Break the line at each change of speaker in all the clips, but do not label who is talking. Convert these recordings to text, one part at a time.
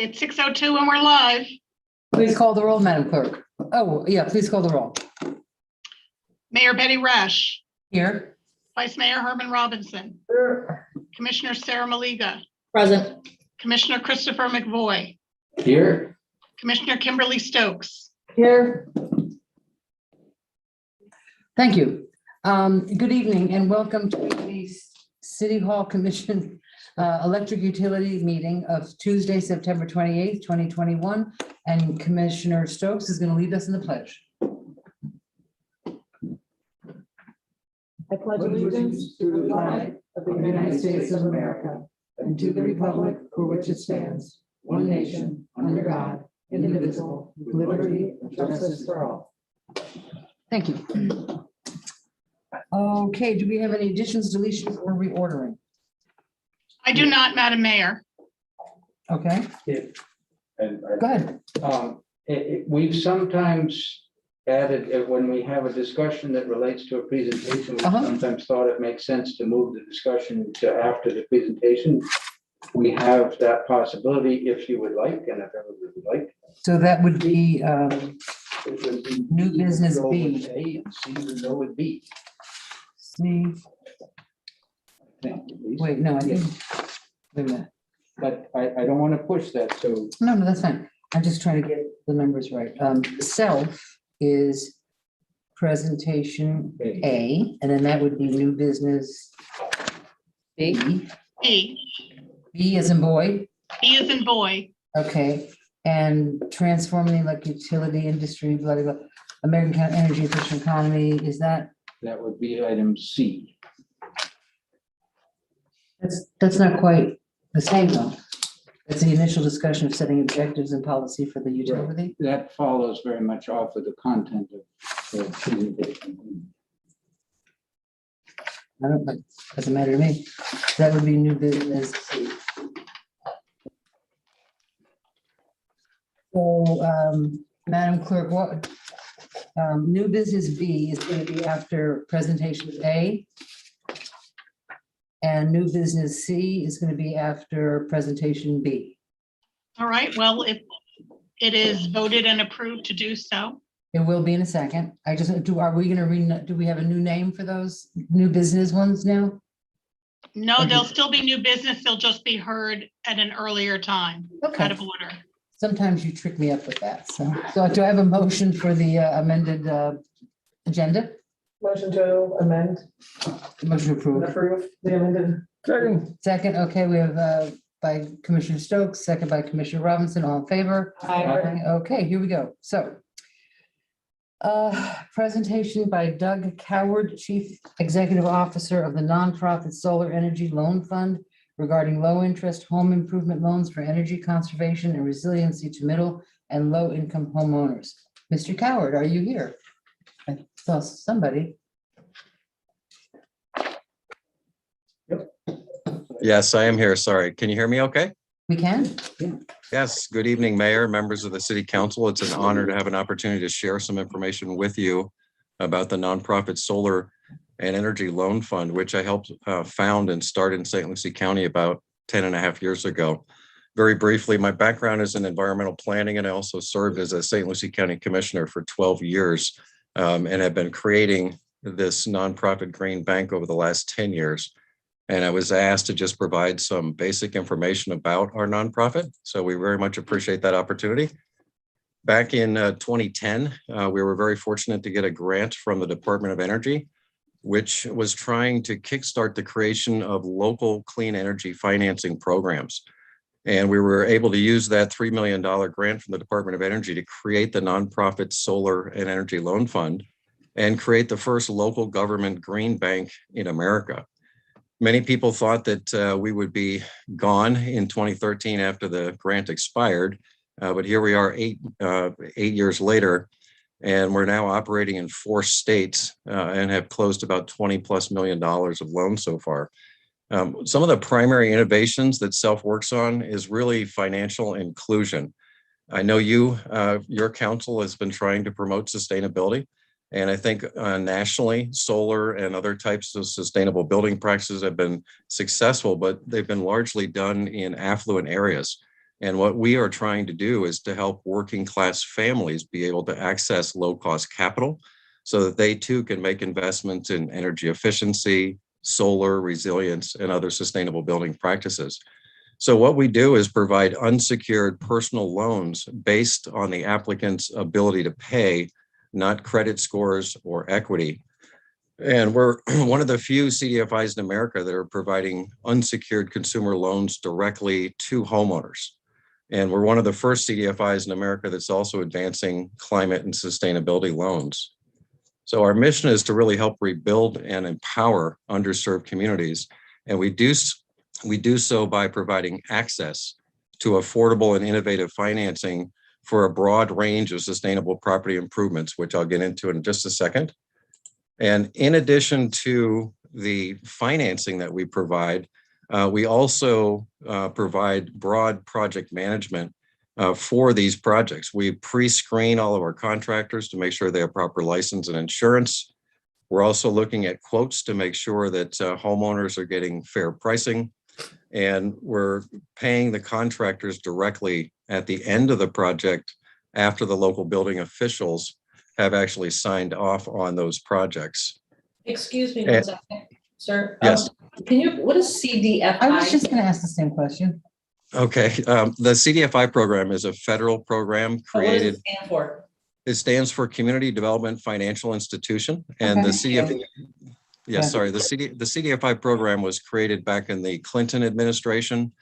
Okay, it's 6:02 and we're live.
Please call the roll, Madam Clerk. Oh, yeah, please call the roll.
Mayor Betty Rash,
Here.
Vice Mayor Herman Robinson,
Here.
Commissioner Sarah Maliga,
Present.
Commissioner Christopher McBoy,
Here.
Commissioner Kimberly Stokes.
Here. Thank you. Good evening and welcome to the City Hall Commission Electric Utility Meeting of Tuesday, September 28th, 2021. And Commissioner Stokes is going to lead us in the pledge.
I pledge allegiance to the flag of the United States of America and to the republic for which it stands, one nation, under God, indivisible, with liberty and justice for all.
Thank you. Okay, do we have any additions, deletions, or reordering?
I do not, Madam Mayor.
Okay, go ahead.
We've sometimes added, when we have a discussion that relates to a presentation, we sometimes thought it makes sense to move the discussion to after the presentation. We have that possibility if you would like, and if everybody would like.
So that would be
It would be
New business B.
A and C would go with B.
C.
I think, at least.
Wait, no, I didn't. Wait a minute.
But I don't want to push that, so
No, that's fine. I'm just trying to get the numbers right. Self is presentation A, and then that would be new business B.
B.
B as in boy.
B as in boy.
Okay, and transforming the electric utility industry, blah, blah, blah. American energy efficient economy, is that?
that would be item C.
That's not quite the same though. It's the initial discussion of setting objectives and policy for the utility.
That follows very much off of the content of the presentation.
I don't know, doesn't matter to me. That would be new business. So, Madam Clerk, what, new business B is going to be after presentation A. And new business C is going to be after presentation B.
All right, well, if it is voted and approved to do so.
It will be in a second. I just, are we going to, do we have a new name for those new business ones now?
No, they'll still be new business. They'll just be heard at an earlier time,
Okay.
out of order.
Sometimes you trick me up with that. So do I have a motion for the amended agenda?
Motion to amend
Motion
and
approved.
approve the amended.
Second, okay, we have by Commissioner Stokes, second by Commissioner Robinson, all in favor?
Aye.
Okay, here we go. So presentation by Doug Coward, Chief Executive Officer of the Nonprofit Solar Energy Loan Fund regarding low-interest home improvement loans for energy conservation and resiliency to middle and low-income homeowners. Mr. Coward, are you here? I saw somebody.
Yes, I am here. Sorry. Can you hear me okay?
We can?
Yes. Good evening, Mayor, members of the City Council. It's an honor to have an opportunity to share some information with you about the nonprofit Solar and Energy Loan Fund, which I helped found and start in St. Lucie County about 10.5 years ago. Very briefly, my background is in environmental planning, and I also served as a St. Lucie County Commissioner for 12 years and have been creating this nonprofit green bank over the last 10 years. And I was asked to just provide some basic information about our nonprofit. So we very much appreciate that opportunity. Back in 2010, we were very fortunate to get a grant from the Department of Energy, which was trying to kickstart the creation of local clean energy financing programs. And we were able to use that $3 million grant from the Department of Energy to create the nonprofit Solar and Energy Loan Fund and create the first local government green bank in America. Many people thought that we would be gone in 2013 after the grant expired, but here we are eight years later, and we're now operating in 4 states and have closed about $20+ million of loans so far. Some of the primary innovations that SELF works on is really financial inclusion. I know your council has been trying to promote sustainability. And I think nationally, solar and other types of sustainable building practices have been successful, but they've been largely done in affluent areas. And what we are trying to do is to help working class families be able to access low cost capital so that they too can make investments in energy efficiency, solar, resilience, and other sustainable building practices. So what we do is provide unsecured personal loans based on the applicant's ability to pay, not credit scores or equity. And we're one of the few CDFIs in America that are providing unsecured consumer loans directly to homeowners. And we're one of the first CDFIs in America that's also advancing climate and sustainability loans. So our mission is to really help rebuild and empower underserved communities. And we do so by providing access to affordable and innovative financing for a broad range of sustainable property improvements, which I'll get into in just a second. And in addition to the financing that we provide, we also provide broad project management for these projects. We pre-screen all of our contractors to make sure they have proper license and insurance. We're also looking at quotes to make sure that homeowners are getting fair pricing. And we're paying the contractors directly at the end of the project after the local building officials have actually signed off on those projects.
Excuse me one second, sir.
Yes.
What is CDFI?
I was just gonna ask the same question.
Okay, the CDFI program is a federal program
What does
created.
it stand for?
It stands for Community Development Financial Institution, and the CDFI. Yes, sorry. The CDFI program was created back in the Clinton administration,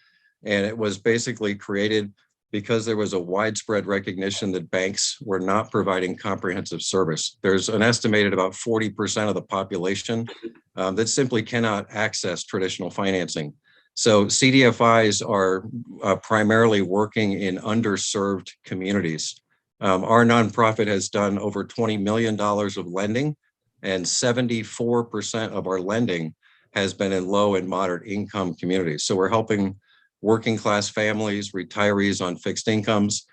and it was basically created because there was a widespread recognition that banks were not providing comprehensive service. There's an estimated about 40% of the population that simply cannot access traditional financing. So CDFIs are primarily working in underserved communities. Our nonprofit has done over $20 million of lending, and 74% of our lending has been in low and moderate income communities. So we're helping working class families, retirees on fixed incomes,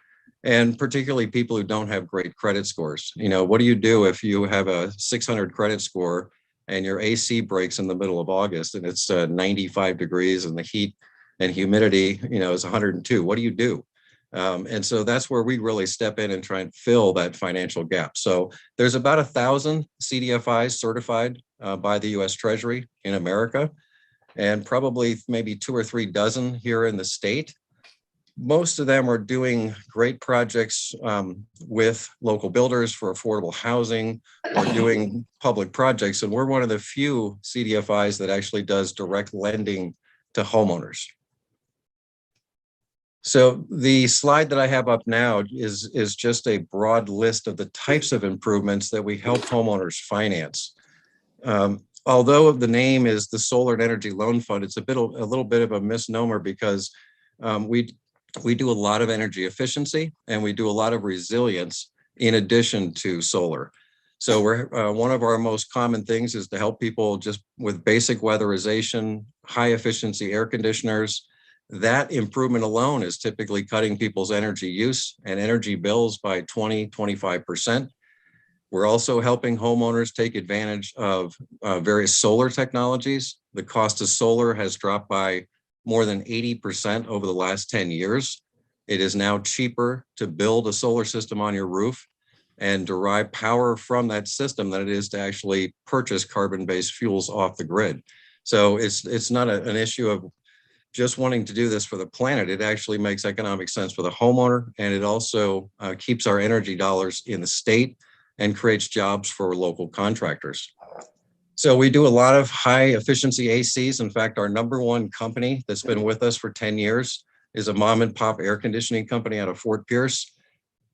and particularly people who don't have great credit scores. You know, what do you do if you have a 600 credit score and your AC breaks in the middle of August and it's 95 degrees and the heat and humidity, you know, is 102? What do you do? And so that's where we really step in and try and fill that financial gap. So there's about 1,000 CDFIs certified by the US Treasury in America, and probably maybe 2 or 3 dozen here in the state. Most of them are doing great projects with local builders for affordable housing or doing public projects. And we're one of the few CDFIs that actually does direct lending to homeowners. So the slide that I have up now is just a broad list of the types of improvements that we help homeowners finance. Although the name is the Solar and Energy Loan Fund, it's a little bit of a misnomer because we do a lot of energy efficiency and we do a lot of resilience in addition to solar. So we're one of our most common things is to help people just with basic weatherization, high efficiency air conditioners. That improvement alone is typically cutting people's energy use and energy bills by 20–25%. We're also helping homeowners take advantage of various solar technologies. The cost of solar has dropped by more than 80% over the last 10 years. It is now cheaper to build a solar system on your roof and derive power from that system than it is to actually purchase carbon-based fuels off the grid. So it's not an issue of just wanting to do this for the planet. It actually makes economic sense for the homeowner, and it also keeps our energy dollars in the state and creates jobs for local contractors. So we do a lot of high efficiency ACs. In fact, our #1 company that's been with us for 10 years is a mom and pop air conditioning company out of Fort Pierce.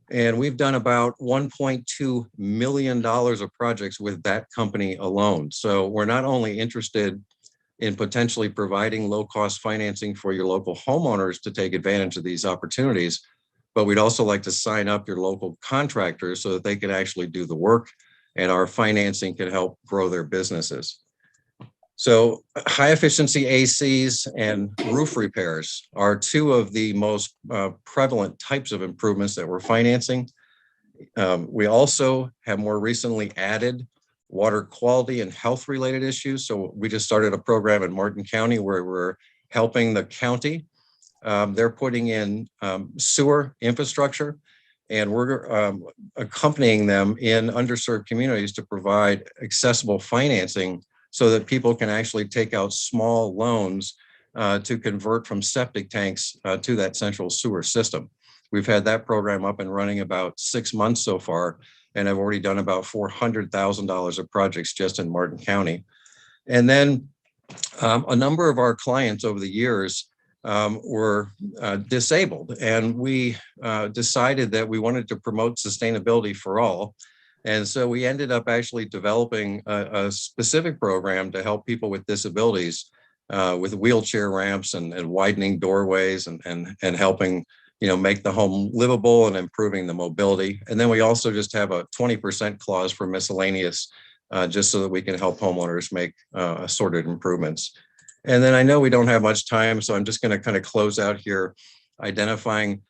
And we've done about $1.2 million of projects with that company alone. So we're not only interested in potentially providing low-cost financing for your local homeowners to take advantage of these opportunities, but we'd also like to sign up your local contractors so that they can actually do the work and our financing can help grow their businesses. So high efficiency ACs and roof repairs are 2 of the most prevalent types of improvements that we're financing. We also have more recently added water quality and health related issues. So we just started a program in Martin County where we're helping the county They're putting in sewer infrastructure, and we're accompanying them in underserved communities to provide accessible financing so that people can actually take out small loans to convert from septic tanks to that central sewer system. We've had that program up and running about 6 months so far, and I've already done about $400,000 of projects just in Martin County. And then a number of our clients over the years were disabled, and we decided that we wanted to promote sustainability for all. And so we ended up actually developing a specific program to help people with disabilities with wheelchair ramps and widening doorways and helping, you know, make the home livable and improving the mobility. And then we also just have a 20% clause for miscellaneous, just so that we can help homeowners make assorted improvements. And then I know we don't have much time, so I'm just going to kind of close out here identifying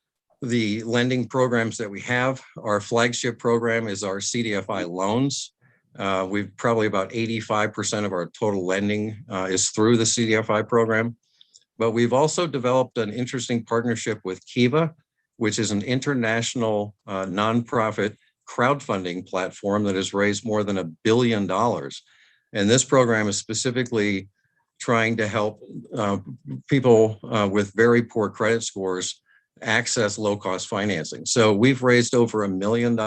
the lending programs that we have. Our flagship program is our CDFI loans. We've probably about 85% of our total lending is through the CDFI program. But we've also developed an interesting partnership with Kiva, which is an international nonprofit crowdfunding platform that has raised more than $1 billion. And this program is specifically trying to help people with very poor credit scores access low-cost financing. So we've raised over $1 million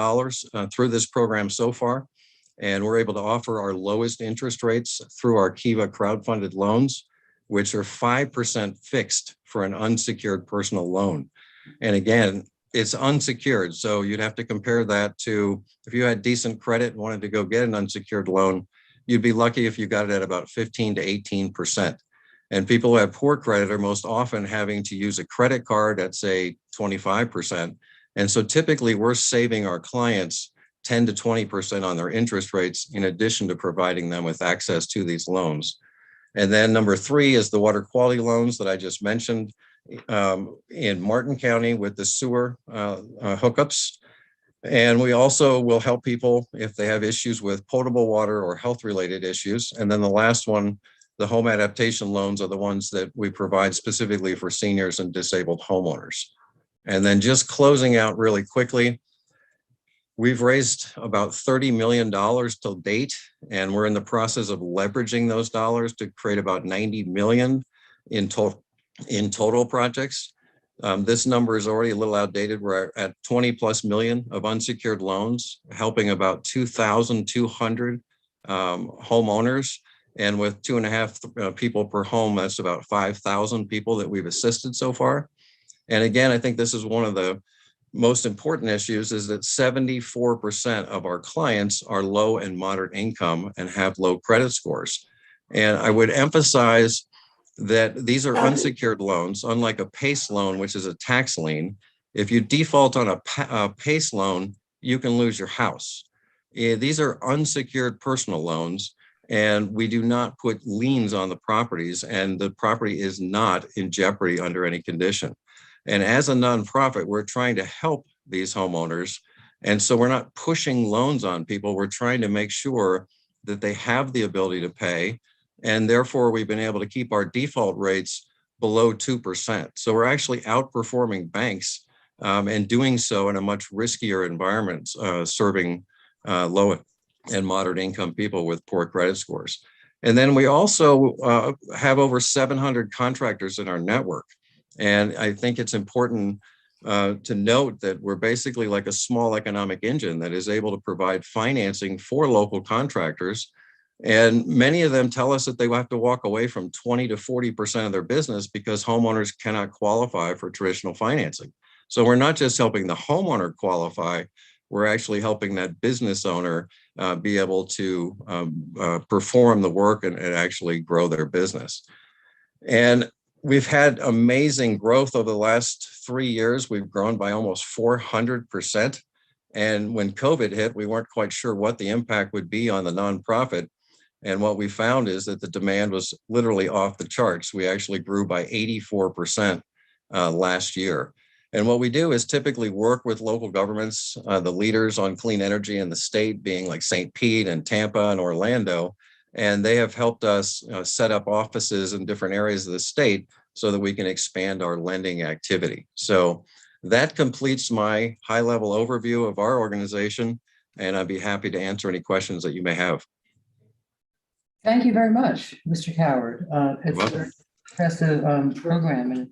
through this program so far, and we're able to offer our lowest interest rates through our Kiva crowdfunded loans, which are 5% fixed for an unsecured personal loan. And again, it's unsecured, so you'd have to compare that to if you had decent credit and wanted to go get an unsecured loan, you'd be lucky if you got it at about 15 to 18%. And people who have poor credit are most often having to use a credit card at, say, 25%. And so typically we're saving our clients 10 to 20% on their interest rates, in addition to providing them with access to these loans. And then number 3 is the water quality loans that I just mentioned in Martin County with the sewer hookups. And we also will help people if they have issues with potable water or health-related issues. And then the last one, the home adaptation loans, are the ones that we provide specifically for seniors and disabled homeowners. And then just closing out really quickly, we've raised about $30 million till date, and we're in the process of leveraging those dollars to create about $90 million in total projects. This number is already a little outdated. We're at 20 plus million of unsecured loans, helping about 2,200 homeowners. And with 2.5 people per home, that's about 5,000 people that we've assisted so far. And again, I think this is one of the most important issues, is that 74% of our clients are low and moderate income and have low credit scores. And I would emphasize that these are unsecured loans, unlike a PACE loan, which is a tax lien. If you default on a PACE loan, you can lose your house. These are unsecured personal loans, and we do not put liens on the properties, and the property is not in jeopardy under any condition. And as a nonprofit, we're trying to help these homeowners. And so we're not pushing loans on people. We're trying to make sure that they have the ability to pay. And therefore, we've been able to keep our default rates below 2%. So we're actually outperforming banks and doing so in a much riskier environment, serving low and moderate income people with poor credit scores. And then we also have over 700 contractors in our network. And I think it's important to note that we're basically like a small economic engine that is able to provide financing for local contractors. And many of them tell us that they have to walk away from 20 to 40% of their business because homeowners cannot qualify for traditional financing. So we're not just helping the homeowner qualify, we're actually helping that business owner be able to perform the work and actually grow their business. And we've had amazing growth over the last 3 years. We've grown by almost 400%. And when COVID hit, we weren't quite sure what the impact would be on the nonprofit. And what we found is that the demand was literally off the charts. We actually grew by 84% last year. And what we do is typically work with local governments, the leaders on clean energy in the state being like St. Pete and Tampa and Orlando. And they have helped us set up offices in different areas of the state so that we can expand our lending activity. So that completes my high-level overview of our organization, and I'd be happy to answer any questions that you may have.
Thank you very much, Mr. Coward. It's a
welcome.
very impressive program, and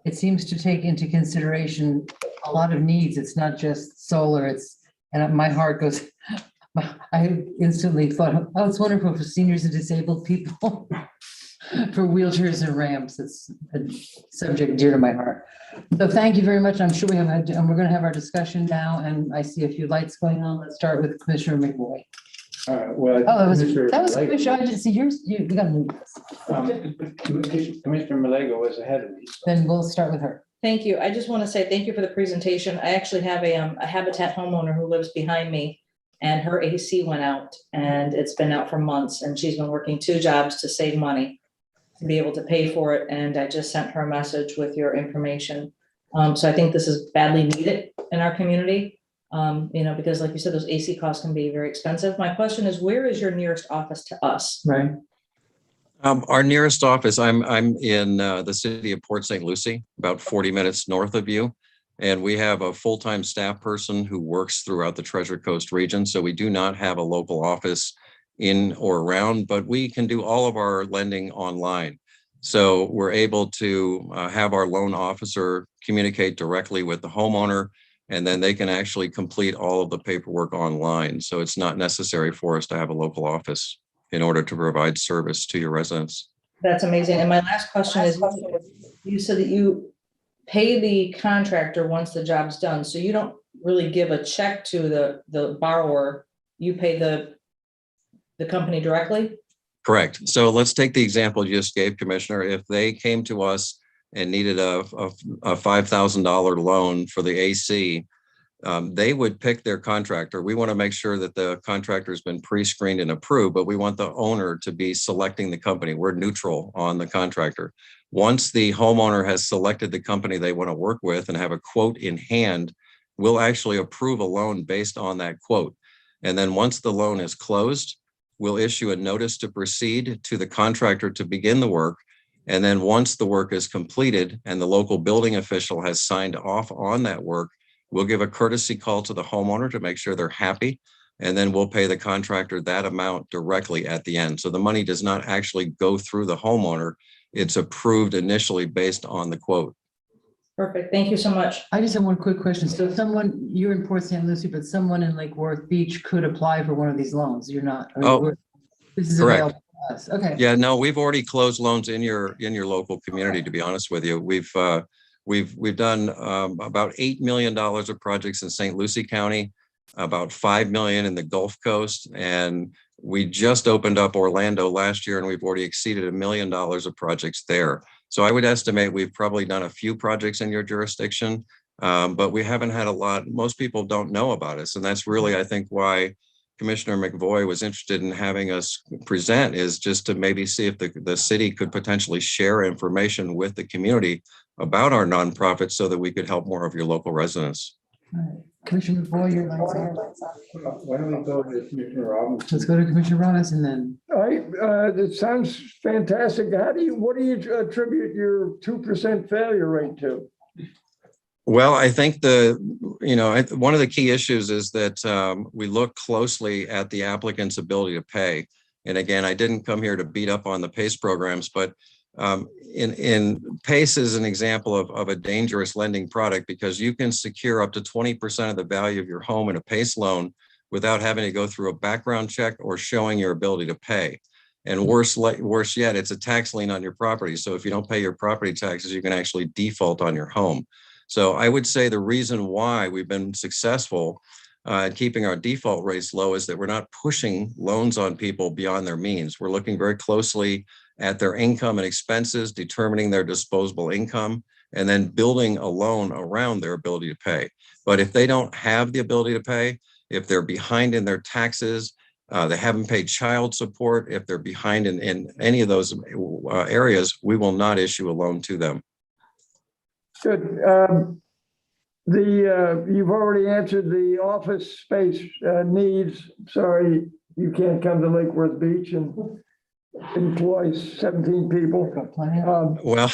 it seems to take into consideration a lot of needs. It's not just solar, and my heart goes, I instantly thought, oh, it's wonderful for seniors and disabled people, for wheelchairs and ramps. It's a subject dear to my heart. So thank you very much. I'm sure and we're going to have our discussion now, and I see a few lights going on. Let's start with Commissioner McBoy.
Well,
Oh,
Commissioner
that was
Malego-
Commissioner, I didn't see yours. We got to move this.
Commissioner Malego was ahead of me. so-
Then we'll start with her.
Thank you. I just want to say thank you for the presentation. I actually have a Habitat homeowner who lives behind me, and her AC went out, and it's been out for months, and she's been working 2 jobs to save money to be able to pay for it. And I just sent her a message with your information. So I think this is badly needed in our community. Because like you said, those AC costs can be very expensive. My question is, where is your nearest office to us?
Right.
Our nearest office, I'm in the city of Port St. Lucie, about 40 minutes north of you. And we have a full-time staff person who works throughout the Treasure Coast region. So we do not have a local office in or around, but we can do all of our lending online. So we're able to have our loan officer communicate directly with the homeowner, and then they can actually complete all of the paperwork online. So it's not necessary for us to have a local office in order to provide service to your residents.
That's amazing. And my last question is, you said that you pay the contractor once the job's done. So you don't really give a check to the borrower. You pay the company directly?
Correct. So let's take the example you just gave, Commissioner. If they came to us and needed a $5,000 loan for the AC, they would pick their contractor. We want to make sure that the contractor has been pre-screened and approved, but we want the owner to be selecting the company. We're neutral on the contractor. Once the homeowner has selected the company they want to work with and have a quote in hand, we'll actually approve a loan based on that quote. And then once the loan is closed, we'll issue a notice to proceed to the contractor to begin the work. And then once the work is completed and the local building official has signed off on that work, we'll give a courtesy call to the homeowner to make sure they're happy. And then we'll pay the contractor that amount directly at the end. So the money does not actually go through the homeowner. It's approved initially based on the quote.
Perfect. Thank you so much.
I just have one quick question. So you're in Port St. Lucie, but someone in Lake Worth Beach could apply for one of these loans. You're not. This is
correct.
available to us. Okay.
Yeah, no, we've already closed loans in your local community, to be honest with you. We've done about $8 million of projects in St. Lucie County, about $5 million in the Gulf Coast, and we just opened up Orlando last year, and we've already exceeded $1 million of projects there. So I would estimate we've probably done a few projects in your jurisdiction, but we haven't had a lot. Most people don't know about us, and that's really, I think, why Commissioner McBoy was interested in having us present, is just to maybe see if the city could potentially share information with the community about our nonprofit so that we could help more of your local residents.
All right. Commissioner McBoy, your lights are.
Why don't we go to Commissioner Robinson?
Let's go to Commissioner Robinson then.
It sounds fantastic. What do you attribute your 2% failure rate to?
Well, I think one of the key issues is that we look closely at the applicant's ability to pay. And again, I didn't come here to beat up on the PACE programs, but in PACE is an example of a dangerous lending product, because you can secure up to 20% of the value of your home in a PACE loan without having to go through a background check or showing your ability to pay. And worse yet, it's a tax lien on your property. So if you don't pay your property taxes, you can actually default on your home. So I would say the reason why we've been successful at keeping our default rates low is that we're not pushing loans on people beyond their means. We're looking very closely at their income and expenses, determining their disposable income, and then building a loan around their ability to pay. But if they don't have the ability to pay, if they're behind in their taxes, they haven't paid child support, if they're behind in any of those areas, we will not issue a loan to them.
Good. You've already answered the office space needs. Sorry, you can't come to Lake Worth Beach and employ 17 people.
Got plenty of-
Well,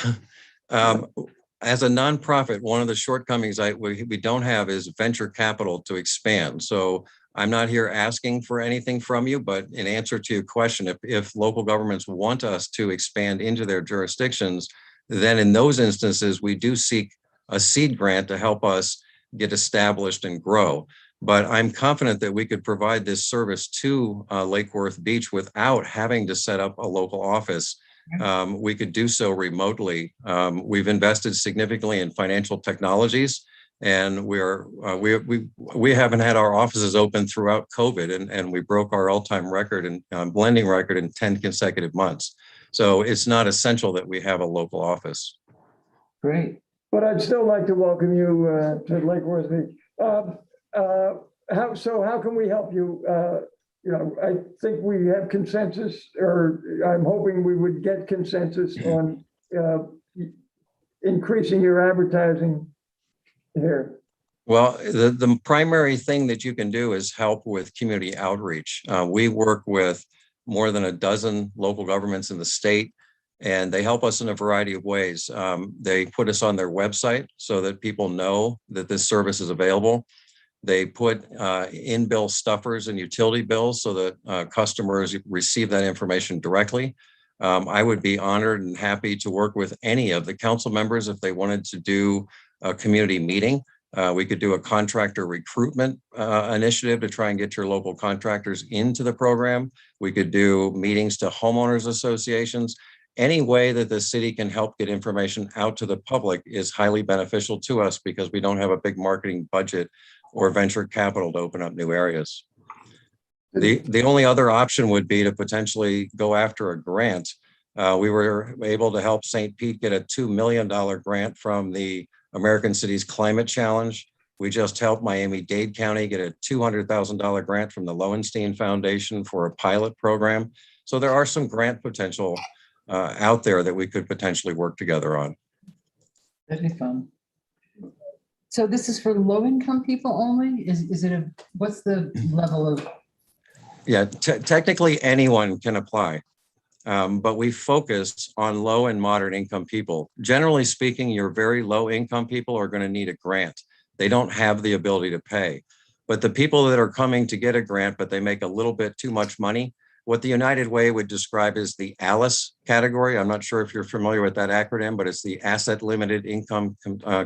As a nonprofit, one of the shortcomings we don't have is venture capital to expand. So I'm not here asking for anything from you, but in answer to your question, if local governments want us to expand into their jurisdictions, then in those instances, we do seek a seed grant to help us get established and grow. But I'm confident that we could provide this service to Lake Worth Beach without having to set up a local office. We could do so remotely. We've invested significantly in financial technologies, and we haven't had our offices open throughout COVID, and we broke our all-time record and blending record in 10 consecutive months. So it's not essential that we have a local office.
Great.
But I'd still like to welcome you to Lake Worth Beach. How can we help you? I think we have consensus, or I'm hoping we would get consensus on increasing your advertising here.
Well, the primary thing that you can do is help with community outreach. We work with more than a dozen local governments in the state, and they help us in a variety of ways. They put us on their website so that people know that this service is available. They put in-bill stuffers and utility bills so that customers receive that information directly. I would be honored and happy to work with any of the council members if they wanted to do a community meeting. We could do a contractor recruitment initiative to try and get your local contractors into the program. We could do meetings to homeowners associations. Any way that the city can help get information out to the public is highly beneficial to us because we don't have a big marketing budget or venture capital to open up new areas. The only other option would be to potentially go after a grant. We were able to help St. Pete get a $2 million grant from the American Cities Climate Challenge. We just helped Miami-Dade County get a $200,000 grant from the Lowenstein Foundation for a pilot program. So there are some grant potential out there that we could potentially work together on.
That'd be fun. So this is for low-income people only? What's the level of?
Yeah, technically anyone can apply, but we focus on low and moderate income people. Generally speaking, your very low income people are going to need a grant. They don't have the ability to pay. But the people that are coming to get a grant, but they make a little bit too much money, what the United Way would describe as the ALICE category. I'm not sure if you're familiar with that acronym, but it's the Asset Limited Income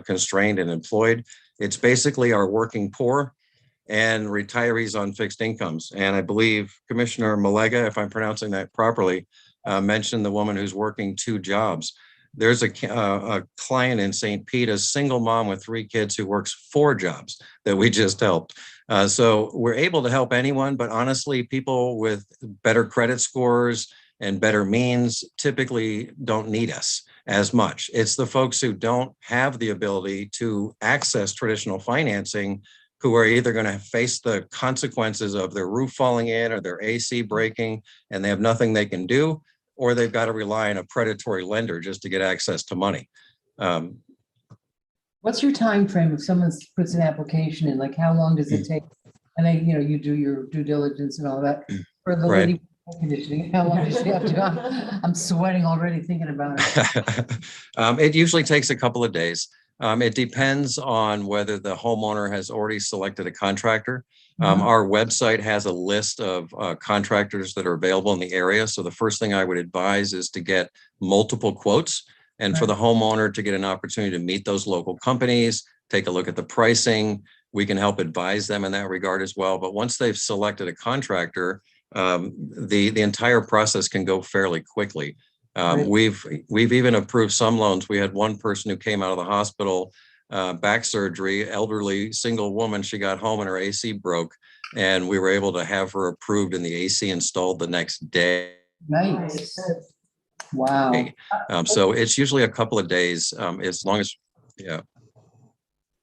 Constrained and Employed. It's basically our working poor and retirees on fixed incomes. And I believe Commissioner Malega, if I'm pronouncing that properly, mentioned the woman who's working 2 jobs. There's a client in St. Pete, a single mom with 3 kids who works 4 jobs that we just helped. So we're able to help anyone, but honestly, people with better credit scores and better means typically don't need us as much. It's the folks who don't have the ability to access traditional financing who are either going to face the consequences of their roof falling in or their AC breaking, and they have nothing they can do, or they've got to rely on a predatory lender just to get access to money.
What's your time frame if someone puts an application in? Like, how long does it take? And then, you do your due diligence and all that. For the
Right.
lady conditioning, how long does she have to go? I'm sweating already thinking about it.
It usually takes a couple of days. It depends on whether the homeowner has already selected a contractor. Our website has a list of contractors that are available in the area. So the first thing I would advise is to get multiple quotes and for the homeowner to get an opportunity to meet those local companies, take a look at the pricing. We can help advise them in that regard as well. But once they've selected a contractor, the entire process can go fairly quickly. We've even approved some loans. We had one person who came out of the hospital, back surgery, elderly single woman. She got home and her AC broke, and we were able to have her approved and the AC installed the next day.
Nice. Wow.
So it's usually a couple of days, as long as, yeah.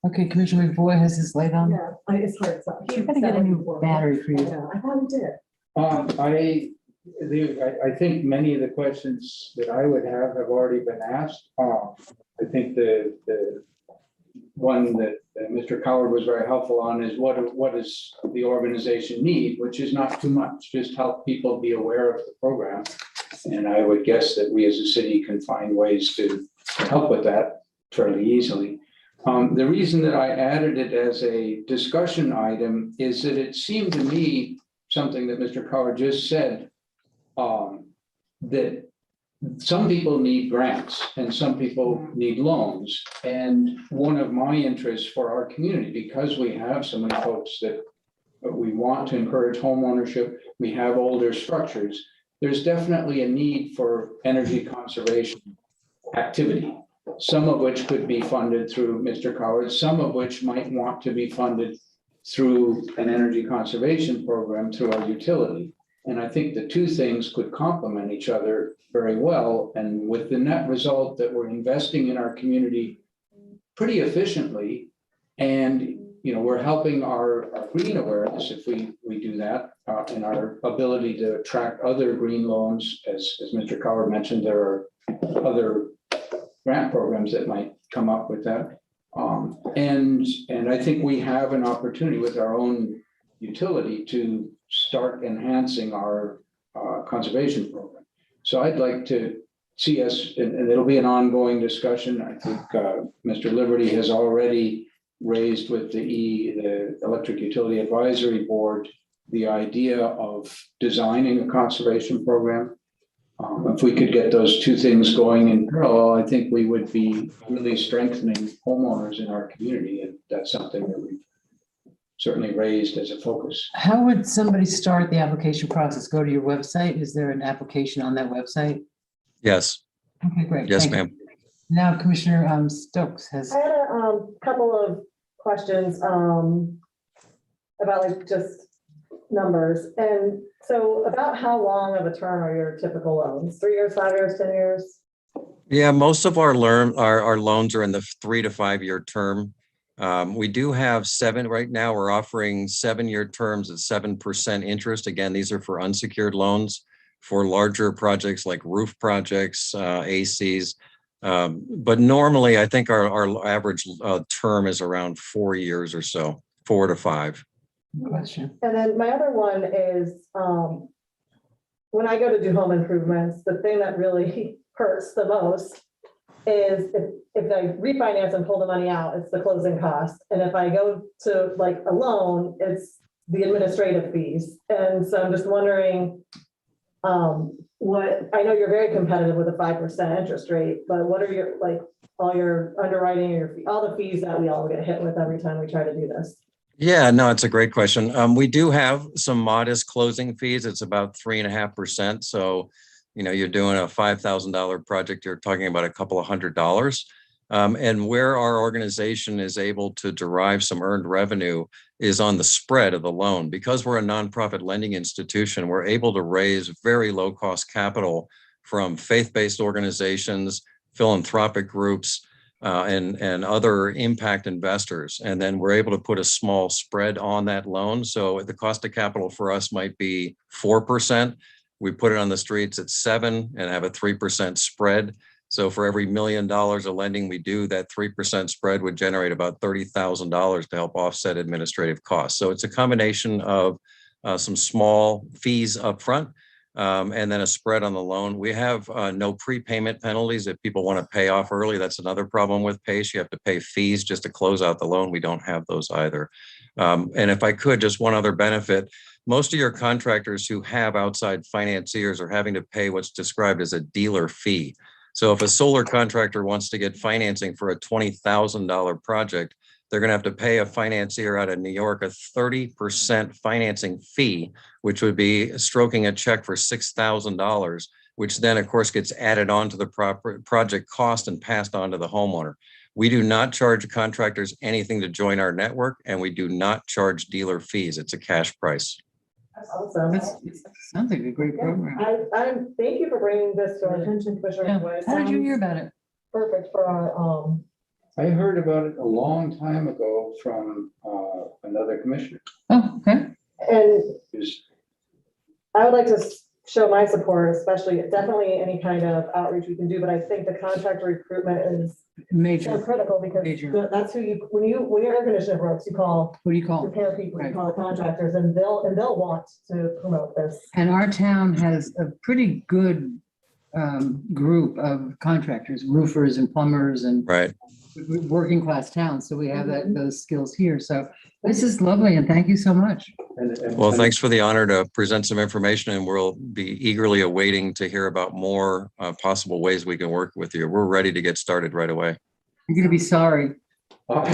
Okay, Commissioner McBoy has his light on.
Yeah, it's hard.
You gotta get a new battery for you.
I thought we did.
I think many of the questions that I would have already been asked. I think the one that Mr. Coward was very helpful on is what does the organization need, which is not too much, just help people be aware of the program. And I would guess that we as a city can find ways to help with that fairly easily. The reason that I added it as a discussion item is that it seemed to me, something that Mr. Cara just said, that some people need grants and some people need loans. And one of my interests for our community, because we have so many folks that we want to encourage home ownership, we have older structures, there's definitely a need for energy conservation activity, some of which could be funded through Mr. Coward, some of which might want to be funded through an energy conservation program through our utility. And I think the two things could complement each other very well. And with the net result that we're investing in our community pretty efficiently, and we're helping our green awareness if we do that, and our ability to attract other green loans. As Mr. Coward mentioned, there are other grant programs that might come up with that. And I think we have an opportunity with our own utility to start enhancing our conservation program. So I'd like to see us, and it'll be an ongoing discussion. I think Mr. Liberty has already raised with the Electric Utility Advisory Board the idea of designing a conservation program. If we could get those two things going in parallel, I think we would be really strengthening homeowners in our community, and that's something that we've certainly raised as a focus.
How would somebody start the application process? Go to your website? Is there an application on that website?
Yes.
Okay, great.
Yes,
Thank you.
ma'am.
Now Commissioner Stokes has.
I had a couple of questions about just numbers. And so about how long of a term are your typical loans? 3 years, 5 years, 10 years?
Yeah, most of our loans are in the 3 to 5 year term. We do have right now we're offering 7-year terms at 7% interest. Again, these are for unsecured loans for larger projects like roof projects, ACs. But normally I think our average term is around 4 years or so, 4 to 5.
Question.
And then my other one is, when I go to do home improvements, the thing that really hurts the most is if I refinance and pull the money out, it's the closing cost. And if I go to like a loan, it's the administrative fees. And so I'm just wondering, I know you're very competitive with a 5% interest rate, but what are your, all your underwriting, all the fees that we all get hit with every time we try to do this?
Yeah, no, it's a great question. We do have some modest closing fees. It's about 3.5%. So, you're doing a $5,000 project, you're talking about a couple of $100. And where our organization is able to derive some earned revenue is on the spread of the loan. Because we're a nonprofit lending institution, we're able to raise very low cost capital from faith-based organizations, philanthropic groups, and other impact investors. And then we're able to put a small spread on that loan. So the cost of capital for us might be 4%. We put it on the streets at 7% and have a 3% spread. So for every $1 million of lending we do, that 3% spread would generate about $30,000 to help offset administrative costs. So it's a combination of some small fees up front, and then a spread on the loan. We have no prepayment penalties if people want to pay off early. That's another problem with PACE. You have to pay fees just to close out the loan. We don't have those either. And if I could, just one other benefit, most of your contractors who have outside financiers are having to pay what's described as a dealer fee. So if a solar contractor wants to get financing for a $20,000 project, they're going to have to pay a financier out of New York a 30% financing fee, which would be stroking a check for $6,000, which then of course gets added on to the project cost and passed on to the homeowner. We do not charge contractors anything to join our network, and we do not charge dealer fees. It's a cash price.
That's awesome.
Sounds like a great program.
I thank you for bringing this to our attention, Commissioner.
Yeah.
Mcboy.
How did you hear about it?
Perfect for our,
I heard about it a long time ago from another commissioner.
Oh, okay.
and
Who's
I would like to show my support, especially definitely any kind of outreach we can do, but I think the contractor recruitment is so
Major.
critical because
Major.
that's who you, when your air conditioner breaks, you call
What do you call it?
repair people, you
Right.
call the contractors, and they'll want to promote this.
And our town has a pretty good group of contractors, roofers and plumbers and
Right.
working class towns. So we have those skills here. So this is lovely and thank you so much.
Well, thanks for the honor to present some information, and we'll be eagerly awaiting to hear about more possible ways we can work with you. We're ready to get started right away.
You're gonna be sorry.
Well,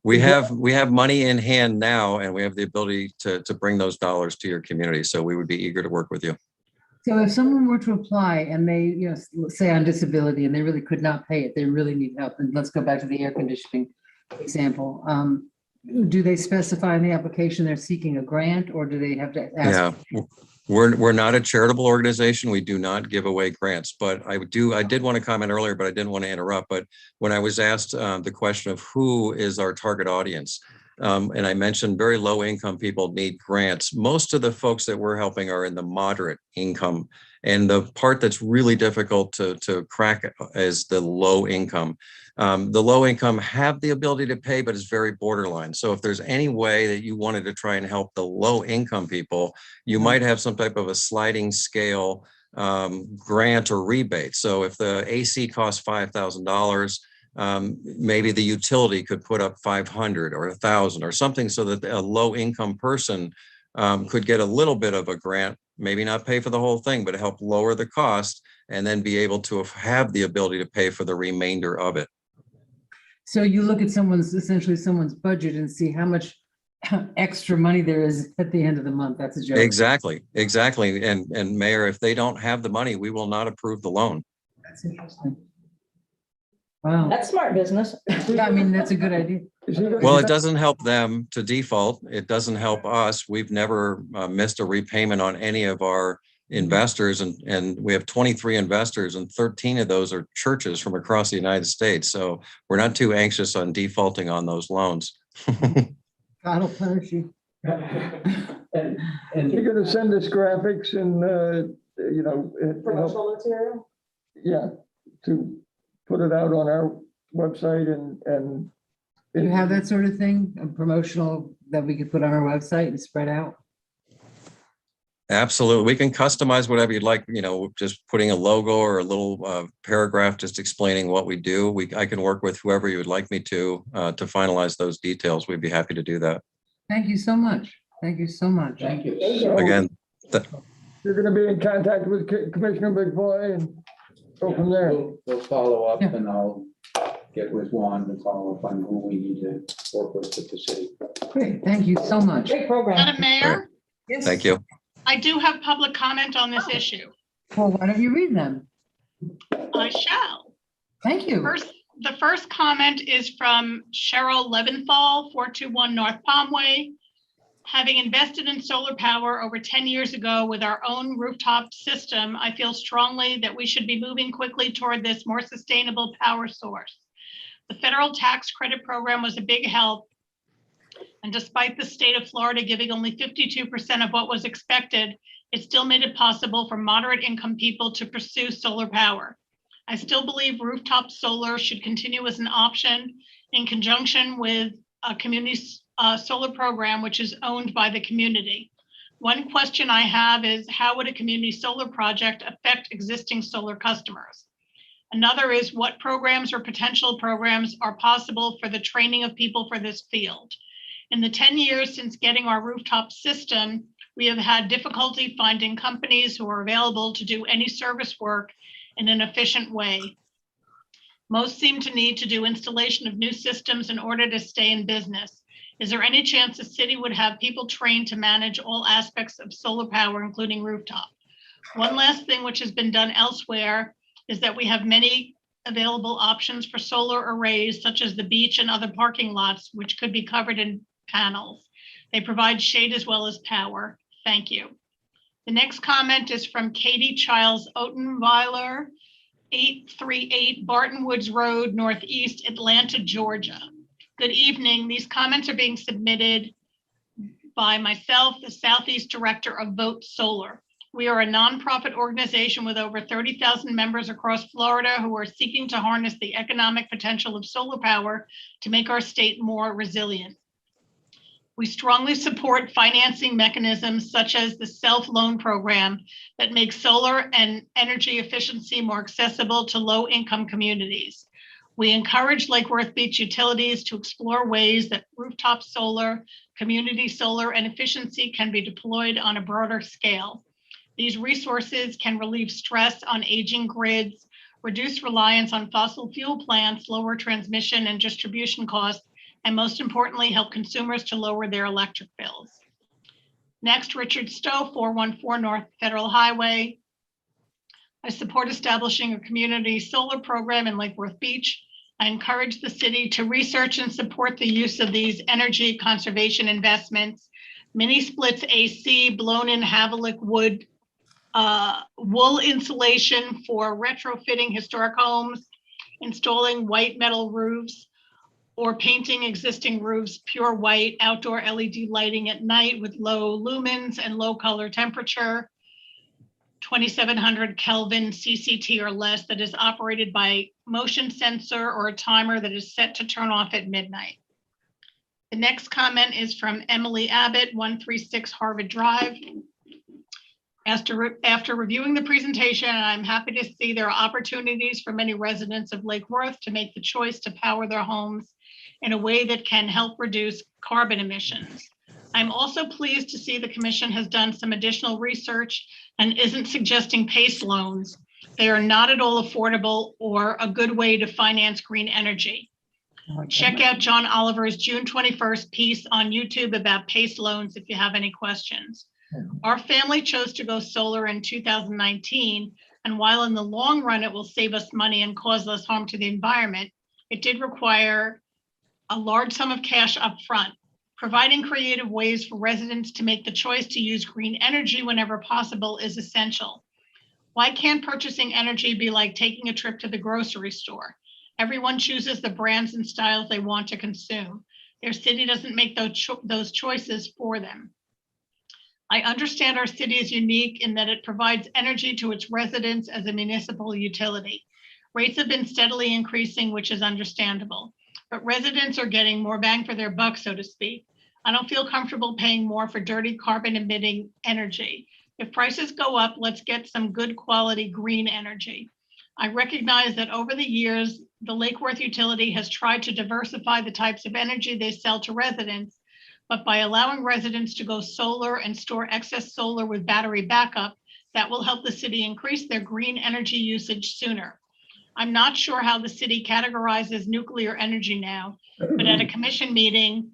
we have money in hand now, and we have the ability to bring those dollars to your community. So we would be eager to work with you.
So if someone were to apply and they, say on disability and they really could not pay it, they really need help. And let's go back to the air conditioning example. Do they specify in the application they're seeking a grant, or do they have to ask?
Yeah, we're not a charitable organization. We do not give away grants, but I did want to comment earlier, but I didn't want to interrupt. But when I was asked the question of who is our target audience, and I mentioned very low income people need grants. Most of the folks that we're helping are in the moderate income. And the part that's really difficult to crack is the low income. The low income have the ability to pay, but it's very borderline. So if there's any way that you wanted to try and help the low income people, you might have some type of a sliding scale grant or rebate. So if the AC costs $5,000, maybe the utility could put up 500 or 1,000 or something, so that a low income person could get a little bit of a grant, maybe not pay for the whole thing, but help lower the cost and then be able to have the ability to pay for the remainder of it.
So you look at essentially someone's budget and see how much extra money there is at the end of the month. That's a joke.
Exactly. And Mayor, if they don't have the money, we will not approve the loan.
That's interesting. Wow.
That's smart business.
Yeah, I mean, that's a good idea.
Well, it doesn't help them to default. It doesn't help us. We've never missed a repayment on any of our investors, and we have 23 investors, and 13 of those are churches from across the United States. So we're not too anxious on defaulting on those loans.
God will punish you.
And
You're gonna send us graphics and,
Promotional material?
yeah, to put it out on our website and.
You have that sort of thing, a promotional that we could put on our website and spread out?
Absolutely. We can customize whatever you'd like, just putting a logo or a little paragraph just explaining what we do. I can work with whoever you would like me to finalize those details. We'd be happy to do that.
Thank you so much. Thank you so much.
thank you.
Again,
You're gonna be in contact with Commissioner Mcboy and go from there.
We'll follow up,
Yeah.
and I'll get with Juan to follow up on who we need to work with at the city.
Great, thank you so much.
Great program.
Madam Mayor,
Yes.
thank you.
I do have public comment on this issue.
Well, why don't you read them?
I shall.
Thank you.
The first comment is from Cheryl Leventhal, 421 North Palm Way. Having invested in solar power over 10 years ago with our own rooftop system, I feel strongly that we should be moving quickly toward this more sustainable power source. The federal tax credit program was a big help. And despite the state of Florida giving only 52% of what was expected, it still made it possible for moderate income people to pursue solar power. I still believe rooftop solar should continue as an option in conjunction with a community solar program, which is owned by the community. One question I have is, how would a community solar project affect existing solar customers? Another is, what programs or potential programs are possible for the training of people for this field? In the 10 years since getting our rooftop system, we have had difficulty finding companies who are available to do any service work in an efficient way. Most seem to need to do installation of new systems in order to stay in business. Is there any chance the city would have people trained to manage all aspects of solar power, including rooftop? One last thing which has been done elsewhere is that we have many available options for solar arrays, such as the beach and other parking lots, which could be covered in panels. They provide shade as well as power. Thank you. The next comment is from Katie Childs Otenweiler, 838 Barton Woods Road, Northeast Atlanta, Georgia. Good evening. These comments are being submitted by myself, the Southeast Director of Vote Solar. We are a nonprofit organization with over 30,000 members across Florida who are seeking to harness the economic potential of solar power to make our state more resilient. We strongly support financing mechanisms such as the self-loan program that makes solar and energy efficiency more accessible to low-income communities. We encourage Lake Worth Beach utilities to explore ways that rooftop solar, community solar, and efficiency can be deployed on a broader scale. These resources can relieve stress on aging grids, reduce reliance on fossil fuel plants, lower transmission and distribution costs, and most importantly, help consumers to lower their electric bills. Next, Richard Stowe, 414 North Federal Highway. I support establishing a community solar program in Lake Worth Beach. I encourage the city to research and support the use of these energy conservation investments. Mini splits AC, blown-in Havelock wood, wool insulation for retrofitting historic homes, installing white metal roofs, or painting existing roofs pure white, outdoor LED lighting at night with low lumens and low color temperature, 2700 Kelvin CCT or less, that is operated by motion sensor or a timer that is set to turn off at midnight. The next comment is from Emily Abbott, 136 Harvard Drive. After reviewing the presentation, I'm happy to see there are opportunities for many residents of Lake Worth to make the choice to power their homes in a way that can help reduce carbon emissions. I'm also pleased to see the commission has done some additional research and isn't suggesting PACE loans. They are not at all affordable or a good way to finance green energy. Check out John Oliver's June 21st piece on YouTube about PACE loans if you have any questions. Our family chose to go solar in 2019, and while in the long run it will save us money and cause less harm to the environment, it did require a large sum of cash up front. Providing creative ways for residents to make the choice to use green energy whenever possible is essential. Why can't purchasing energy be like taking a trip to the grocery store? Everyone chooses the brands and styles they want to consume. Their city doesn't make those choices for them. I understand our city is unique in that it provides energy to its residents as a municipal utility. Rates have been steadily increasing, which is understandable, but residents are getting more bang for their buck, so to speak. I don't feel comfortable paying more for dirty carbon emitting energy. If prices go up, let's get some good quality green energy. I recognize that over the years, the Lake Worth utility has tried to diversify the types of energy they sell to residents, but by allowing residents to go solar and store excess solar with battery backup, that will help the city increase their green energy usage sooner. I'm not sure how the city categorizes nuclear energy now, but at a commission meeting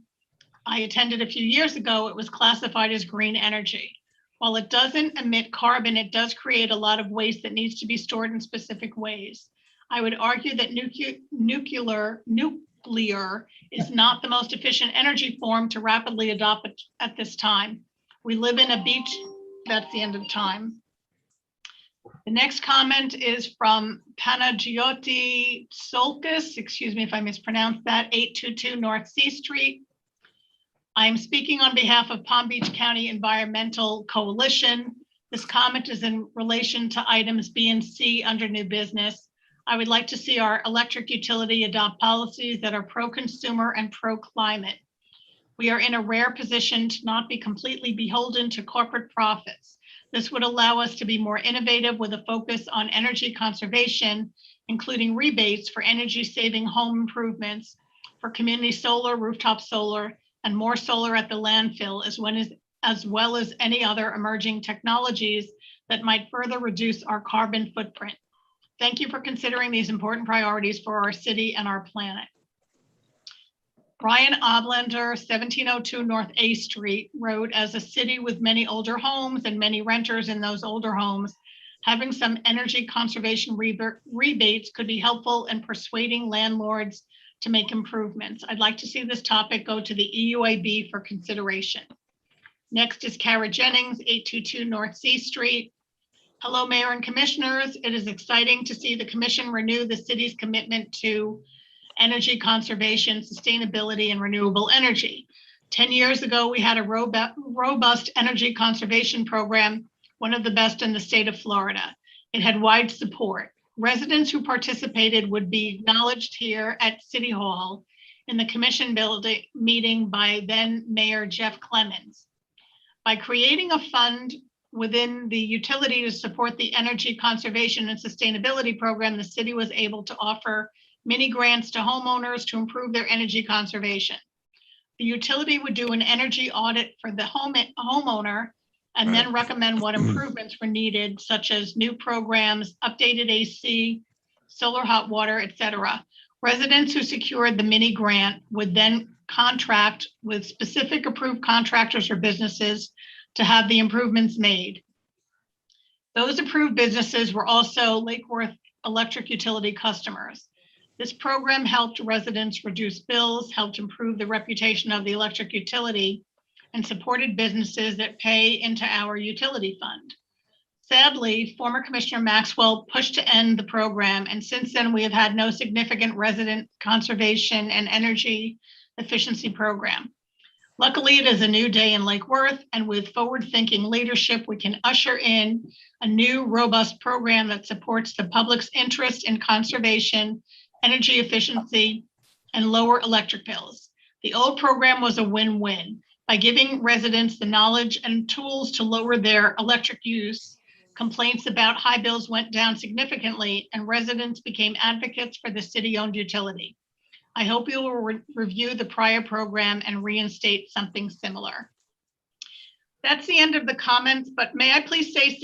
I attended a few years ago, it was classified as green energy. While it doesn't emit carbon, it does create a lot of waste that needs to be stored in specific ways. I would argue that nuclear is not the most efficient energy form to rapidly adopt at this time. We live in a beach, that's the end of time. The next comment is from Panagiotis Solkis, excuse me if I mispronounced that, 822 North C Street. I am speaking on behalf of Palm Beach County Environmental Coalition. This comment is in relation to items B and C under new business. I would like to see our electric utility adopt policies that are pro-consumer and pro-climate. We are in a rare position to not be completely beholden to corporate profits. This would allow us to be more innovative with a focus on energy conservation, including rebates for energy-saving home improvements, for community solar, rooftop solar, and more solar at the landfill, as well as any other emerging technologies that might further reduce our carbon footprint. Thank you for considering these important priorities for our city and our planet. Brian Oblander, 1702 North A Street, wrote, as a city with many older homes and many renters in those older homes, having some energy conservation rebates could be helpful in persuading landlords to make improvements. I'd like to see this topic go to the EUAB for consideration. Next is Cara Jennings, 822 North C Street. Hello, Mayor and Commissioners. It is exciting to see the Commission renew the city's commitment to energy conservation, sustainability, and renewable energy. 10 years ago, we had a robust energy conservation program, one of the best in the state of Florida. It had wide support. Residents who participated would be acknowledged here at City Hall. in the commission building meeting by then Mayor Jeff Clemens. By creating a fund within the utility to support the energy conservation and sustainability program, the city was able to offer mini grants to homeowners to improve their energy conservation. The utility would do an energy audit for the homeowner and then recommend what improvements were needed, such as new programs, updated AC, solar hot water, etc. Residents who secured the mini grant would then contract with specific approved contractors or businesses to have the improvements made. Those approved businesses were also Lake Worth Electric Utility customers. This program helped residents reduce bills, helped improve the reputation of the electric utility, and supported businesses that pay into our utility fund. Sadly, former Commissioner Maxwell pushed to end the program, and since then we have had no significant resident conservation and energy efficiency program. Luckily, it is a new day in Lake Worth, and with forward-thinking leadership, we can usher in a new, robust program that supports the public's interest in conservation, energy efficiency, and lower electric bills. The old program was a win-win. By giving residents the knowledge and tools to lower their electric use, complaints about high bills went down significantly, and residents became advocates for the city-owned utility. I hope you will review the prior program and reinstate something similar. That's the end of the comments, but may I please say,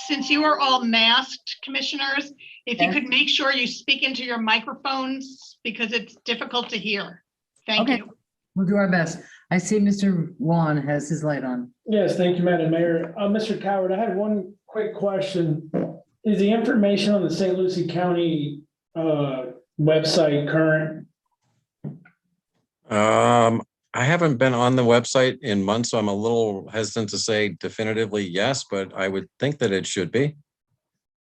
since you are all masked, commissioners, if you could make sure you speak into your microphones because it's difficult to hear. Thank you.
We'll do our best. I see Mr. Juan has his light on.
Yes, thank you, Madam Mayor. Mr. Coward, I had one quick question. Is the information on the St. Lucie County website current?
I haven't been on the website in months, so I'm a little hesitant to say definitively yes, but I would think that it should be.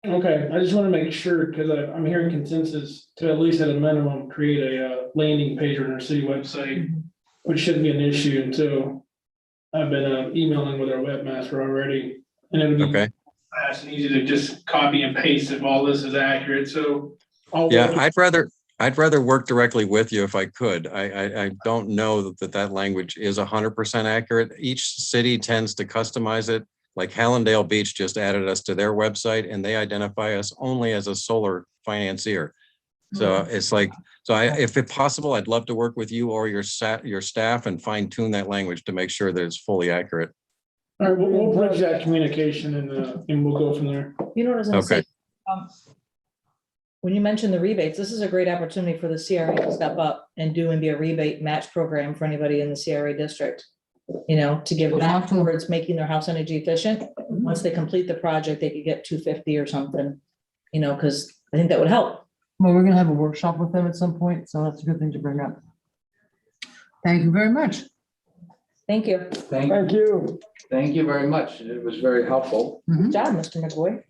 Okay, I just want to make sure because I'm hearing consensus to at least at a minimum create a landing page on our city website, which shouldn't be an issue until I've been emailing with our webmaster already. And it would be
Okay.
fast and easy to just copy and paste if all this is accurate. So
Yeah, I'd rather work directly with you if I could. I don't know that language is 100% accurate. Each city tends to customize it. Like Hallandale Beach just added us to their website and they identify us only as a solar financier. So it's like, if it's possible, I'd love to work with you or your staff and fine tune that language to make sure that it's fully accurate.
all right, we'll bridge that communication and we'll go from there.
You know what I was gonna say?
Okay.
When you mentioned the rebates, this is a great opportunity for the CRA to step up and be a rebate match program for anybody in the CRA district. You know, to give back towards making their house energy efficient. Once they complete the project, they could get $250 or something, you know, because I think that would help.
Well, we're gonna have a workshop with them at some point, so that's a good thing to bring up. Thank you very much.
Thank you.
Thank you. Thank you very much. It was very helpful.
Good job, Mr. McBoy.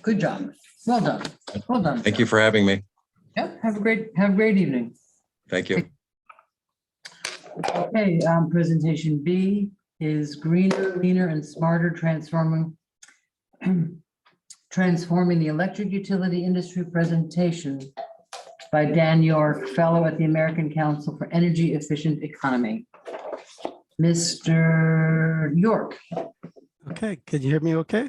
Good job. Well done. Well done.
Thank you for having me.
Yep, have a great evening.
Thank you.
Okay, presentation B is greener, leaner, and smarter transforming the electric utility industry presentation by Dan York, fellow at the American Council for Energy Efficient Economy. Mr. York.
Okay, can you hear me okay?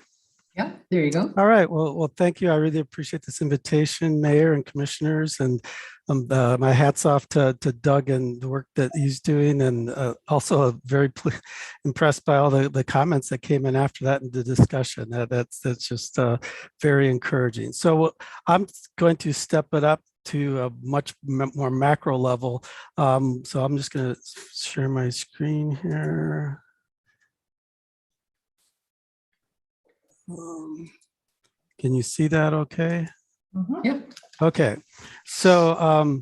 Yeah, there you go.
All right, well, thank you. I really appreciate this invitation, Mayor and Commissioners, and my hats off to Doug and the work that he's doing, and also very impressed by all the comments that came in after that in the discussion. That's just very encouraging. So I'm going to step it up to a much more macro level. So I'm just going to share my screen here. Can you see that okay?
Yep.
Okay, so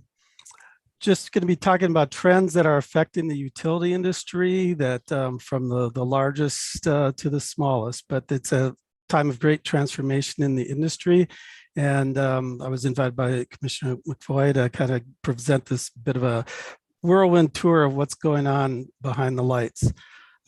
just going to be talking about trends that are affecting the utility industry, that from the largest to the smallest, but it's a time of great transformation in the industry. And I was invited by Commissioner Mcboy to kind of present this bit of a whirlwind tour of what's going on behind the lights.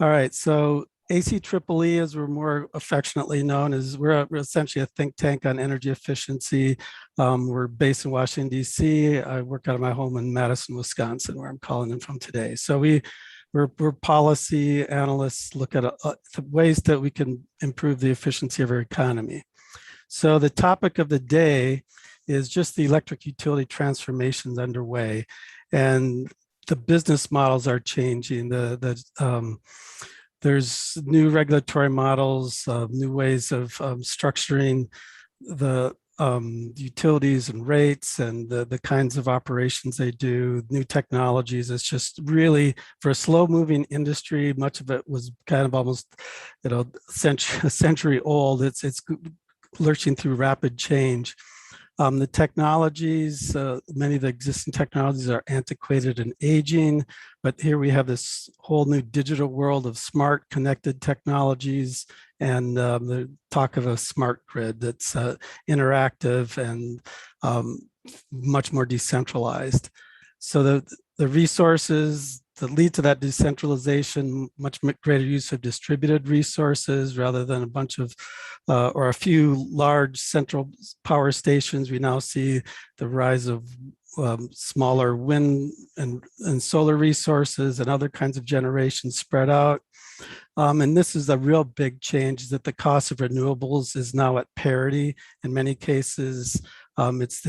All right, so ACEEE, as we're more affectionately known, we're essentially a think tank on energy efficiency. We're based in Washington, D.C. I work out of my home in Madison, Wisconsin, where I'm calling in from today. So we're policy analysts, look at the ways that we can improve the efficiency of our economy. So the topic of the day is just the electric utility transformations underway, and the business models are changing. There's new regulatory models, new ways of structuring the utilities and rates and the kinds of operations they do, new technologies. It's just really, for a slow moving industry, much of it was kind of almost, a century old. It's lurching through rapid change. The technologies, many of the existing technologies are antiquated and aging, but here we have this whole new digital world of smart connected technologies and the talk of a smart grid that's interactive and much more decentralized. So the resources that lead to that decentralization, much greater use of distributed resources rather than a bunch of or a few large central power stations. We now see the rise of smaller wind and solar resources and other kinds of generation spread out. And this is a real big change, that the cost of renewables is now at parity. In many cases, it's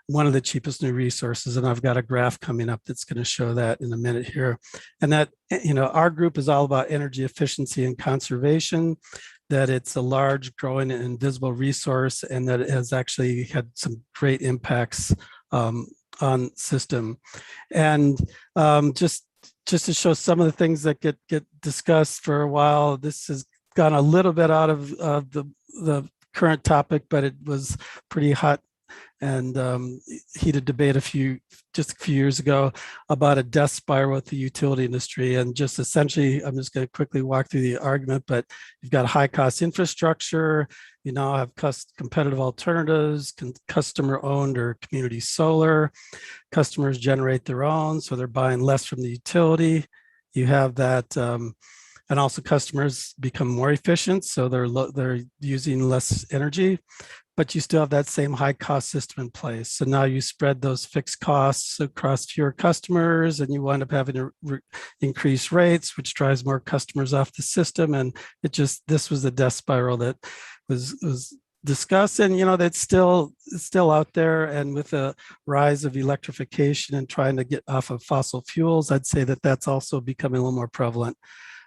one of the cheapest new resources. And I've got a graph coming up that's going to show that in a minute here. And that, our group is all about energy efficiency and conservation, that it's a large, growing, and invisible resource, and that it has actually had some great impacts on system. And just to show some of the things that get discussed for a while, this has gone a little bit out of the current topic, but it was pretty hot and heated debate just a few years ago about a death spiral with the utility industry. And just essentially, I'm just going to quickly walk through the argument, but you've got high cost infrastructure, you now have competitive alternatives, customer owned or community solar. Customers generate their own, so they're buying less from the utility. You have that, and also customers become more efficient, so they're using less energy. But you still have that same high cost system in place. So now you spread those fixed costs across fewer customers, and you wind up having to increase rates, which drives more customers off the system. And this was the death spiral that was discussed. And, that's still out there. And with the rise of electrification and trying to get off of fossil fuels, I'd say that that's also becoming a little more prevalent.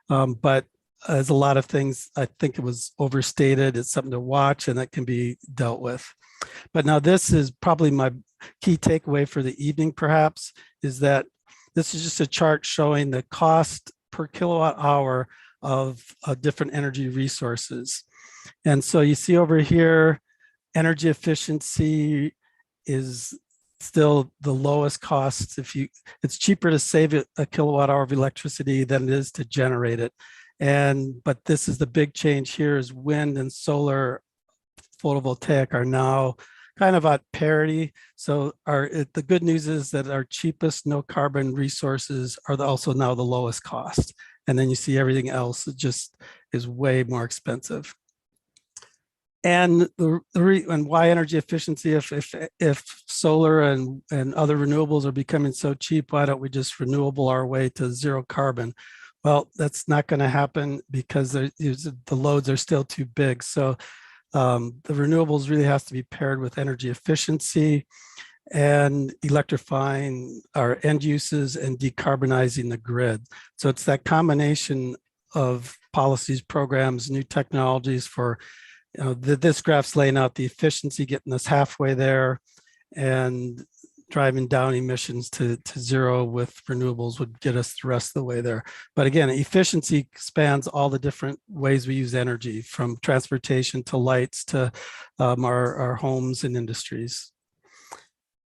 But as a lot of things, I think it was overstated. It's something to watch, and that can be dealt with. But now this is probably my key takeaway for the evening, perhaps, is that this is just a chart showing the cost per kilowatt hour of different energy resources. And so you see over here, energy efficiency is still the lowest cost. It's cheaper to save a kilowatt hour of electricity than it is to generate it. But this is the big change here, is wind and solar photovoltaic are now kind of at parity. So the good news is that our cheapest no carbon resources are also now the lowest cost. And then you see everything else just is way more expensive. And and why energy efficiency? If solar and other renewables are becoming so cheap, why don't we just renewable our way to zero carbon? Well, that's not going to happen because the loads are still too big. So the renewables really has to be paired with energy efficiency and electrifying our end uses and decarbonizing the grid. So it's that combination of policies, programs, new technologies for, this graph's laying out the efficiency, getting us halfway there, and driving down emissions to zero with renewables would get us the rest of the way there. But again, efficiency spans all the different ways we use energy, from transportation to lights to our homes and industries.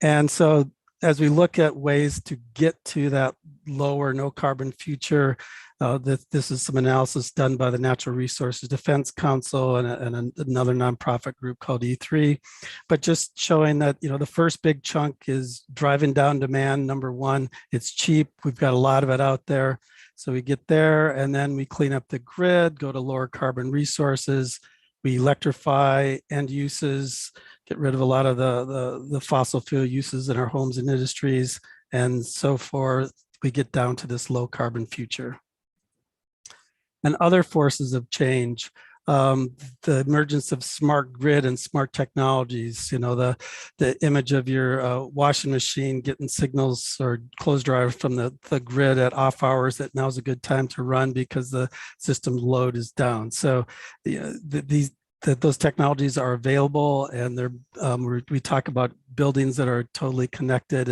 And so as we look at ways to get to that lower no carbon future, This is some analysis done by the Natural Resources Defense Council and another nonprofit group called E3, but just showing that, the first big chunk is driving down demand. Number one, it's cheap. We've got a lot of it out there. So we get there and then we clean up the grid, go to lower carbon resources. We electrify end uses, get rid of a lot of the fossil fuel uses in our homes and industries, and so forth. We get down to this low carbon future. And other forces of change, the emergence of smart grid and smart technologies, the image of your washing machine getting signals or clothes dryer from the grid at off hours, that now's a good time to run because the system load is down. So those technologies are available, and we talk about buildings that are totally connected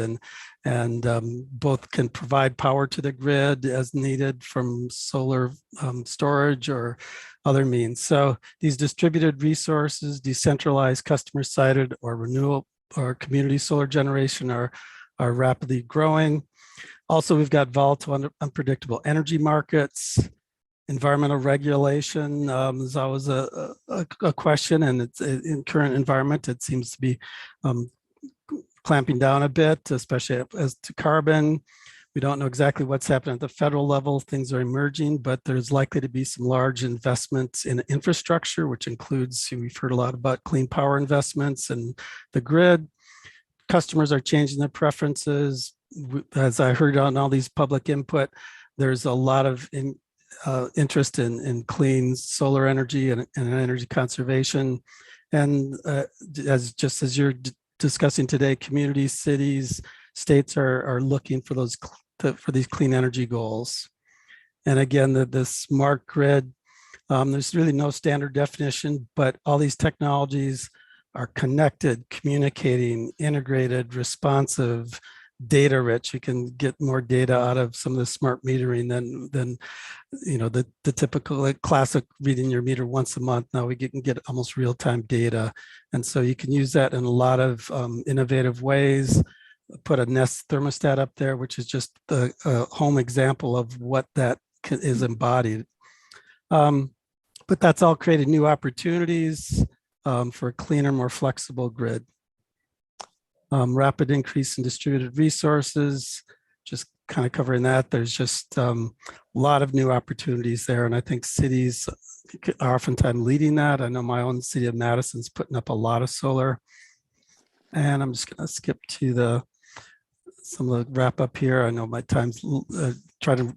and both can provide power to the grid as needed from solar storage or other means. So these distributed resources, decentralized, customer-sided, or renewable or community solar generation are rapidly growing. Also, we've got volatile, unpredictable energy markets. Environmental regulation is always a question, and it's in current environment, it seems to be clamping down a bit, especially as to carbon. We don't know exactly what's happening at the federal level. Things are emerging, but there's likely to be some large investments in infrastructure, which includes, we've heard a lot about clean power investments and the grid. Customers are changing their preferences. As I heard on all these public input, there's a lot of interest in clean solar energy and energy conservation. And as you're discussing today, communities, cities, states are looking for these clean energy goals. And again, the smart grid, there's really no standard definition, but all these technologies are connected, communicating, integrated, responsive, data rich. You can get more data out of some of the smart metering than the typical classic reading your meter once a month. Now we can get almost real-time data. And so you can use that in a lot of innovative ways. Put a Nest thermostat up there, which is just a home example of what that is embodied. But that's all created new opportunities for a cleaner, more flexible grid. Rapid increase in distributed resources, just kind of covering that. There's just a lot of new opportunities there. And I think cities are oftentimes leading that. I know my own city of Madison's putting up a lot of solar. And I'm just going to skip to some of the wrap up here. I know my time's try to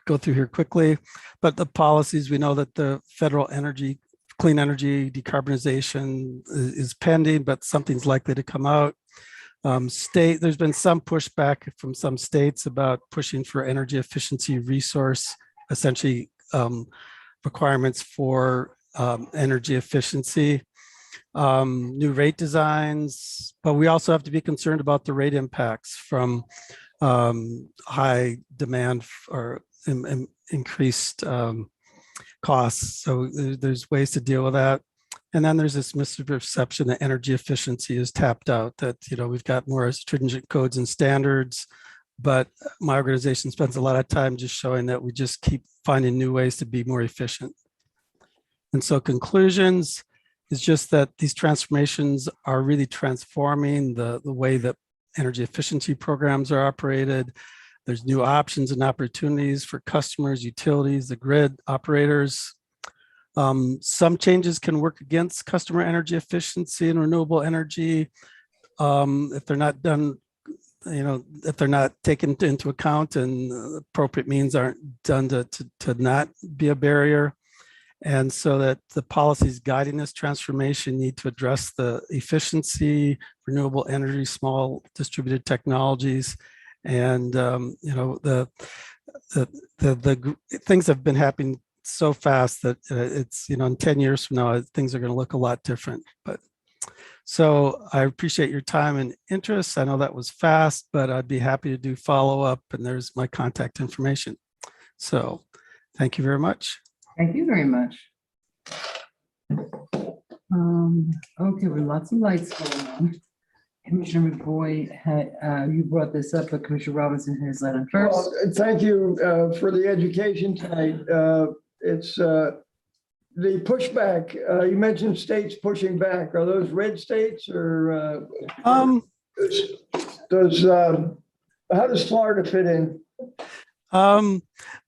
go through here quickly, but the policies, we know that the federal clean energy decarbonization is pending, but something's likely to come out. There's been some pushback from some states about pushing for energy efficiency resource, essentially requirements for energy efficiency, new rate designs, but we also have to be concerned about the rate impacts from high demand or increased costs. So there's ways to deal with that. And then there's this misperception that energy efficiency is tapped out, that we've got more stringent codes and standards, but my organization spends a lot of time just showing that we just keep finding new ways to be more efficient. And so conclusions is just that these transformations are really transforming the way that energy efficiency programs are operated. There's new options and opportunities for customers, utilities, the grid operators. Some changes can work against customer energy efficiency and renewable energy if they're not done, if they're not taken into account and appropriate means aren't done to not be a barrier. And so that the policies guiding this transformation need to address the efficiency, renewable energy, small distributed technologies, and the things have been happening so fast that it's in 10 years from now things are going to look a lot different. But so I appreciate your time and interest. I know that was fast, but I'd be happy to do follow up, and there's my contact information. So thank you very much.
Thank you very much. Okay, with lots of lights going on. Commissioner McBoy, you brought this up, but Commissioner Robinson has that on first.
Well, thank you for the education tonight. It's the pushback. You mentioned states pushing back. Are those red states or how does Florida fit in?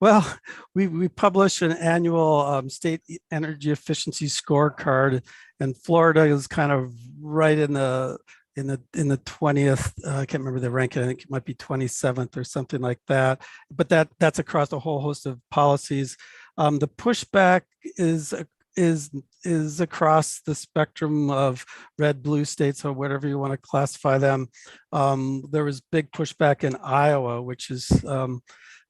Well, we publish an annual state energy efficiency scorecard, and Florida is kind of right in the 20th. I can't remember the ranking. I think it might be 27th or something like that. But that's across a whole host of policies. The pushback is across the spectrum of red, blue states, or whatever you want to classify them. There was big pushback in Iowa, which is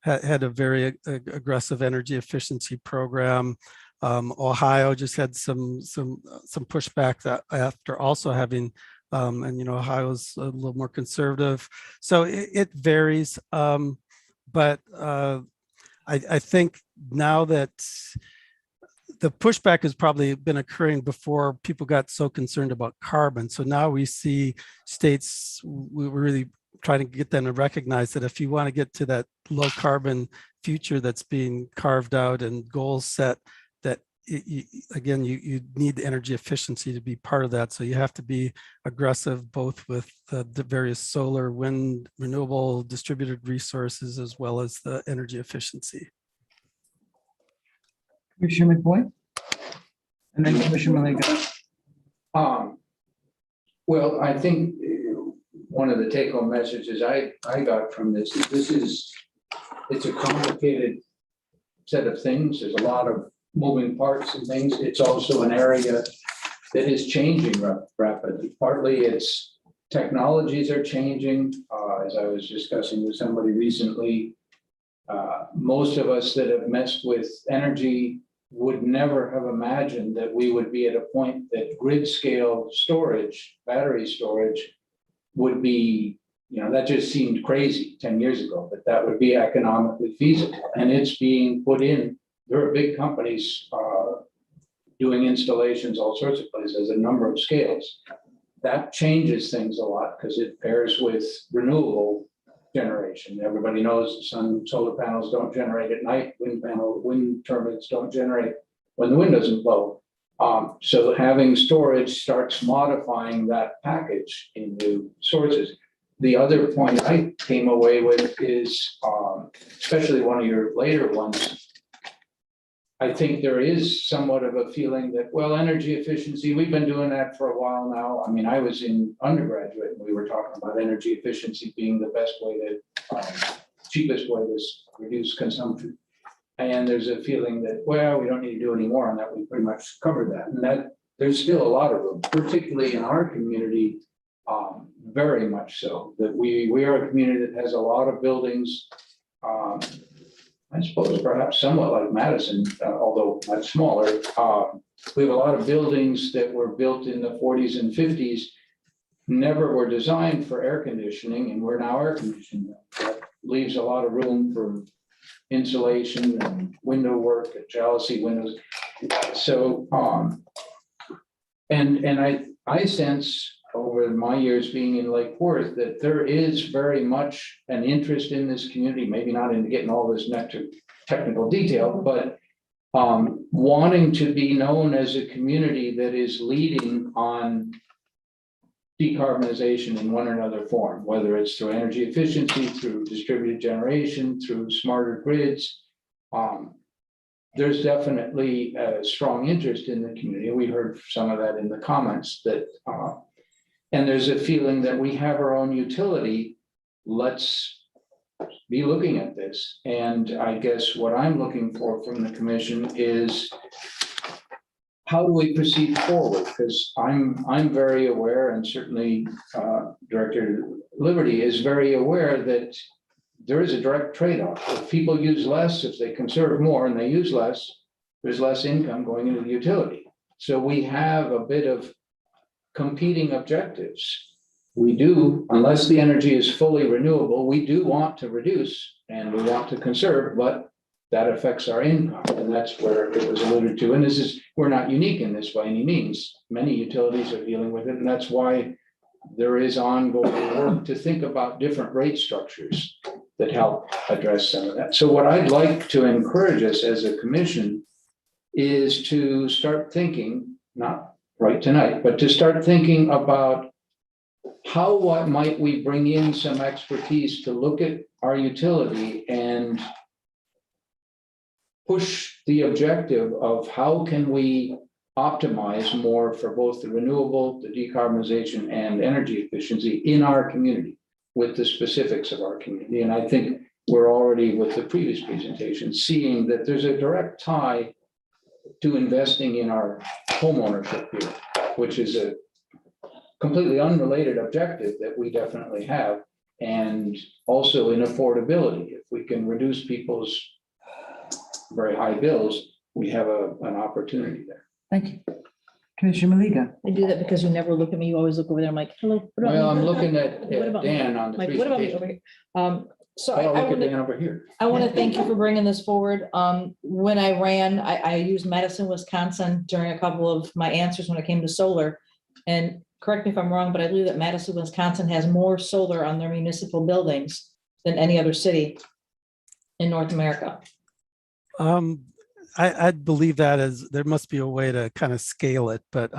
had a very aggressive energy efficiency program. Ohio just had some pushback that after also having, and Ohio's a little more conservative, so it varies. But I think now that the pushback has probably been occurring before people got so concerned about carbon. So now we see states, we really trying to get them to recognize that if you want to get to that low carbon future that's being carved out and goals set, that you need energy efficiency to be part of that. So you have to be aggressive both with the various solar, wind, renewable, distributed resources, as well as the energy efficiency.
Commissioner McBoy? And then Commissioner Malega.
Well, I think one of the take-home messages I got from this is it's a complicated set of things. There's a lot of moving parts and things. It's also an area that is changing rapidly. Partly it's technologies are changing. As I was discussing with somebody recently, most of us that have messed with energy would never have imagined that we would be at a point that grid scale storage, battery storage, would be, that just seemed crazy 10 years ago, but that would be economically feasible. And it's being put in. There are big companies doing installations all sorts of places, a number of scales. That changes things a lot because it pairs with renewable generation. Everybody knows the sun, solar panels don't generate at night, wind turbines don't generate when the wind doesn't blow. So having storage starts modifying that package into sources. The other point I came away with is, especially one of your later ones, I think there is somewhat of a feeling that, well, energy efficiency, we've been doing that for a while now. I mean, I was in undergraduate and we were talking about energy efficiency being the best way to, cheapest way to reduce consumption. And there's a feeling that, well, we don't need to do any more on that. We pretty much covered that. And that there's still a lot of room, particularly in our community, very much so. That we are a community that has a lot of buildings. I suppose perhaps somewhat like Madison, although much smaller. We have a lot of buildings that were built in the 40s and 50s, never were designed for air conditioning, and we're now air conditioning. That leaves a lot of room for insulation and window work and jalousie windows. So, and I sense over my years being in Lake Worth that there is very much an interest in this community, maybe not in getting all this technical detail, but wanting to be known as a community that is leading on decarbonization in one or another form, whether it's through energy efficiency, through distributed generation, through smarter grids. There's definitely a strong interest in the community. We heard some of that in the comments that, and there's a feeling that we have our own utility. Let's be looking at this. And I guess what I'm looking for from the commission is, how do we proceed forward? Because I'm very aware, and certainly Director Liberty is very aware that there is a direct trade-off. If people use less, if they conserve more and they use less, there's less income going into the utility. So we have a bit of competing objectives. We do, unless the energy is fully renewable, we do want to reduce and we want to conserve, but that affects our income. And that's where it was alluded to. And we're not unique in this by any means. Many utilities are dealing with it. And that's why there is ongoing work to think about different rate structures that help address some of that. So what I'd like to encourage us as a commission is to start thinking, not right tonight, but to start thinking about what might we bring in some expertise to look at our utility and push the objective of how can we optimize more for both the renewable, the decarbonization, and energy efficiency in our community with the specifics of our community. And I think we're already, with the previous presentation, seeing that there's a direct tie to investing in our homeownership here, which is a completely unrelated objective that we definitely have, and also in affordability. If we can reduce people's very high bills, we have an opportunity there.
Thank you. Commissioner Maliga.
I do that because you never look at me. You always look over there. I'm like, hello. what about
Well,
me?
I'm looking at
What about me?
Dan on the
Like, what about me over
presentation.
here? So
I'll
I
look at
want
Dan
to,
over here.
I want to thank you for bringing this forward. When I ran, I used Madison, Wisconsin during a couple of my answers when it came to solar. And correct me if I'm wrong, but I believe that Madison, Wisconsin has more solar on their municipal buildings than any other city in North America.
I'd believe that as there must be a way to kind of scale it, but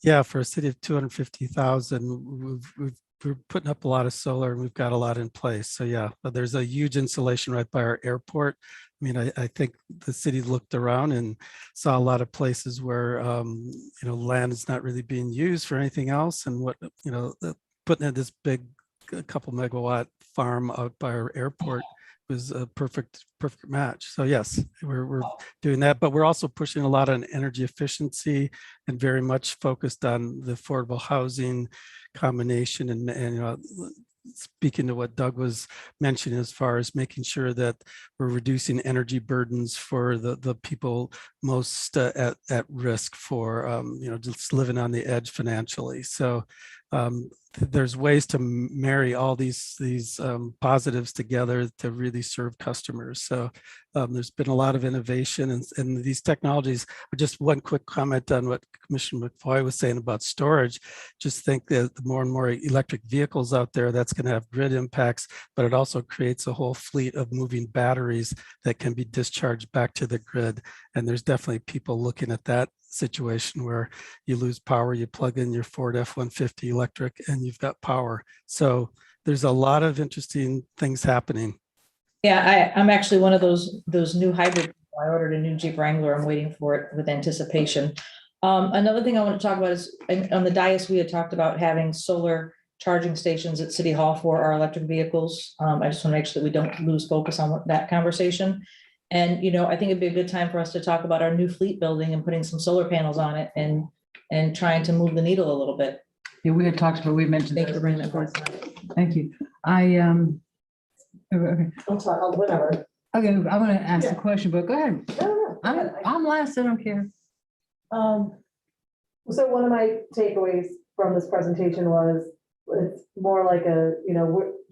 yeah, for a city of 250,000, we're putting up a lot of solar and we've got a lot in place. So yeah, but there's a huge installation right by our airport. I mean, I think the city looked around and saw a lot of places where land is not really being used for anything else, and putting in this big couple megawatt farm out by our airport was a perfect match. So yes, we're doing that, but we're also pushing a lot on energy efficiency and very much focused on the affordable housing combination and speaking to what Doug was mentioning as far as making sure that we're reducing energy burdens for the people most at risk for just living on the edge financially. So there's ways to marry all these positives together to really serve customers. So there's been a lot of innovation and these technologies. Just one quick comment on what Commissioner Mcboy was saying about storage. Just think that the more and more electric vehicles out there, that's going to have grid impacts, but it also creates a whole fleet of moving batteries that can be discharged back to the grid. And there's definitely people looking at that situation where you lose power, you plug in your Ford F-150 electric and you've got power. So there's a lot of interesting things happening.
Yeah, I'm actually one of those new hybrid. I ordered a new Jeep Wrangler. I'm waiting for it with anticipation. Another thing I want to talk about is on the dais, we had talked about having solar charging stations at City Hall for our electric vehicles. I just want to make sure that we don't lose focus on that conversation. And, I think it'd be a good time for us to talk about our new fleet building and putting some solar panels on it and trying to move the needle a little bit.
Yeah, we had talked, but we mentioned.
Thank you for bringing that forward.
Thank you. Okay.
I'll talk, whatever.
Okay, I'm going to ask the question, but go ahead.
No.
I'm last. I don't care.
So one of my takeaways from this presentation was it's more like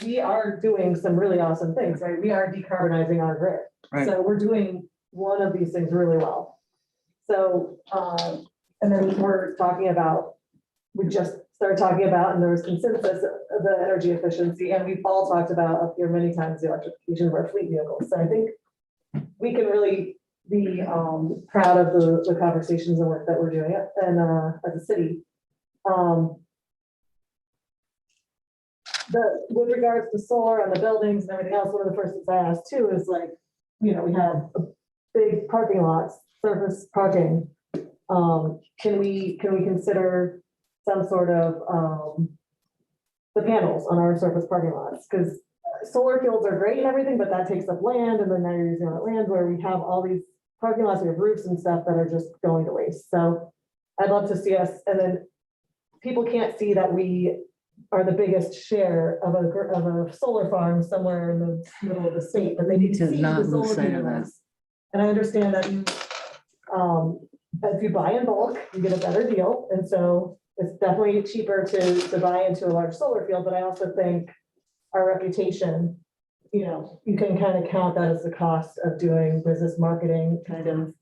we are doing some really awesome things, right? We are decarbonizing our grid.
Right.
So we're doing one of these things really well. So, and then we're talking about, we just started talking about, and there was consensus of the energy efficiency, and we've all talked about up here many times the electrification of our fleet vehicles. So I think we can really be proud of the conversations and work that we're doing and as a city. With regards to solar on the buildings and everything else, one of the first things I asked too is we have big parking lots, surface parking. Can we consider some sort of the panels on our surface parking lots? Because solar fields are great and everything, but that takes up land, and then now you're using that land where we have all these parking lots, we have roofs and stuff that are just going to waste. So I'd love to see us, and then people can't see that we are the biggest share of a solar farm somewhere in the middle of the state, but they need to see
not
the
lose
solar
sight of that.
panels. And I understand that if you buy in bulk, you get a better deal, and so it's definitely cheaper to buy into a large solar field. But I also think our reputation, you can kind of count that as the cost of doing business marketing, kind of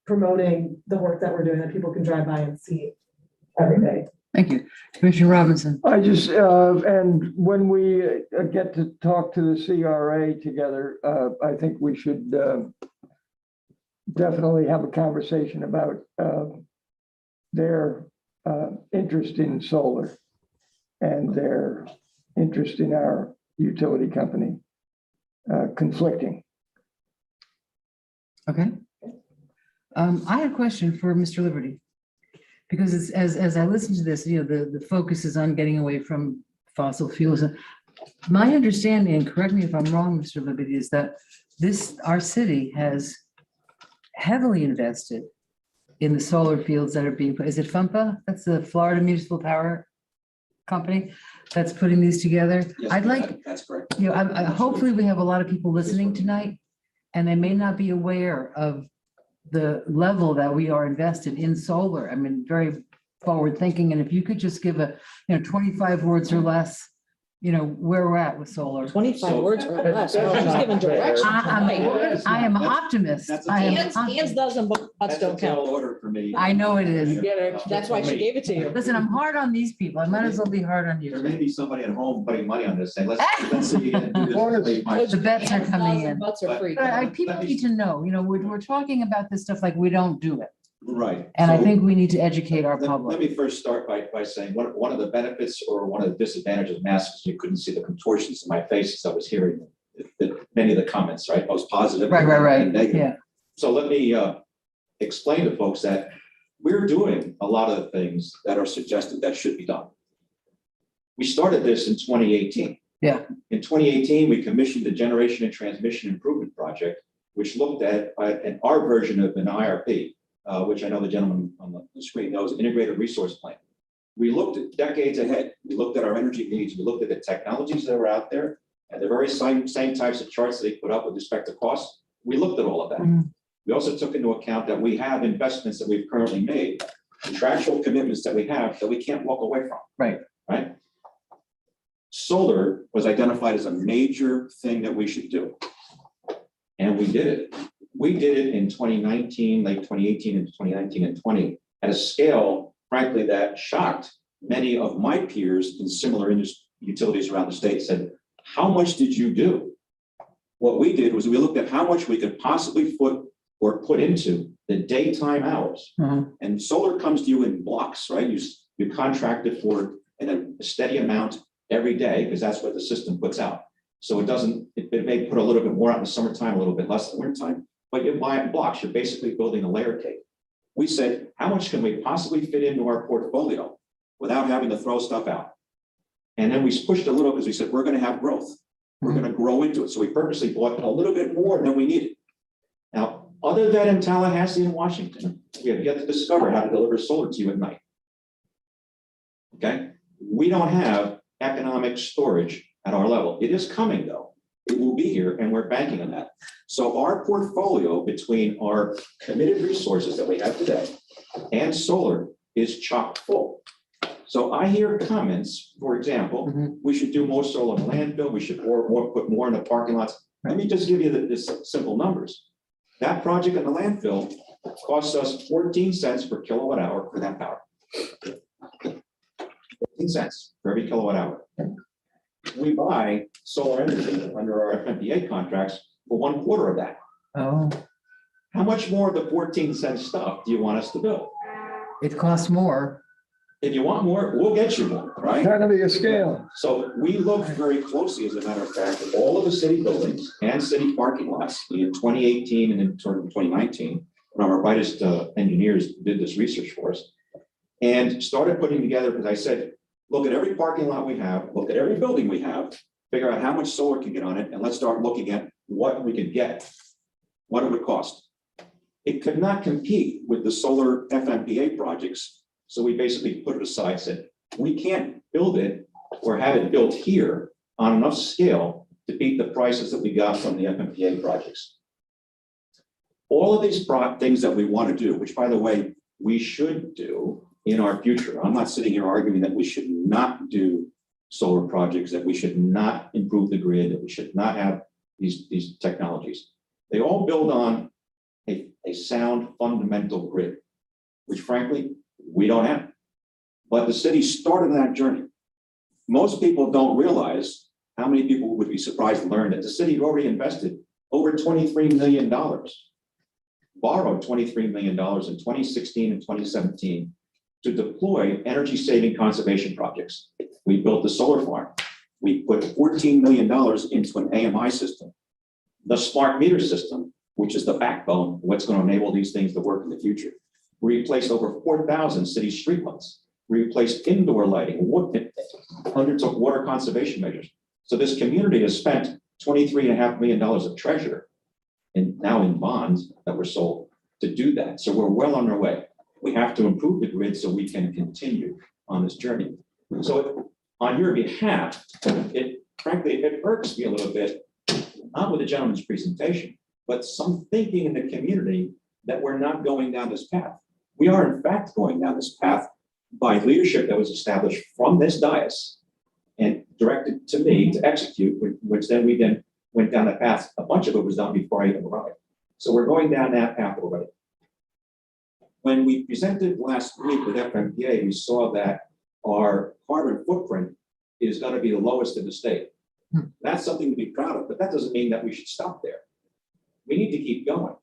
promoting the work that we're doing that people can drive by and see every day.
Thank you. Commissioner Robinson.
I just, and when we get to talk to the CRA together, I think we should definitely have a conversation about their interest in solar and their interest in our utility company conflicting.
Okay. I had a question for Mr. Liberty. Because it's, as I listen to this, the focus is on getting away from fossil fuels. My understanding, and correct me if I'm wrong, Mr. Liberty, is that our city has heavily invested in the solar fields that are being put. Is it FUMPA? That's the Florida Municipal Power Company that's putting these together.
Yes,
I'd like,
that's correct.
hopefully we have a lot of people listening tonight, and they may not be aware of the level that we are invested in solar. I mean, very forward thinking. And if you could just give 25 words or less, where we're at with solar.
25 words or less. Oh, she's giving direction.
I am an optimist.
Hands doesn't, butts
That's a
don't count.
tall order for me.
I know it is.
That's why she gave it to you.
Listen, I'm hard on these people. I might as well be hard on
There
you.
may be somebody at home putting money on this, saying, let's see you can do this.
The bets are coming in.
Butts are free.
But people need to know, we're talking about this stuff like we don't do it.
Right.
And I
So
think we need to educate our
Let
public.
me first start by saying one of the benefits or one of the disadvantages of masks is you couldn't see the contortions in my face as I was hearing many of the comments, right? Most positive.
Right.
and negative.
Yeah.
So let me explain to folks that we're doing a lot of the things that are suggested that should be done. We started this in 2018.
Yeah.
In 2018, we commissioned the Generation and Transmission Improvement Project, which looked at our version of an IRP, which I know the gentleman on the screen knows, Integrated Resource Plan. We looked at decades ahead. We looked at our energy needs. We looked at the technologies that were out there and the very same types of charts that they put up with respect to costs. We looked at all of that.
Mhm.
We also took into account that we have investments that we've currently made, contractual commitments that we have that we can't walk away from.
Right.
Right. Solar was identified as a major thing that we should do. And we did it. We did it in 2019, late 2018 and 2019 and 20 at a scale, frankly, that shocked many of my peers in similar utilities around the state. Said, how much did you do? What we did was we looked at how much we could possibly put into the daytime hours.
Mhm.
And solar comes to you in blocks, right? You contract it for a steady amount every day because that's what the system puts out. So it may put a little bit more out in the summertime, a little bit less in the wintertime, but you buy it in blocks. You're basically building a layer cake. We said, how much can we possibly fit into our portfolio without having to throw stuff out? And then we pushed a little because we said, we're going to have growth. We're going to grow into it. So we purposely bought a little bit more than we needed. Now, other than in Tallahassee and Washington, we have yet to discover how to deliver solar to you at night. Okay? We don't have economic storage at our level. It is coming though. It will be here and we're banking on that. So our portfolio between our committed resources that we have today and solar is chock full. So I hear comments, for example, we should do more solar in the landfill. We should put more in the parking lots. Let me just give you this simple numbers. That project in the landfill costs us 14 cents per kilowatt hour for that power. 14 cents for every kilowatt hour. We buy solar energy under our FMPA contracts for 1/4 of that.
Oh,
How much more of the 14-cent stuff do you want us to build?
it costs more.
If you want more, we'll get you more, right?
It's not gonna be a scale.
So we looked very closely, as a matter of fact, at all of the city buildings and city parking lots in 2018 and in sort of 2019. One of our brightest engineers did this research for us and started putting together, because I said, look at every parking lot we have, look at every building we have, figure out how much solar can get on it, and let's start looking at what we could get, what it would cost. It could not compete with the solar FMPA projects. So we basically put it aside, said, we can't build it or have it built here on enough scale to beat the prices that we got from the FMPA projects. All of these things that we want to do, which by the way, we should do in our future. I'm not sitting here arguing that we should not do solar projects, that we should not improve the grid, that we should not have these technologies. They all build on a sound fundamental grid, which frankly, we don't have. But the city started that journey. Most people don't realize how many people would be surprised to learn that the city had already invested over $23 million, borrowed $23 million in 2016 and 2017 to deploy energy-saving conservation projects. We built the solar farm. We put $14 million into an AMI system. The smart meter system, which is the backbone of what's going to enable these things to work in the future. We replaced over 4,000 city streetlights. We replaced indoor lighting, undertook water conservation measures. So this community has spent $23.5 million of treasure and now in bonds that were sold to do that. So we're well on our way. We have to improve the grid so we can continue on this journey. So on your behalf, frankly, it irks me a little bit, not with the gentleman's presentation, but some thinking in the community that we're not going down this path. We are in fact going down this path by leadership that was established from this dais and directed to me to execute, which then we went down that path. A bunch of it was done before I even arrived. So we're going down that path already. When we presented last week with FMPA, we saw that our carbon footprint is going to be the lowest in the state. That's something to be proud of, but that doesn't mean that we should stop there. We need to keep going.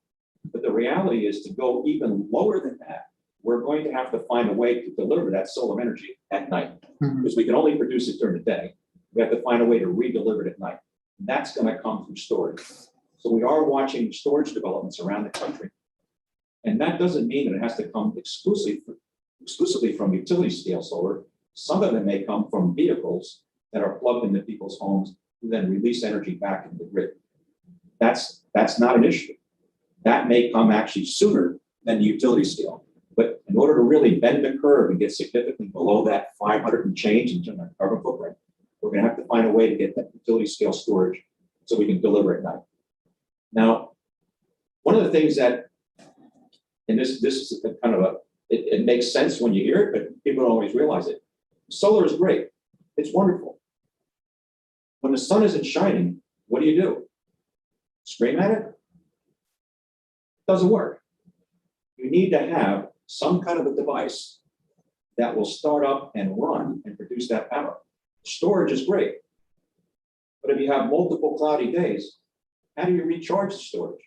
But the reality is to go even lower than that, we're going to have to find a way to deliver that solar energy at night, because we can only produce it during the day. We have to find a way to re-deliver it at night. And that's going to come from storage. So we are watching storage developments around the country. And that doesn't mean that it has to come exclusively from utility scale solar. Some of it may come from vehicles that are plugged into people's homes who then release energy back into the grid. That's not an issue. That may come actually sooner than the utility scale. But in order to really bend the curve and get significantly below that 500 and change in terms of carbon footprint, we're going to have to find a way to get that utility scale storage so we can deliver at night. Now, one of the things that, and this is kind of it makes sense when you hear it, but people don't always realize it. Solar is great. It's wonderful. When the sun isn't shining, what do? Scream at it? Doesn't work. You need to have some kind of a device that will start up and run and produce that power. Storage is great. But if you have multiple cloudy days, how do you recharge the storage?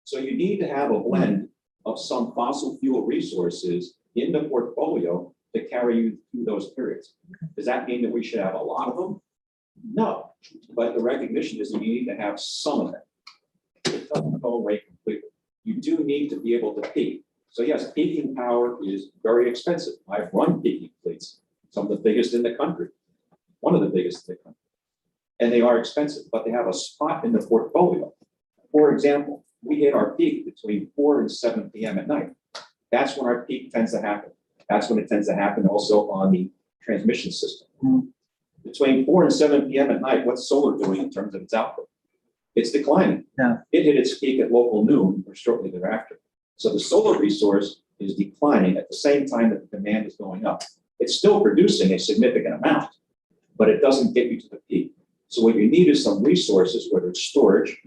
So you need to have a blend of some fossil fuel resources in the portfolio to carry you through those periods. Does that mean that we should have a lot of them? No, but the recognition is that you need to have some of them. It doesn't go away completely. You do need to be able to peak. So yes, peaking power is very expensive. I've run peaking fleets, some of the biggest in the country, one of the biggest in the country. And they are expensive, but they have a spot in the portfolio. For example, we hit our peak between 4 and 7 p.m. at night. That's when our peak tends to happen. That's when it tends to happen also on the transmission system. Between 4 and 7 p.m. at night, what's solar doing in terms of its output? It's declining.
Yeah.
It hit its peak at local noon or shortly thereafter. So the solar resource is declining at the same time that the demand is going up. It's still producing a significant amount, but it doesn't get you to the peak. So what you need is some resources, whether it's storage,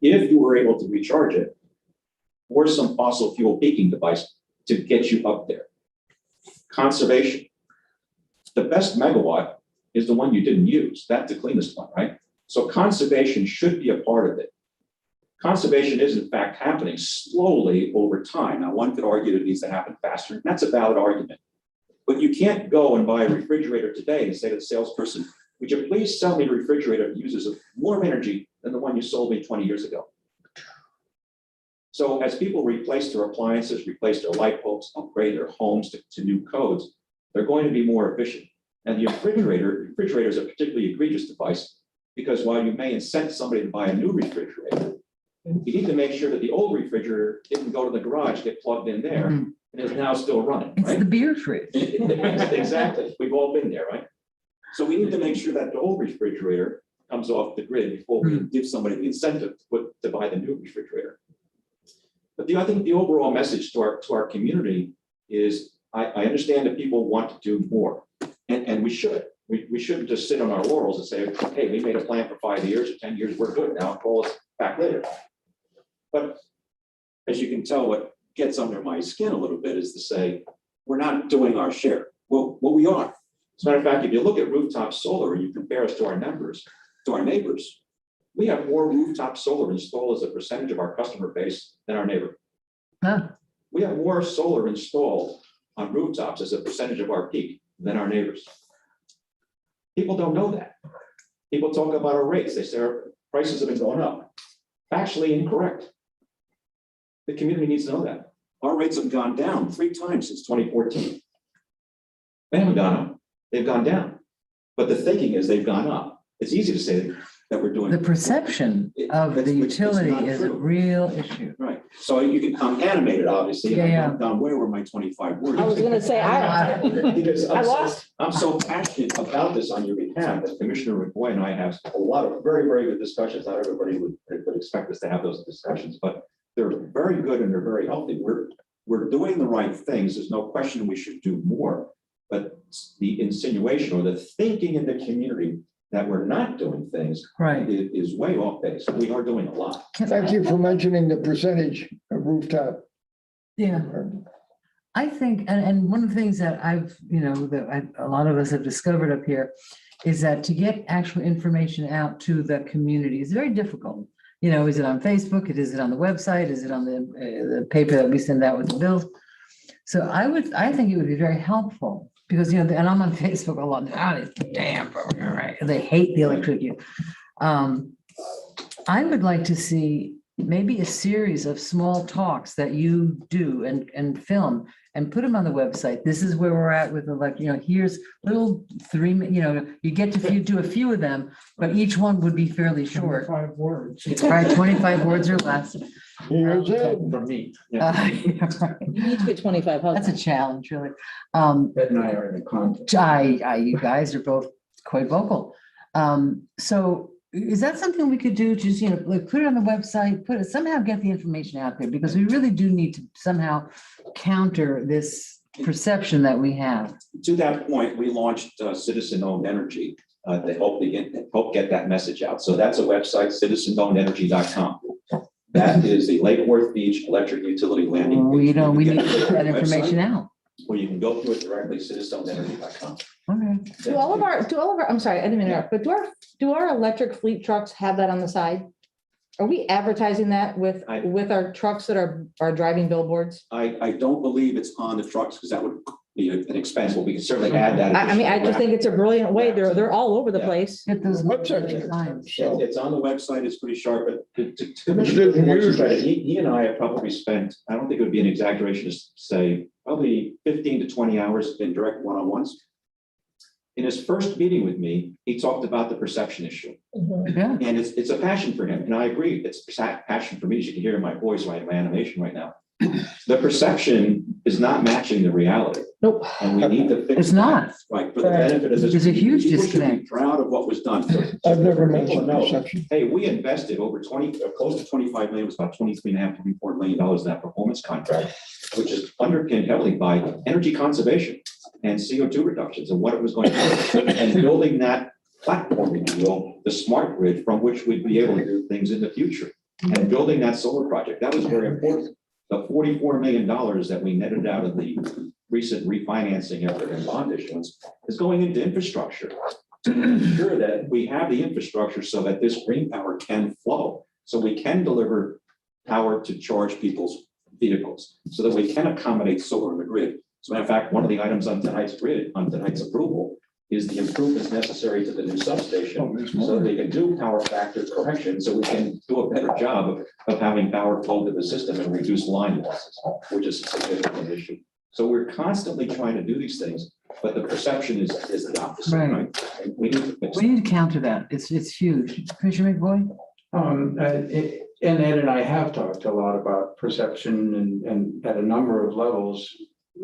if you were able to recharge it, or some fossil fuel peaking device to get you up there. Conservation. The best megawatt is the one you didn't use. That's the cleanest one, right? So conservation should be a part of it. Conservation is in fact happening slowly over time. Now, one could argue that it needs to happen faster, and that's a valid argument. But you can't go and buy a refrigerator today and say to the salesperson, would you please sell me a refrigerator that uses more energy than the one you sold me 20 years ago? So as people replace their appliances, replace their light bulbs, upgrade their homes to new codes, they're going to be more efficient. And the refrigerator is a particularly egregious device, because while you may incent somebody to buy a new refrigerator, you need to make sure that the old refrigerator didn't go to the garage, get plugged in there, and is now still running,
It's
right?
the beer fridge.
Exactly. We've all been there, right? So we need to make sure that the old refrigerator comes off the grid before we give somebody the incentive to buy the new refrigerator. But I think the overall message to our community is I understand that people want to do more, and we should. We shouldn't just sit on our laurels and say, hey, we made a plan for 5 years or 10 years, we're good now, call us back later. But as you can tell, what gets under my skin a little bit is to say, we're not doing our share. Well, we are. As a matter of fact, if you look at rooftop solar and you compare us to our neighbors, we have more rooftop solar installed as a percentage of our customer base than our neighbor.
Huh.
We have more solar installed on rooftops as a percentage of our peak than our neighbors. People don't know that. People talk about our rates. They say our prices have been going up. Factually incorrect. The community needs to know that. Our rates have gone down 3 times since 2014. They haven't gone up. They've gone down. But the thinking is they've gone up. It's easy to say that we're doing.
The perception of the utility is a real issue.
Right. So you can, I'm animated, obviously.
Yeah.
I've gone, where were my 25 words?
I was gonna say,
Because
I lost.
I'm so passionate about this on your behalf that Commissioner McBoy and I have a lot of very, very good discussions. Not everybody would expect us to have those discussions, but they're very good and they're very healthy. We're doing the right things. There's no question we should do more. But the insinuation or the thinking in the community that we're not doing things
Right.
is way off base. We are doing a lot.
Thank you for mentioning the percentage of rooftop.
Yeah. I think, and one of the things that I've, a lot of us have discovered up here is that to get actual information out to the community is very difficult. Is it on Facebook? Is it on the website? Is it on the paper that we send out with the bills? So I think it would be very helpful because, and I'm on Facebook a lot. Damn, right. They hate the electricity. I would like to see maybe a series of small talks that you do and film and put them on the website. This is where we're at with here's little 3, you get to do a few of them, but each one would be fairly short.
5 words.
It's probably 25 words or less.
Here's it.
For me.
You need to get 25.
That's a challenge, really.
Ed and I are in a conflict.
You guys are both quite vocal. So is that something we could do? Just, put it on the website, somehow get the information out there because we really do need to somehow counter this perception that we have.
To that point, we launched citizen-owned energy to help get that message out. So that's a website, citizen-owned-energy.com. That is the Lake Worth Beach Electric Utility Landing page.
We need to get that information out.
Or you can go through it directly, citizen-owned-energy.com.
Okay.
Do all of our, I'm sorry, I didn't mean to interrupt, but do our electric fleet trucks have that on the side? Are we advertising that with our trucks that are driving billboards?
I don't believe it's on the trucks because that would be an expense. Well, we can certainly add that.
I just think it's a brilliant way. They're all over the
Yeah.
place.
Get those
Website.
signs.
It's on the website. It's pretty sharp, but to Commissioner Whitmore's credit, he and I have probably spent, I don't think it would be an exaggeration to say, probably 15 to 20 hours in direct one-on-ones. In his first meeting with me, he talked about the perception issue.
Yeah.
And it's a passion for him. And I agree, it's a passion for me, as you can hear in my voice, my animation right now. The perception is not matching the reality.
Nope.
And we need to fix.
It's not.
that, Right, for the benefit of this.
There's a huge
People should be
disconnect.
Proud of what was done.
I've never
People
mentioned
know,
perception.
hey, we invested over 20, close to 25 million, it was about 23.5 to $24 million in that performance contract, which is underpinned heavily by energy conservation and CO2 reductions and what it was going to do. And building that platform, if you will, the smart grid from which we'd be able to do things in the future. And building that solar project, that was very important. The $44 million that we netted out of the recent refinancing effort and bond issuance is going into infrastructure to ensure that we have the infrastructure so that this green power can flow, so we can deliver power to charge people's vehicles, so that we can accommodate solar in the grid. So in fact, one of the items on tonight's approval is the improvements necessary to the new substation so that they can do power factor correction, so we can do a better job of having power flow to the system and reduce line losses, which is a significant issue. So we're constantly trying to do these things, but the perception is the opposite,
Right.
right? And we need to fix
We need to counter that. It's huge. Commissioner McBoy?
And Ed and I have talked a lot about perception and at a number of levels.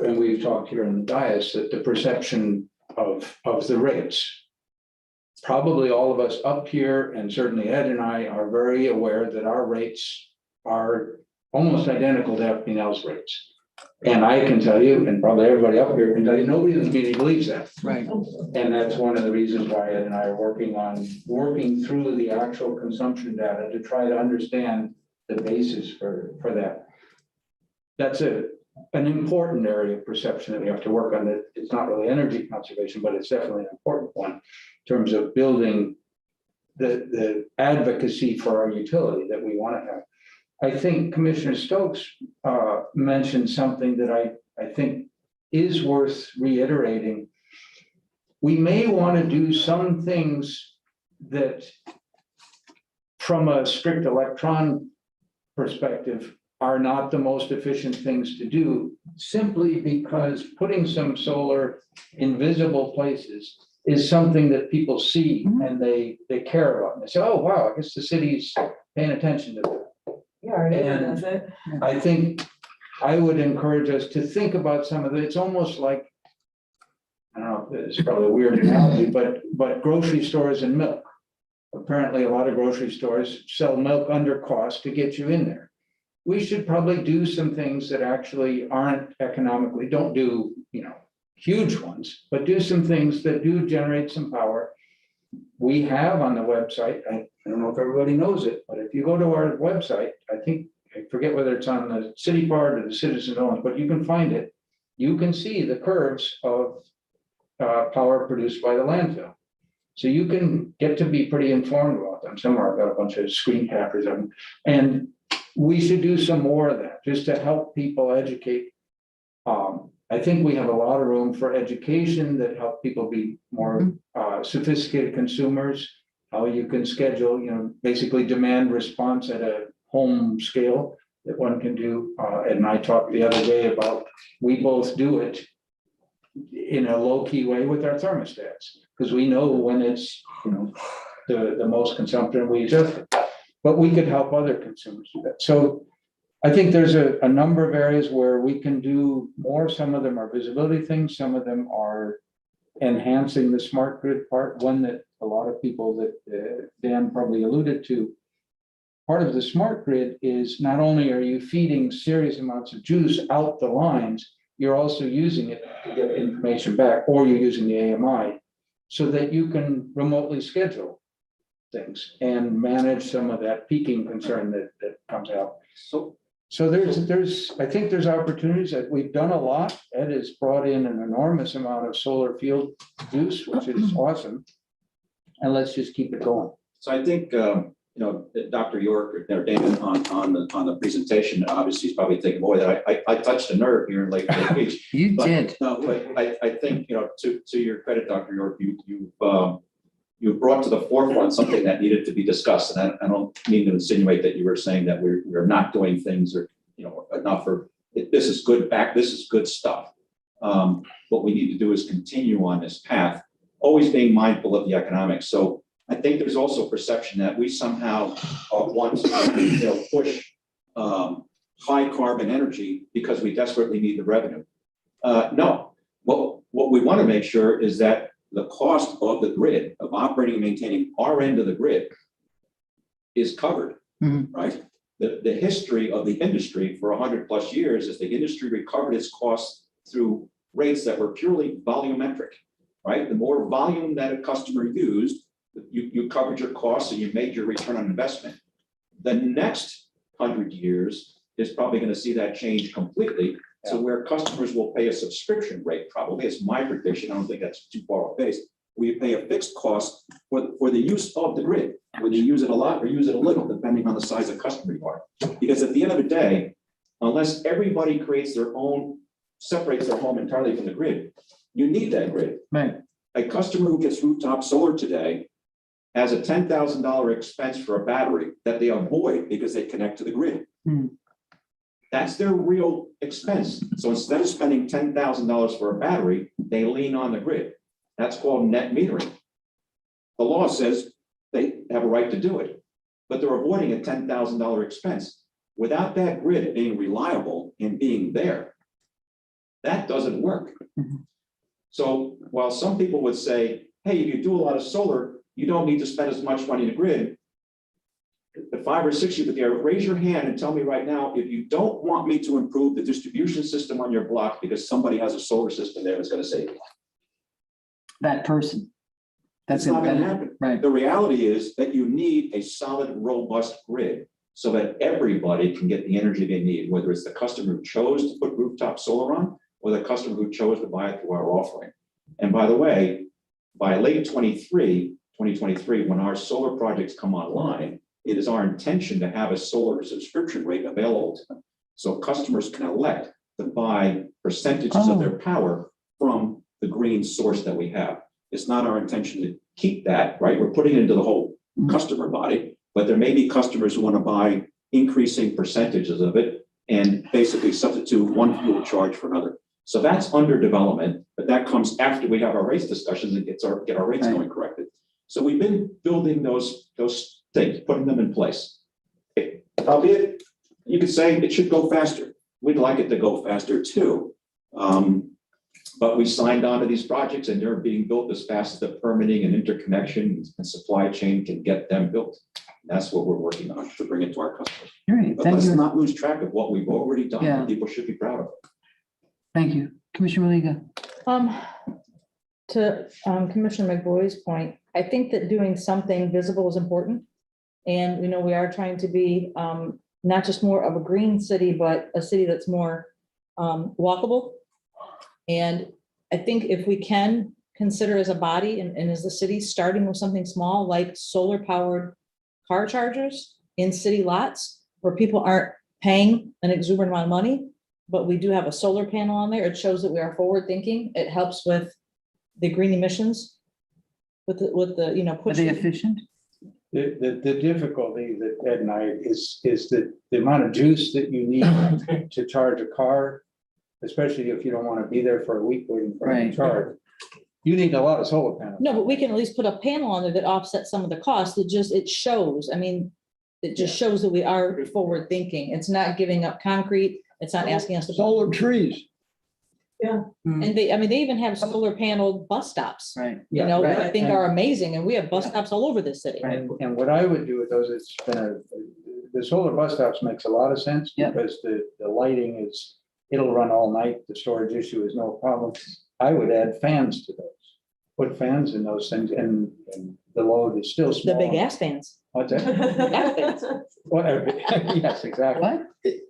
And we've talked here in the dais that the perception of the rates. Probably all of us up here, and certainly Ed and I are very aware that our rates are almost identical to everything else rates. And I can tell you, and probably everybody up here can tell you, nobody in the community believes that.
Right.
And that's one of the reasons why Ed and I are working through the actual consumption data to try to understand the basis for that. That's an important area of perception that we have to work on. That it's not really energy conservation, but it's definitely an important one in terms of building the advocacy for our utility that we want to have. I think Commissioner Stokes mentioned something that I think is worth reiterating. We may want to do some things that, from a strict electron perspective, are not the most efficient things to do, simply because putting some solar in visible places is something that people see and they care about. And they say, oh, wow, I guess the city's paying attention to that.
Yeah, our neighbor
And
does it.
I think I would encourage us to think about some of it. It's almost like, I don't know, it's probably a weird analogy, but grocery stores and milk. Apparently, a lot of grocery stores sell milk under cost to get you in there. We should probably do some things that actually aren't economically, don't do, huge ones, but do some things that do generate some power. We have on the website, I don't know if everybody knows it, but if you go to our website, I forget whether it's on the city part or the citizens owned, but you can find it. You can see the curves of power produced by the landfill. So you can get to be pretty informed about them. Somewhere I've got a bunch of screen captures of them. And we should do some more of that just to help people educate. I think we have a lot of room for education that help people be more sophisticated consumers, how you can schedule, basically demand response at a home scale that one can do. And I talked the other day about, we both do it in a low-key way with our thermostats, because we know when it's, the most consumption, we adjust it. But we could help other consumers do that. So I think there's a number of areas where we can do more. Some of them are visibility things. Some of them are enhancing the smart grid part. One that a lot of people that Dan probably alluded to, part of the smart grid is not only are you feeding serious amounts of juice out the lines, you're also using it to get information back, or you're using the AMI so that you can remotely schedule things and manage some of that peaking concern that comes out. So there's I think there's opportunities that we've done a lot. Ed has brought in an enormous amount of solar field use, which is awesome. And let's just keep it going.
So I think, Dr. York or David on the presentation, obviously he's probably thinking, boy, that I touched a nerve here in Lake Beach.
You
But,
did.
No, but I think, to your credit, Dr. York, you brought to the forefront something that needed to be discussed. And I don't mean to insinuate that you were saying that we're not doing things or, enough for, this is good stuff. What we need to do is continue on this path, always being mindful of the economics. So I think there's also perception that we somehow want to push high carbon energy because we desperately need the revenue. No, what we want to make sure is that the cost of the grid, of operating and maintaining our end of the grid, is covered, right? The history of the industry for 100+ years is the industry recovered its costs through rates that were purely volumetric, right? The more volume that a customer used, you covered your costs and you made your return on investment. The next 100 years is probably going to see that change completely. So where customers will pay a subscription rate, probably, it's my prediction, I don't think that's too far off base, we pay a fixed cost for the use of the grid, whether you use it a lot or use it a little, depending on the size of customer you are. Because at the end of the day, unless everybody separates their home entirely from the grid, you need that grid.
Right.
A customer who gets rooftop solar today has a $10,000 expense for a battery that they avoid because they connect to the grid. That's their real expense. So instead of spending $10,000 for a battery, they lean on the grid. That's called net metering. The law says they have a right to do it, but they're avoiding a $10,000 expense. Without that grid being reliable and being there, that doesn't work. So while some people would say, hey, if you do a lot of solar, you don't need to spend as much money in the grid. The 5 or 6 of you there, raise your hand and tell me right now if you don't want me to improve the distribution system on your block because somebody has a solar system there that's going to save you.
That person.
That's not going to happen.
Right.
The reality is that you need a solid, robust grid so that everybody can get the energy they need, whether it's the customer who chose to put rooftop solar on or the customer who chose to buy it through our offering. And by the way, by late 2023, when our solar projects come online, it is our intention to have a solar subscription rate available to them. So customers can elect to buy percentages of their power from the green source that we have. It's not our intention to keep that, right? We're putting it into the whole customer body, but there may be customers who want to buy increasing percentages of it and basically substitute one fuel charge for another. So that's under development, but that comes after we have our rates discussions and get our rates going corrected. So we've been building those things, putting them in place. Albeit, you could say it should go faster. We'd like it to go faster too. But we signed on to these projects and they're being built as fast as the permitting and interconnection and supply chain can get them built. That's what we're working on to bring it to our customers.
All right,
But
thank
let's
you.
not lose track of what we've already done,
Yeah.
that people should be proud of.
Thank you. Commissioner Maliga.
To Commissioner McBoy's point, I think that doing something visible is important. And, we are trying to be not just more of a green city, but a city that's more walkable. And I think if we can consider as a body and as the city, starting with something small like solar powered car chargers in city lots where people aren't paying an exuberant amount of money, but we do have a solar panel on there. It shows that we are forward thinking. It helps with the green emissions with the
Are
push.
they efficient?
The difficulty that Ed and I is that the amount of juice that you need to charge a car, especially if you don't want to be there for a week waiting for it to charge, you need a lot of solar panels.
No, but we can at least put a panel on there that offsets some of the costs. It shows, it just shows that we are forward thinking. It's not giving up concrete. It's not asking us to.
Solar trees.
And they even have solar paneled bus stops,
Right.
that I think are amazing. And we have bus stops all over this city.
And what I would do with those is the solar bus stops makes a lot of sense
Yep.
because the lighting it'll run all night. The storage issue is no problem. I would add fans to those. Put fans in those things and the load is still
The
small.
big ass fans.
What's that?
Gas fans.
Whatever. Yes, exactly.
What?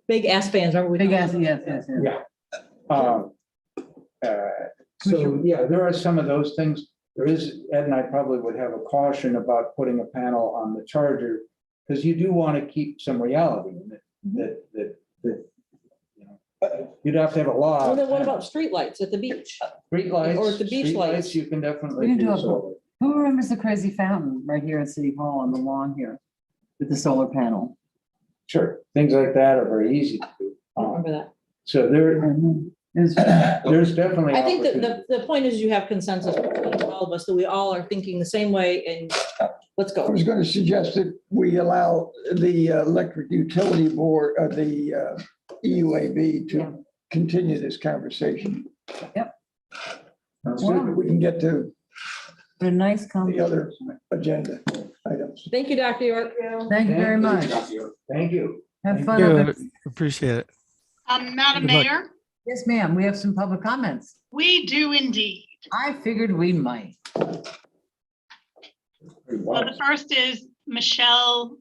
Big ass fans, remember?
Big ass, yes.
Yeah. So, yeah, there are some of those things. There is, Ed and I probably would have a caution about putting a panel on the charger because you do want to keep some reality in it. That you'd have to have a law.
Well, then what about streetlights at the beach?
Street lights?
or at the beach
street
lights?
You can
We
definitely
can do
do
a-
solar.
Who remembers the crazy fountain right here at City Hall on the lawn here with the solar panel?
Sure, things like that are very easy to do.
I don't remember that.
So there's definitely.
I think that
opportunity.
the point is you have consensus between all of us that we all are thinking the same way and let's
I
go.
was going to suggest that we allow the electric utility board, the EUAB to continue this conversation.
Sounds
So
good.
that we can get to
A nice
the
comment.
other agenda items.
Thank you, Dr. York.
Thank you very much.
Thank you.
Have fun.
Yeah,
up at-
appreciate it.
Madam
Good luck.
Mayor,
Yes, ma'am. We have some public comments.
we do indeed.
I figured we might.
Well, the first is Michelle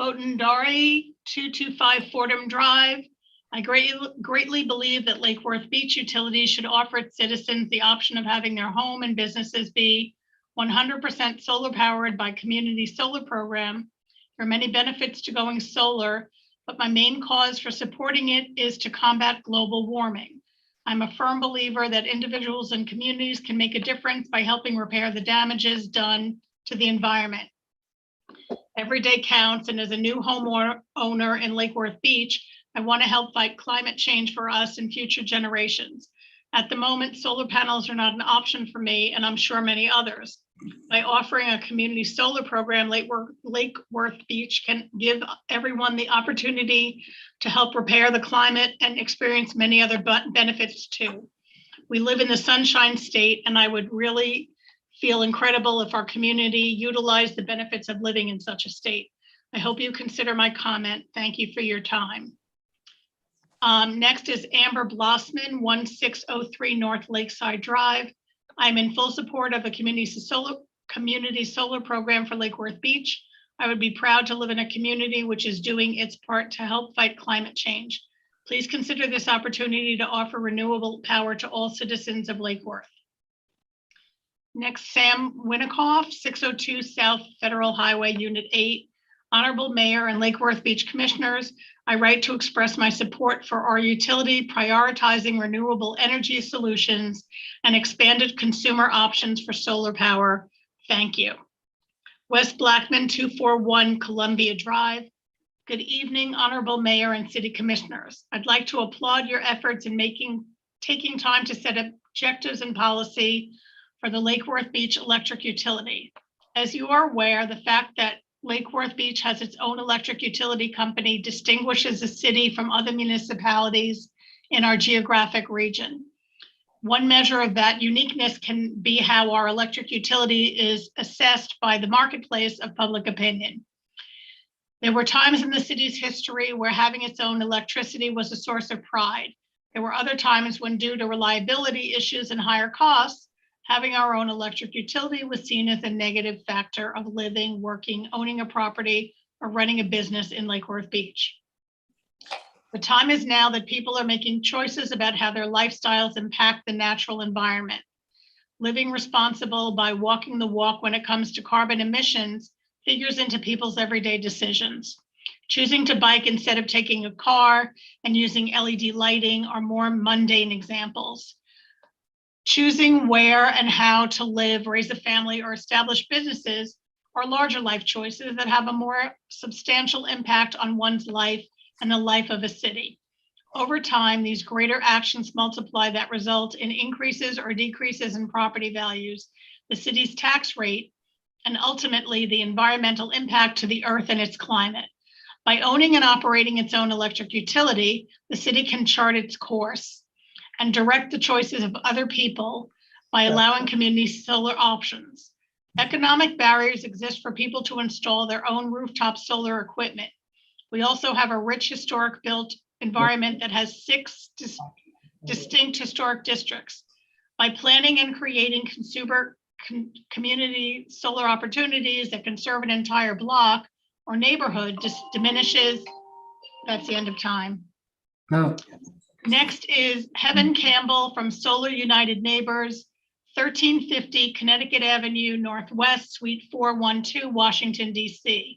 Botendari, 225 Fordham Drive. I greatly believe that Lake Worth Beach Utilities should offer its citizens the option of having their home and businesses be 100% solar powered by community solar program. There are many benefits to going solar, but my main cause for supporting it is to combat global warming. I'm a firm believer that individuals and communities can make a difference by helping repair the damages done to the environment. Every day counts, and as a new homeowner in Lake Worth Beach, I want to help fight climate change for us and future generations. At the moment, solar panels are not an option for me, and I'm sure many others. By offering a community solar program, Lake Worth Beach can give everyone the opportunity to help repair the climate and experience many other benefits too. We live in the Sunshine State, and I would really feel incredible if our community utilized the benefits of living in such a state. I hope you consider my comment. Thank you for your time. Next is Amber Blossman, 1603 North Lakeside Drive. I'm in full support of a community solar program for Lake Worth Beach. I would be proud to live in a community which is doing its part to help fight climate change. Please consider this opportunity to offer renewable power to all citizens of Lake Worth. Next, Sam Winikoff, 602 South Federal Highway, Unit 8. Honorable Mayor and Lake Worth Beach Commissioners, I write to express my support for our utility prioritizing renewable energy solutions and expanded consumer options for solar power. Thank you. Wes Blackman, 241 Columbia Drive. Good evening, Honorable Mayor and City Commissioners. I'd like to applaud your efforts in taking time to set objectives and policy for the Lake Worth Beach Electric Utility. As you are aware, the fact that Lake Worth Beach has its own electric utility company distinguishes the city from other municipalities in our geographic region. One measure of that uniqueness can be how our electric utility is assessed by the marketplace of public opinion. There were times in the city's history where having its own electricity was a source of pride. There were other times when, due to reliability issues and higher costs, having our own electric utility was seen as a negative factor of living, working, owning a property, or running a business in Lake Worth Beach. The time is now that people are making choices about how their lifestyles impact the natural environment. Living responsible by walking the walk when it comes to carbon emissions figures into people's everyday decisions. Choosing to bike instead of taking a car and using LED lighting are more mundane examples. Choosing where and how to live, raise a family, or establish businesses are larger life choices that have a more substantial impact on one's life and the life of a city. Over time, these greater actions multiply that result in increases or decreases in property values, the city's tax rate, and ultimately the environmental impact to the earth and its climate. By owning and operating its own electric utility, the city can chart its course and direct the choices of other people by allowing community solar options. Economic barriers exist for people to install their own rooftop solar equipment. We also have a rich historic built environment that has 6 distinct historic districts. By planning and creating community solar opportunities that can serve an entire block or neighborhood diminishes. That's the end of time.
No.
Next is Heaven Campbell from Solar United Neighbors, 1350 Connecticut Avenue Northwest, Suite 412, Washington, D.C.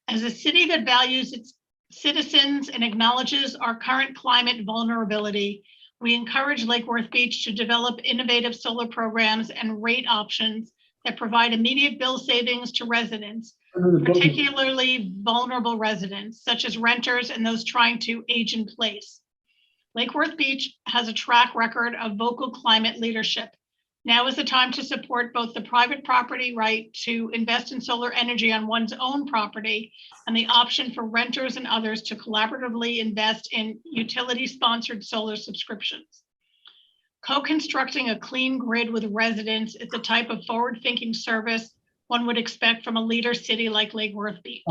As a city that values its citizens and acknowledges our current climate vulnerability, we encourage Lake Worth Beach to develop innovative solar programs and rate options that provide immediate bill savings to residents, particularly vulnerable residents, such as renters and those trying to age in place. Lake Worth Beach has a track record of vocal climate leadership. Now is the time to support both the private property right to invest in solar energy on one's own property and the option for renters and others to collaboratively invest in utility-sponsored solar subscriptions. Co-constructing a clean grid with residents is the type of forward-thinking service one would expect from a leader city like Lake Worth Beach.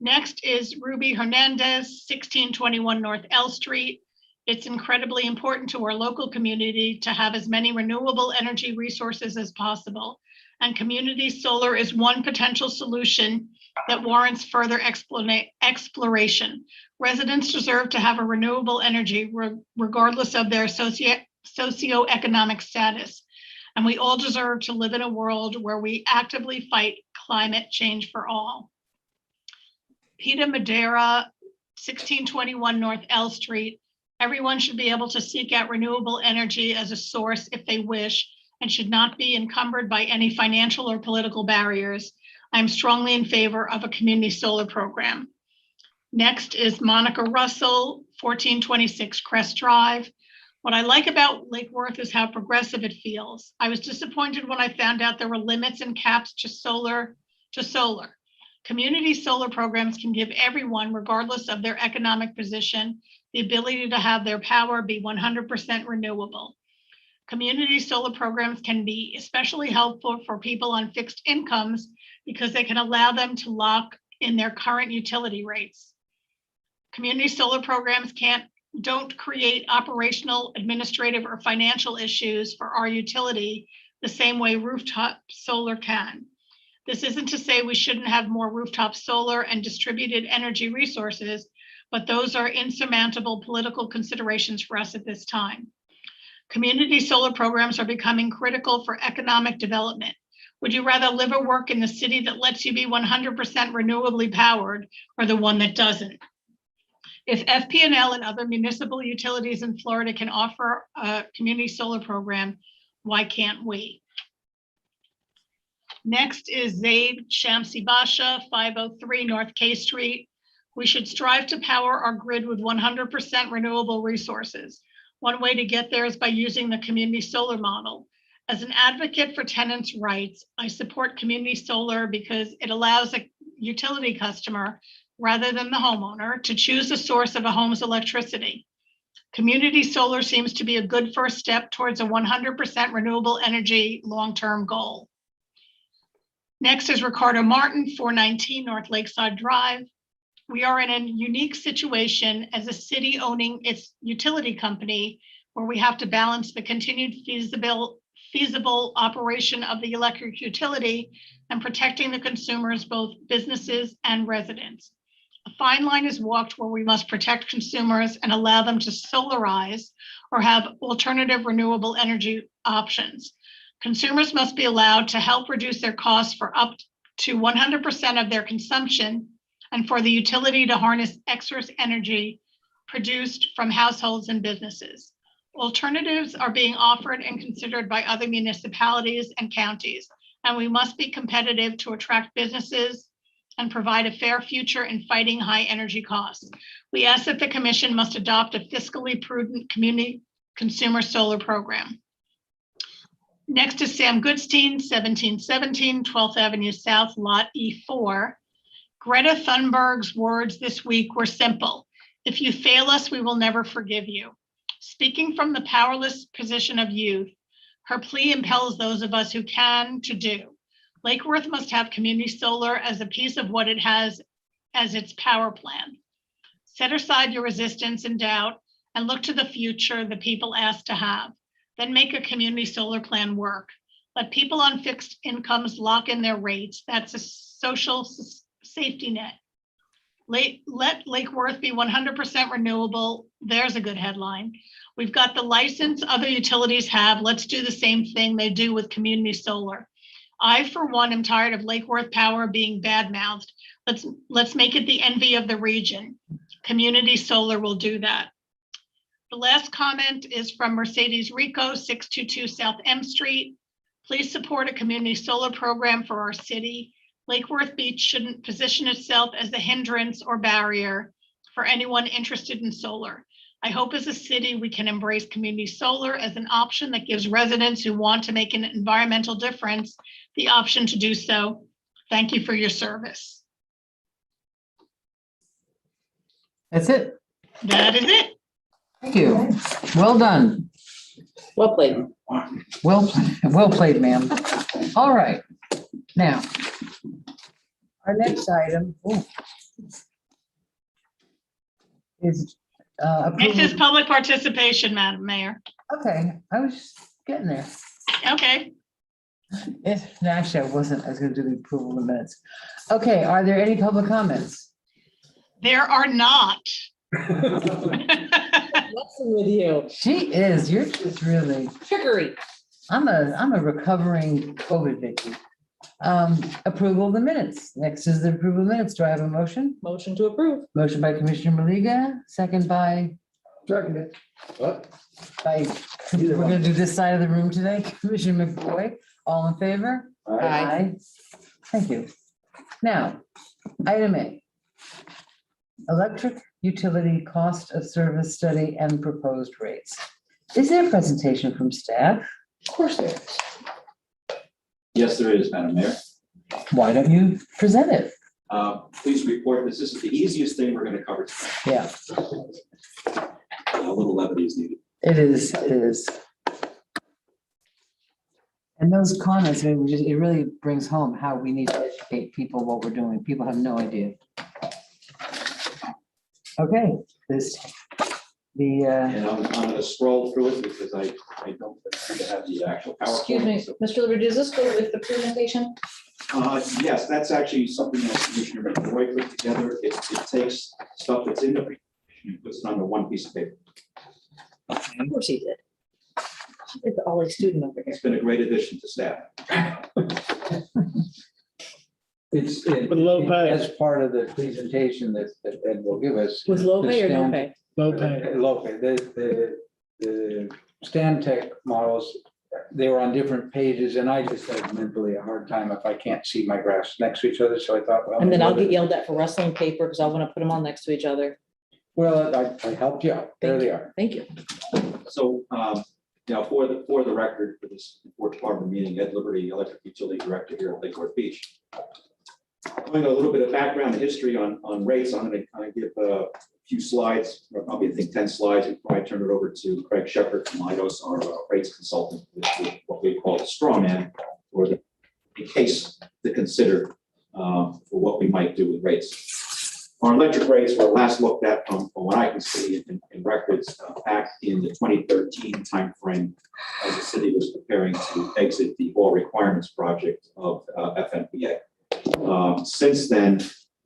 Next is Ruby Hernandez, 1621 North L Street. It's incredibly important to our local community to have as many renewable energy resources as possible, and community solar is one potential solution that warrants further exploration. Residents deserve to have a renewable energy regardless of their socioeconomic status, and we all deserve to live in a world where we actively fight climate change for all. Peter Madera, 1621 North L Street. Everyone should be able to seek out renewable energy as a source if they wish and should not be encumbered by any financial or political barriers. I'm strongly in favor of a community solar program. Next is Monica Russell, 1426 Crest Drive. What I like about Lake Worth is how progressive it feels. I was disappointed when I found out there were limits and caps to solar. Community solar programs can give everyone, regardless of their economic position, the ability to have their power be 100% renewable. Community solar programs can be especially helpful for people on fixed incomes because they can allow them to lock in their current utility rates. Community solar programs don't create operational, administrative, or financial issues for our utility the same way rooftop solar can. This isn't to say we shouldn't have more rooftop solar and distributed energy resources, but those are insurmountable political considerations for us at this time. Community solar programs are becoming critical for economic development. Would you rather live or work in the city that lets you be 100% renewably powered or the one that doesn't? If FP&L and other municipal utilities in Florida can offer a community solar program, why can't we? Next is Zaid Shamsi Basha, 503 North K Street. We should strive to power our grid with 100% renewable resources. One way to get there is by using the community solar model. As an advocate for tenants' rights, I support community solar because it allows a utility customer, rather than the homeowner, to choose the source of a home's electricity. Community solar seems to be a good first step towards a 100% renewable energy long-term goal. Next is Ricardo Martin, 419 North Lakeside Drive. We are in a unique situation as a city owning its utility company where we have to balance the continued feasible operation of the electric utility and protecting the consumers, both businesses and residents. A fine line is walked where we must protect consumers and allow them to solarize or have alternative renewable energy options. Consumers must be allowed to help reduce their costs for up to 100% of their consumption and for the utility to harness excess energy produced from households and businesses. Alternatives are being offered and considered by other municipalities and counties, and we must be competitive to attract businesses and provide a fair future in fighting high energy costs. We ask that the commission must adopt a fiscally prudent community consumer solar program. Next is Sam Goodstein, 1717 12th Avenue South, Lot E4. Greta Thunberg's words this week were simple. If you fail us, we will never forgive you. Speaking from the powerless position of youth, her plea impels those of us who can to do. Lake Worth must have community solar as a piece of what it has as its power plan. Set aside your resistance and doubt and look to the future the people asked to have. Then make a community solar plan work. Let people on fixed incomes lock in their rates. That's a social safety net. Let Lake Worth be 100% renewable. There's a good headline. We've got the license other utilities have. Let's do the same thing they do with community solar. I, for one, am tired of Lake Worth Power being bad-mouthed. Let's make it the envy of the region. Community solar will do that. The last comment is from Mercedes Rico, 622 South M Street. Please support a community solar program for our city. Lake Worth Beach shouldn't position itself as a hindrance or barrier for anyone interested in solar. I hope as a city we can embrace community solar as an option that gives residents who want to make an environmental difference the option to do so. Thank you for your service.
That's it.
That is it.
Thank you. Well done.
Well played.
Well played, ma'am. All right. Now, our next item is
Next is
approval.
public participation, Madam Mayor.
Okay, I was just getting there.
Okay.
Actually, I wasn't. I was going to do the approval of the minutes. Okay, are there any public comments?
There are not.
Messing with you.
She is. You're just really.
Trickery.
I'm a recovering COVID victim. Approval of the minutes. Next is the approval of minutes. Do I have a motion?
Motion to approve.
Motion by Commissioner Maliga, second by,
Second. What?
we're gonna do this side of the room today. Commissioner McBoy, all in favor?
Aye.
Thank you. Now, item A. Electric utility cost of service study and proposed rates. Is there a presentation from staff?
Of course there is. Yes, there is, Madam Mayor.
Why don't you present it?
Please report this. This is the easiest thing we're going to cover today.
Yeah,
A little levity is needed.
it is. And those comments, it really brings home how we need to educate people what we're doing. People have no idea. Okay,
And I'm gonna scroll through it because I don't appear to have the actual PowerPoint.
Excuse me,
so-
Mr. Liberty, does this go with the presentation?
Yes, that's actually something that Commissioner Mcboy put together. It takes stuff that's in the presentation and puts it onto one piece of paper.
Of course he did. It's the only student over here.
It's been a great addition to staff.
It's,
With low pay.
as part of the presentation that Ed will give us.
Was low
the
pay or no
stand-
pay?
Low pay.
Low pay. The Stan Tech models, they were on different pages, and I just had mentally a hard time if I can't see my graphs next to each other, so I thought, well.
And then I'll get yelled at for rustling paper because I want to put them all next to each other.
Well, I helped you out. There they are.
Thank you.
So, now for the record, for this important part of the meeting, Ed Liberty, Electric Utility Director here at Lake Worth Beach. Going a little bit of background and history on rates, I'm going to kind of give a few slides, or probably I think 10 slides before I turn it over to Craig Shepard from Leidos, our rates consultant, with what we call the straw man, or the case to consider for what we might do with rates. Our electric rates were last looked at from what I can see in records back in the 2013 timeframe as the city was preparing to exit the all requirements project of FMPA. Since then,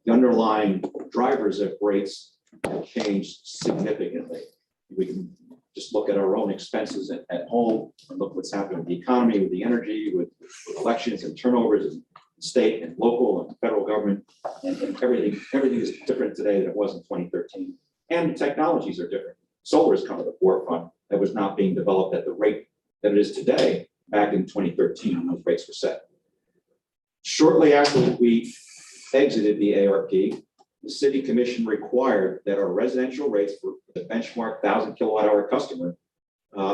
the underlying drivers of rates have changed significantly. We can just look at our own expenses at home and look what's happening with the economy, with the energy, with elections and turnovers and state and local and federal government, and everything is different today than it was in 2013. And the technologies are different. Solar has come to the forefront that was not being developed at the rate that it is today back in 2013 when those rates were set. Shortly after we exited the ARP, the city commission required that our residential rates for the benchmark 1,000 kilowatt hour customer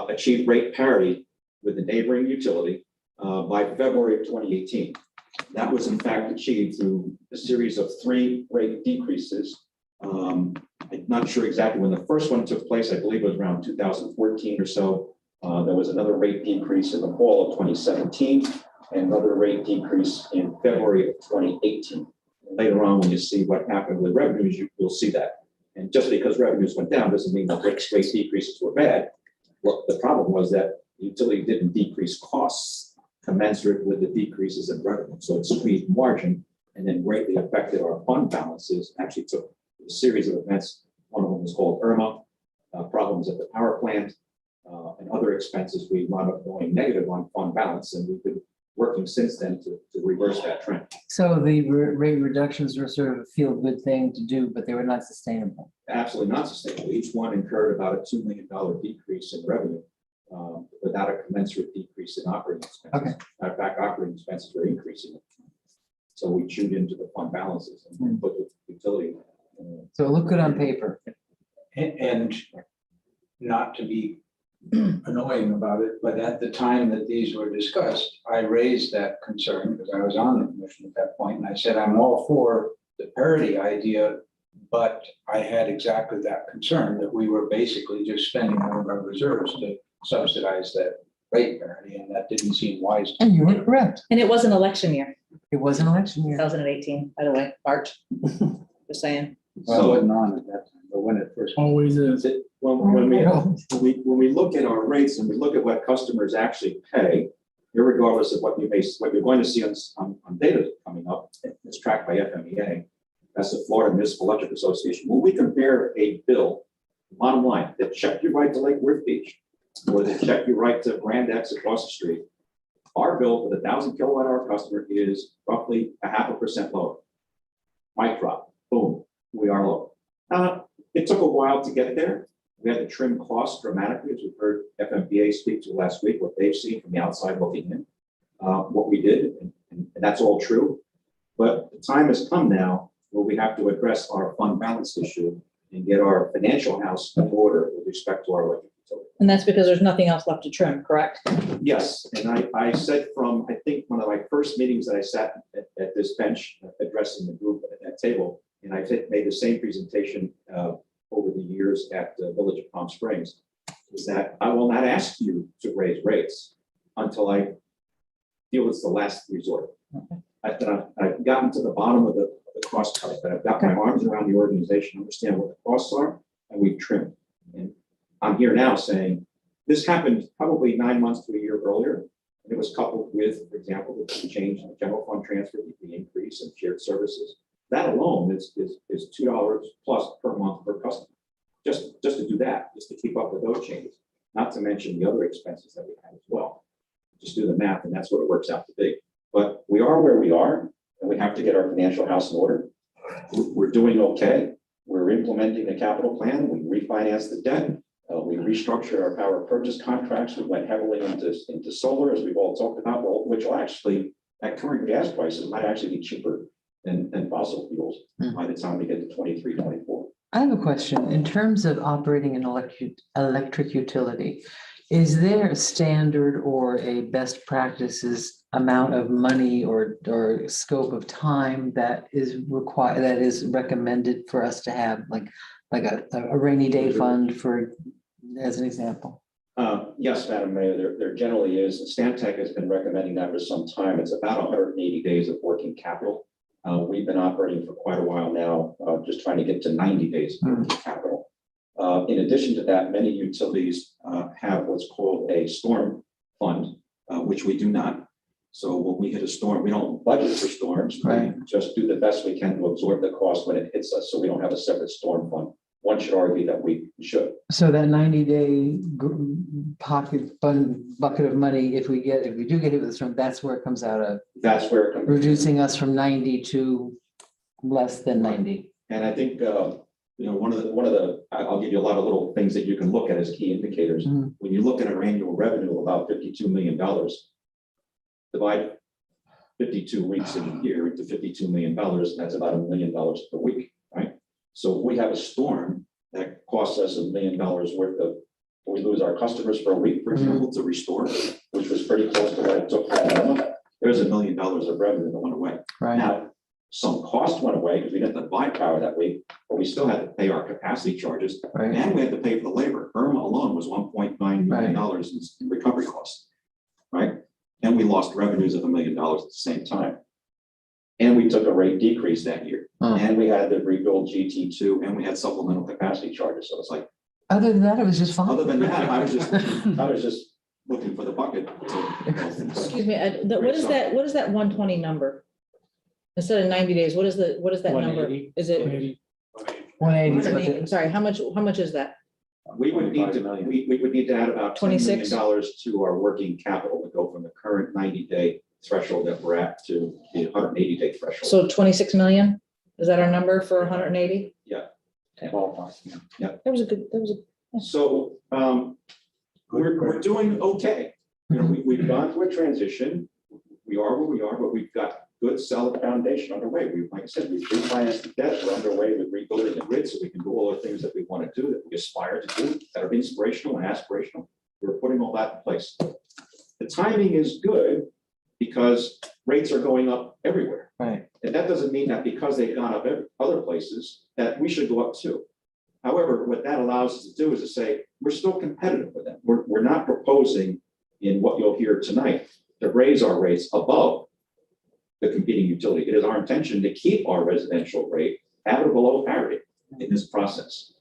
achieve rate parity with the neighboring utility by February of 2018. That was in fact achieved through a series of 3 rate decreases. I'm not sure exactly when the first one took place. I believe it was around 2014 or so. There was another rate decrease in the fall of 2017 and another rate decrease in February of 2018. Later on, when you see what happened with revenues, you'll see that. And just because revenues went down doesn't mean that rate decreases were bad. Well, the problem was that the utility didn't decrease costs commensurate with the decreases in revenue. So it squeezed margin and then greatly affected our fund balances. Actually took a series of events. One of them was called Irma, problems at the power plant, and other expenses. We wound up going negative on fund balance, and we've been working since then to reverse that trend.
So the rate reductions were sort of a feel-good thing to do, but they were not sustainable.
Absolutely not sustainable. Each one incurred about a $2 million decrease in revenue without a commensurate decrease in operating expenses.
Okay.
Matter of fact, operating expenses were increasing. So we chewed into the fund balances and put the utility.
So it looked good on paper.
And not to be annoying about it, but at the time that these were discussed, I raised that concern because I was on the commission at that point, and I said, I'm all for the parity idea, but I had exactly that concern that we were basically just spending one of our reserves to subsidize that rate parity, and that didn't seem wise.
And you were correct.
And it was an election year,
It was an election year.
2018, by the way, March. Just saying.
Well, I wasn't on at that time, but when it first.
Always is.
When we look at our rates and we look at what customers actually pay, irregardless of what you're going to see on data coming up, it's tracked by FMEA. That's the Florida Municipal Electric Association. When we compare a bill, bottom line, that check you right to Lake Worth Beach, or they check you right to Grand X across the street, our bill for the 1,000 kilowatt hour customer is roughly 0.5% lower. Mic drop, boom, we are low. It took a while to get there. We had to trim costs dramatically, as we've heard FMPA speak to last week, what they've seen from the outside looking in, what we did, and that's all true. But the time has come now where we have to address our fund balance issue and get our financial house in order with respect to our electric utility.
And that's because there's nothing else left to trim, correct?
Yes, and I said from, I think, one of my first meetings that I sat at this bench addressing the group at that table, and I made the same presentation over the years at the Village of Palm Springs, is that I will not ask you to raise rates until I feel it's the last resort. I've gotten to the bottom of the cost cut, but I've got my arms around the organization, understand what the costs are, and we've trimmed. And I'm here now saying, this happened probably 9 months to a year earlier. And it was coupled with, for example, the change in the general fund transfer, the increase in shared services. That alone is $2 plus per month per customer. Just to do that, just to keep up with those changes, not to mention the other expenses that we have as well. Just do the math, and that's what it works out to be. But we are where we are, and we have to get our financial house in order. We're doing okay. We're implementing a capital plan. We refinanced the debt. We restructured our power purchase contracts. We went heavily into solar, as we've all talked about, which will actually, at current gas prices, might actually be cheaper than fossil fuels by the time we get to 23, 24.
I have a question. In terms of operating an electric utility, is there a standard or a best practices amount of money or scope of time that is required, that is recommended for us to have, like a rainy day fund, for, as an example?
Yes, Madam Mayor, there generally is. Stantec has been recommending that for some time. It's about 180 days of working capital. We've been operating for quite a while now, just trying to get to 90 days of working capital. In addition to that, many utilities have what's called a storm fund, which we do not. So when we hit a storm, we don't budget for storms.
Right.
We just do the best we can to absorb the cost when it hits us. So we don't have a separate storm fund. One should argue that we should.
So that 90-day bucket of money, if we do get hit with a storm, that's where it comes out of,
That's where it comes.
reducing us from 90 to less than 90.
And I think, one of the, I'll give you a lot of little things that you can look at as key indicators.
Mhm.
When you look at our annual revenue of about $52 million, divide 52 weeks in a year into $52 million, that's about $1 million per week, right? So if we have a storm that costs us $1 million worth of, we lose our customers for a week, for example, to restore, which was pretty close to what it took. There's $1 million of revenue that went away.
Right.
Now, some cost went away because we didn't have to buy power that week, but we still had to pay our capacity charges,
Right.
and we had to pay for the labor. Irma alone was $1.9 million in recovery costs, right? And we lost revenues of $1 million at the same time. And we took a rate decrease that year. And we had to rebuild GT2, and we had supplemental capacity charges. So it's like,
Other than that, it was just fine.
other than that, I was just looking for the bucket.
Excuse me, what is that 120 number? Instead of 90 days, what is that number?
180.
Is it?
180 is what it-
Sorry, how much is that?
We would need to, we would need to add about $10 million
26?
to our working capital to go from the current 90-day threshold that we're at to the 180-day threshold.
So 26 million? Is that our number for 180?
Ballpark, yeah.
That was a,
So we're doing okay. We've gone through a transition. We are where we are, but we've got good solid foundation underway. Like I said, we've refinanced the debt. We're underway with rebuilding the grid so we can do all the things that we want to do, that we aspire to do, that are inspirational and aspirational. We're putting all that in place. The timing is good because rates are going up everywhere.
Right.
And that doesn't mean that because they've gone up other places, that we should go up too. However, what that allows us to do is to say, we're still competitive with them. We're not proposing in what you'll hear tonight to raise our rates above the competing utility. It is our intention to keep our residential rate at or below parity in this process.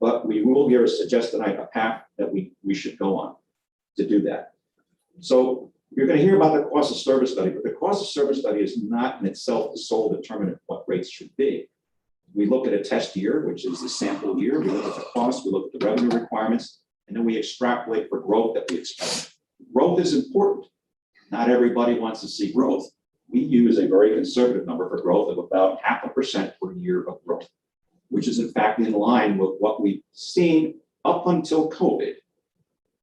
But we will here suggest tonight a path that we should go on to do that. So you're going to hear about the cost of service study, but the cost of service study is not in itself the sole determinant of what rates should be. We look at a test year, which is the sample year. We look at the cost, we look at the revenue requirements, and then we extrapolate for growth that we expect. Growth is important. Not everybody wants to see growth. We use a very conservative number for growth of about 0.5% per year of growth, which is in fact in line with what we've seen up until COVID.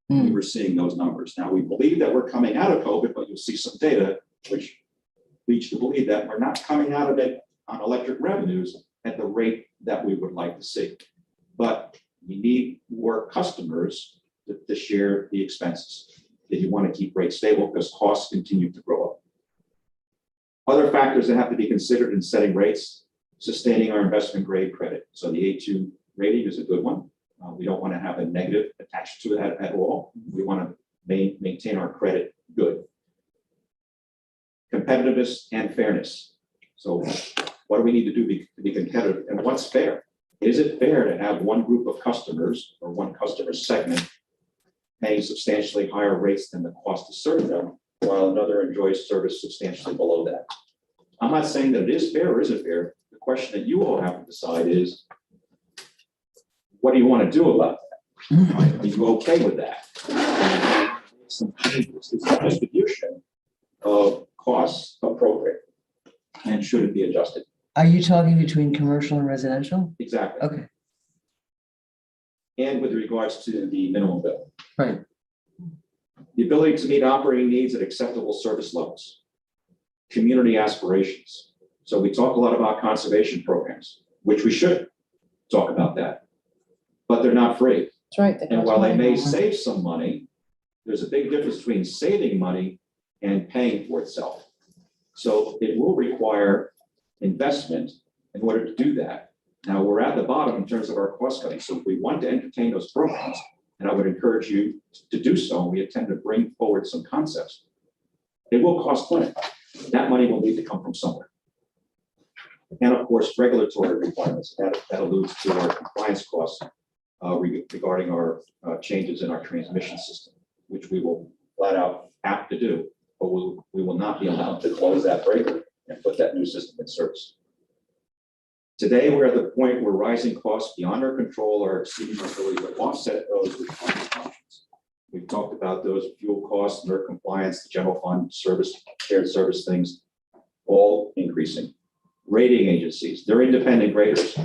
We were seeing those numbers. Now we believe that we're coming out of COVID, but you'll see some data which leads you to believe that we're not coming out of it on electric revenues at the rate that we would like to see. But we need more customers to share the expenses if you want to keep rates stable, because costs continue to grow up. Other factors that have to be considered in setting rates: sustaining our investment grade credit. So the A2 rating is a good one. We don't want to have a negative attached to it at all. We want to maintain our credit good. Competitiveness and fairness. So what do we need to do to be competitive, and what's fair? Is it fair to have one group of customers or one customer segment paying substantially higher rates than the cost to serve them, while another enjoys service substantially below that? I'm not saying that it is fair or isn't fair. The question that you all have to decide is, what do you want to do about that? Are you okay with that? Some changes. Is the distribution of costs appropriate? And should it be adjusted?
Are you talking between commercial and residential?
Exactly.
Okay,
And with regards to the minimum bill.
right.
The ability to meet operating needs at acceptable service levels. Community aspirations. So we talk a lot about conservation programs, which we should talk about that. But they're not free.
That's right.
And while they may save some money, there's a big difference between saving money and paying for itself. So it will require investment in order to do that. Now, we're at the bottom in terms of our cost cutting. So if we want to entertain those programs, and I would encourage you to do so, we intend to bring forward some concepts. It will cost money. That money will need to come from somewhere. And of course, regulatory requirements. That alludes to our compliance costs regarding our changes in our transmission system, which we will flat out have to do, but we will not be allowed to close that breaker and put that new system in service. Today, we're at the point where rising costs beyond our control are exceeding our ability to offset those with funding options. We've talked about those fuel costs, NERC compliance, the general fund service, shared service things, all increasing. Rating agencies, they're independent graders.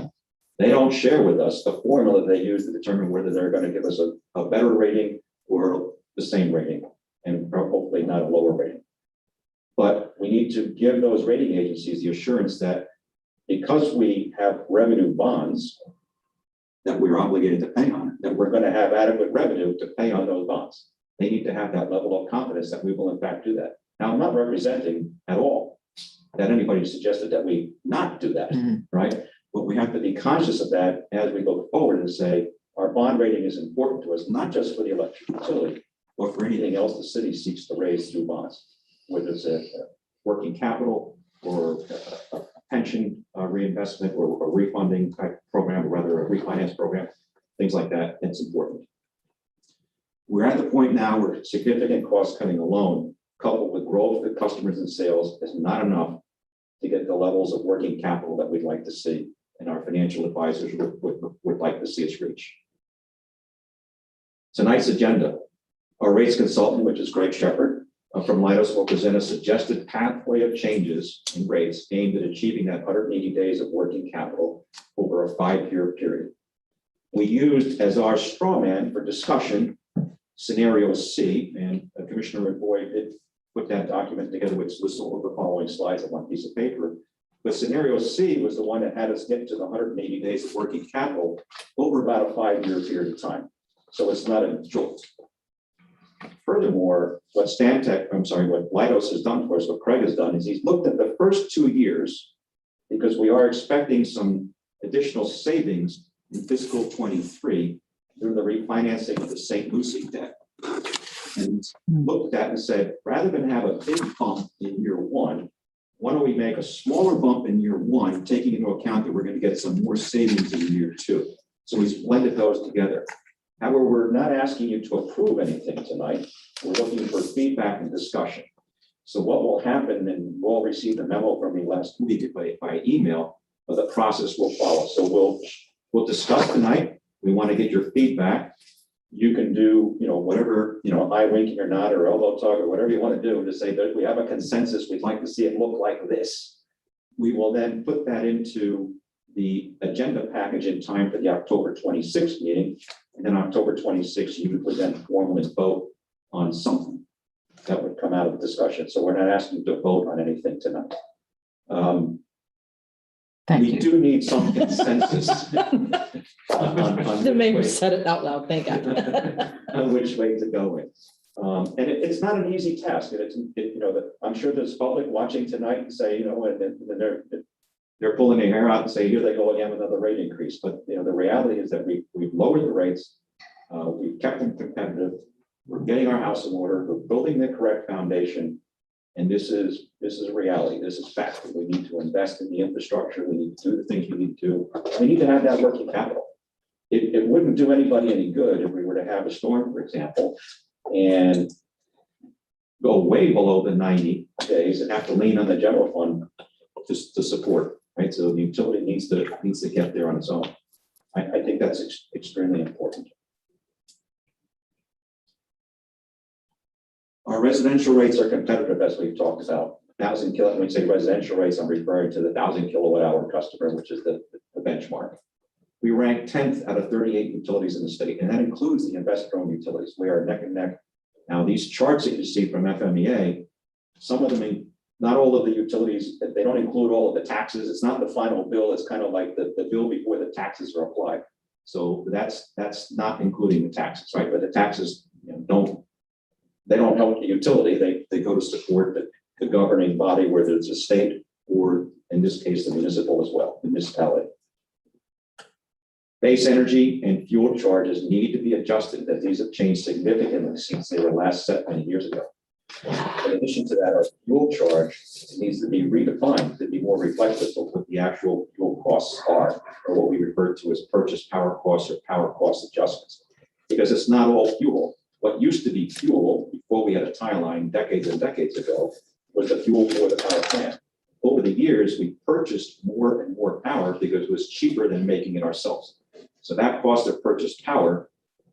They don't share with us the formula they use to determine whether they're going to give us a better rating or the same rating, and hopefully not a lower rating. But we need to give those rating agencies the assurance that because we have revenue bonds that we're obligated to pay on, that we're going to have adequate revenue to pay on those bonds. They need to have that level of confidence that we will in fact do that. Now, I'm not representing at all that anybody suggested that we not do that, right? But we have to be conscious of that as we go forward and say, our bond rating is important to us, not just for the electric utility, but for anything else the city seeks to raise through bonds, whether it's a working capital or a pension reinvestment or a refunding type program, or rather a refinance program, things like that. It's important. We're at the point now where significant cost cutting alone, coupled with growth of customers and sales, is not enough to get the levels of working capital that we'd like to see, and our financial advisors would like to see us reach. Tonight's agenda, our rates consultant, which is Greg Shepard from Leidos, will present a suggested pathway of changes in rates aimed at achieving that 180 days of working capital over a 5-year period. We used as our straw man for discussion scenario C, and Commissioner Mcboy did put that document together with some of the following slides on one piece of paper. But scenario C was the one that had us get to the 180 days of working capital over about a 5-year period of time. So it's not a jolt. Furthermore, what Leidos has done for us, what Craig has done, is he's looked at the first 2 years, because we are expecting some additional savings in fiscal 23 through the refinancing of the St. Lucie debt. And looked at and said, rather than have a big bump in year 1, why don't we make a smaller bump in year 1, taking into account that we're going to get some more savings in year 2. So he's blended those together. However, we're not asking you to approve anything tonight. We're looking for feedback and discussion. So what will happen, and we'll receive the memo from me last week by email, but the process will follow. So we'll discuss tonight. We want to get your feedback. You can do, whatever, eye winking or not, or elbow tug, or whatever you want to do to say that we have a consensus. We'd like to see it look like this. We will then put that into the agenda package in time for the October 26th meeting. And then October 26th, you would then formally vote on something that would come out of the discussion. So we're not asking you to vote on anything tonight. We do need some consensus.
The mayor said it out loud, thank God.
On which way to go with. And it's not an easy task. I'm sure there's public watching tonight and say, and they're pulling their hair out and say, here they go again with another rate increase. But the reality is that we've lowered the rates, we've kept them competitive, we're getting our house in order, we're building the correct foundation, and this is This is a reality. This is fact. We need to invest in the infrastructure. We need to do the things we need to do. We need to have that working capital. It wouldn't do anybody any good if we were to have a storm, for example, and go way below the 90 days and have to lean on the general fund to support, right? So the utility needs to get there on its own. I think that's extremely important. Our residential rates are competitive, as we've talked about. 1,000 kilowatt, when we say residential rates, I'm referring to the 1,000 kilowatt hour customer, which is the benchmark. We rank 10th out of 38 utilities in the state, and that includes the investor-owned utilities. We are neck and neck. Now, these charts that you see from FMEA, some of them, not all of the utilities, they don't include all of the taxes. It's not the final bill. It's kind of like the bill before the taxes are applied. So that's not including the taxes, right? But the taxes, they don't help the utility. They go to support the governing body, whether it's a state or, in this case, the municipal as well, the municipality. Base energy and fuel charges need to be adjusted, as these have changed significantly since they were last set many years ago. In addition to that, our fuel charge needs to be redefined to be more reflective of what the actual fuel costs are, or what we refer to as purchase power costs or power cost adjustments. Because it's not all fuel. What used to be fuel before we had a tie line decades and decades ago was the fuel for the power plant. Over the years, we purchased more and more power because it was cheaper than making it ourselves. So that cost of purchased power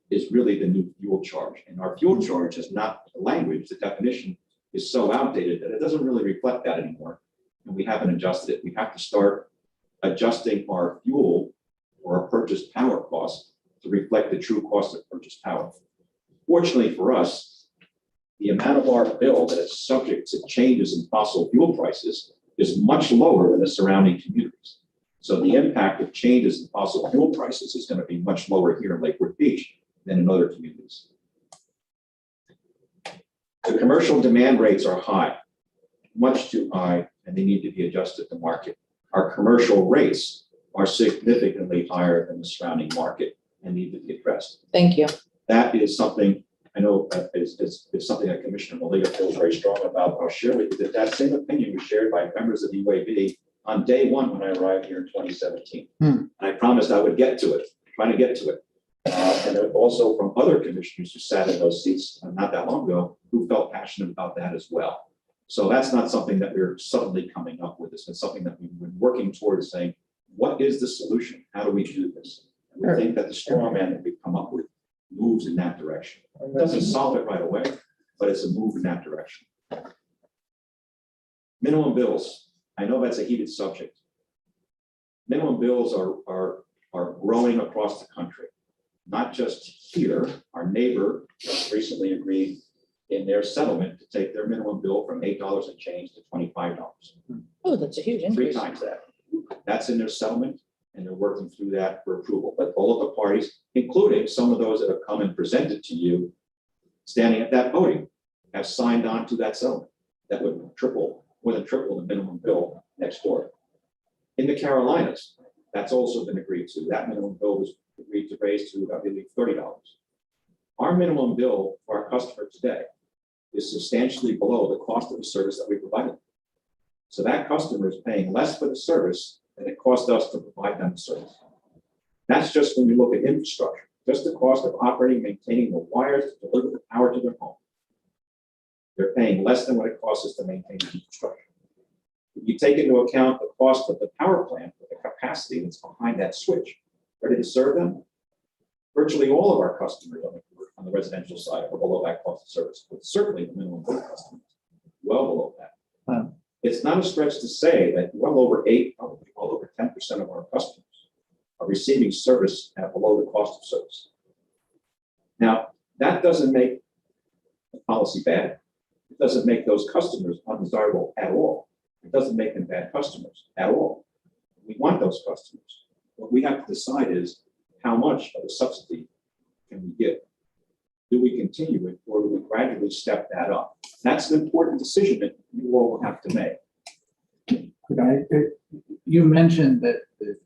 is really the new fuel charge. And our fuel charge is not the language, the definition is so outdated that it doesn't really reflect that anymore. And we haven't adjusted it. We have to start adjusting our fuel or our purchased power costs to reflect the true cost of purchased power. Fortunately for us, the amount of our bill that is subject to changes in fossil fuel prices is much lower than the surrounding communities. So the impact of changes in fossil fuel prices is going to be much lower here in Lake Worth Beach than in other communities. The commercial demand rates are high, much too high, and they need to be adjusted to market. Our commercial rates are significantly higher than the surrounding market and need to be addressed.
Thank you.
That is something I know is something that Commissioner Malia feels very strong about. I'll share with you that same opinion was shared by members of the UAB on day one when I arrived here in 2017. And I promised I would get to it, trying to get to it. And also from other commissioners who sat in those seats not that long ago, who felt passionate about that as well. So that's not something that we're suddenly coming up with. It's been something that we've been working towards, saying, what is the solution? How do we do this? And we think that the straw man that we've come up with moves in that direction. It doesn't solve it right away, but it's a move in that direction. Minimum bills. I know that's a heated subject. Minimum bills are growing across the country, not just here. Our neighbor just recently agreed in their settlement to take their minimum bill from $8 and change to $25.
Oh, that's a huge
3
increase.
times that. That's in their settlement, and they're working through that for approval. But all of the parties, including some of those that have come and presented to you, standing at that podium, have signed on to that settlement. That would more than triple the minimum bill next door. In the Carolinas, that's also been agreed to. That minimum bill was agreed to raise to, I believe, $30. Our minimum bill for our customer today is substantially below the cost of the service that we provided. So that customer is paying less for the service than it cost us to provide them the service. That's just when you look at infrastructure, just the cost of operating, maintaining the wires to deliver the power to their home. They're paying less than what it costs us to maintain the infrastructure. If you take into account the cost of the power plant, with the capacity that's behind that switch, ready to serve them, virtually all of our customers on the residential side are below that cost of service, but certainly the minimum bill customers, well below that.
Wow.
It's not a stretch to say that well over 8, probably well over 10% of our customers are receiving service at below the cost of service. Now, that doesn't make the policy bad. It doesn't make those customers undesirable at all. It doesn't make them bad customers at all. We want those customers. What we have to decide is how much of the subsidy can we give? Do we continue it, or do we gradually step that up? That's an important decision that you all will have to make.
You mentioned that the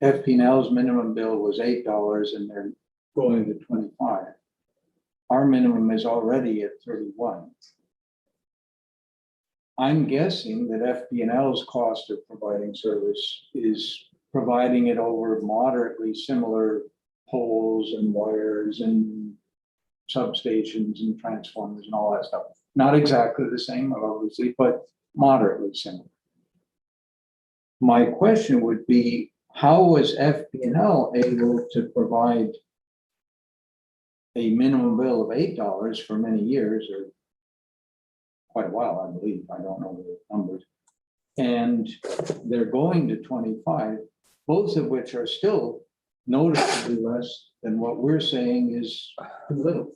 FPNL's minimum bill was $8 and they're going to 25. Our minimum is already at 31. I'm guessing that FP&L's cost of providing service is providing it over moderately similar poles and wires and substations and transformers and all that stuff. Not exactly the same, obviously, but moderately similar. My question would be, how was FP&L able to provide a minimum bill of $8 for many years, or quite a while, I believe, I don't know the numbers, and they're going to 25, both of which are still noticeably less than what we're saying is too little.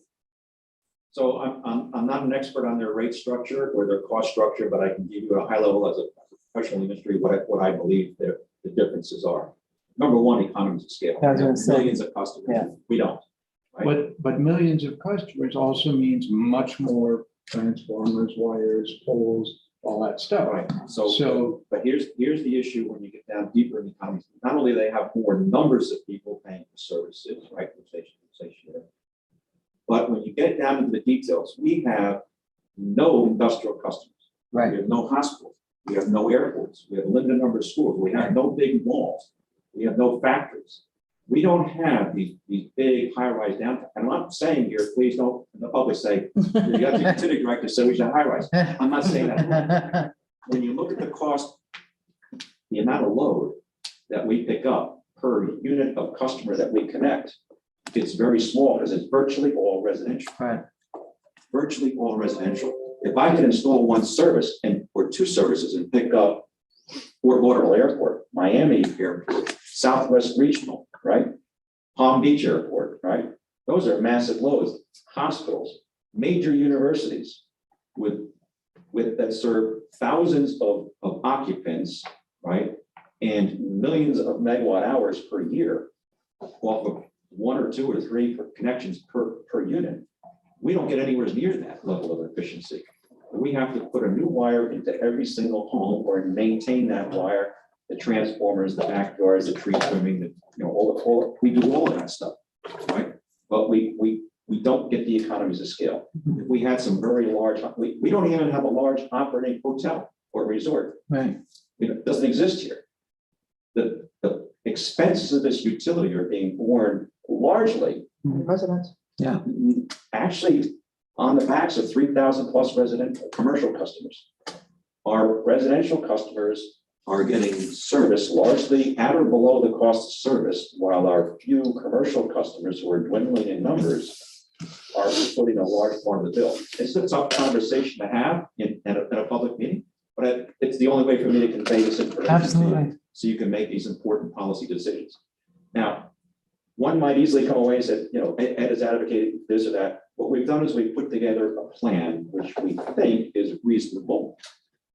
So I'm not an expert on their rate structure or their cost structure, but I can give you at a high level as a professional industry what I believe the differences are. Number one, economies of scale.
I was gonna say.
Millions of customers.
Yeah.
We don't. Right?
But millions of customers also means much more transformers, wires, poles, all that stuff.
Right.
So
But here's the issue when you get down deeper in the economy. Not only do they have more numbers of people paying for services, right, which they share, but when you get down into the details, we have no industrial customers.
Right.
We have no hospitals. We have no airports. We have a limited number of schools. We have no big malls. We have no factories. We don't have these big high-rise downtown. And I'm not saying here, please don't, in the public say, you got the utility director said we should high-rise. I'm not saying that. When you look at the cost, the amount of load that we pick up per unit of customer that we connect, it's very small because it's virtually all residential.
Right.
Virtually all residential. If I could install one service or two services and pick up Fort Lauderdale Airport, Miami Airport, Southwest Regional, right? Palm Beach Airport, right? Those are massive loads. Hospitals, major universities with that serve thousands of occupants, right? And millions of megawatt hours per year off of one or two or three connections per unit. We don't get anywhere near that level of efficiency. We have to put a new wire into every single home or maintain that wire, the transformers, the backyards, the tree trimming, we do all of that stuff, right? But we don't get the economies of scale. If we had some very large, we don't even have a large operating hotel or resort.
right.
It doesn't exist here. The expenses of this utility are being borne largely,
Residents.
actually, on the backs of 3,000 plus residential commercial customers. Our residential customers are getting service largely at or below the cost of service, while our few commercial customers who are dwindling in numbers are footing a large part of the bill. It's a tough conversation to have in a public meeting, but it's the only way for me to convey this information to you,
Absolutely.
so you can make these important policy decisions. Now, one might easily come away and say, Ed is advocating this or that. What we've done is we've put together a plan which we think is reasonable,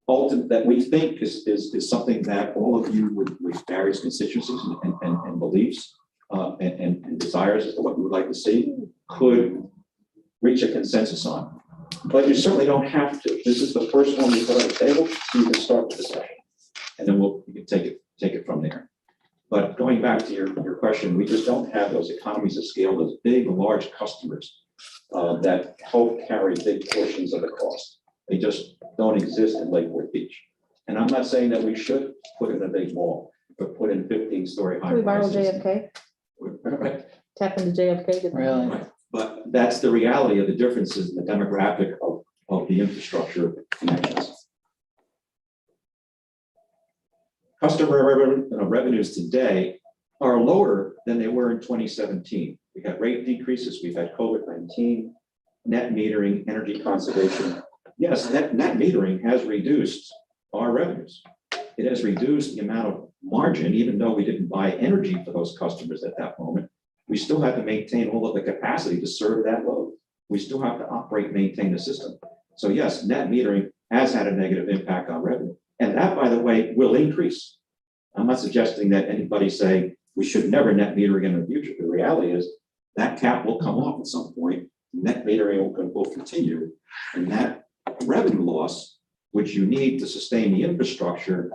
that we think is something that all of you with various constituencies and beliefs and desires as to what you would like to see could reach a consensus on. But you certainly don't have to. This is the first one we put on the table, so you can start the discussion, and then we can take it from there. But going back to your question, we just don't have those economies of scale, those big, large customers that help carry big portions of the cost. They just don't exist in Lake Worth Beach. And I'm not saying that we should put in a big mall, but put in 15-story high.
Can we borrow
rises.
JFK?
Right.
Tap into JFK?
Really?
Right. But that's the reality of the differences in the demographic of the infrastructure connections. Customer revenues today are lower than they were in 2017. We had rate decreases, we've had COVID-19, net metering, energy conservation. Yes, net metering has reduced our revenues. It has reduced the amount of margin, even though we didn't buy energy for those customers at that moment. We still have to maintain all of the capacity to serve that load. We still have to operate and maintain the system. So yes, net metering has had a negative impact on revenue. And that, by the way, will increase. I'm not suggesting that anybody say we should never net meter again in the future. The reality is that cap will come off at some point. Net metering will continue. And that revenue loss, which you need to sustain the infrastructure,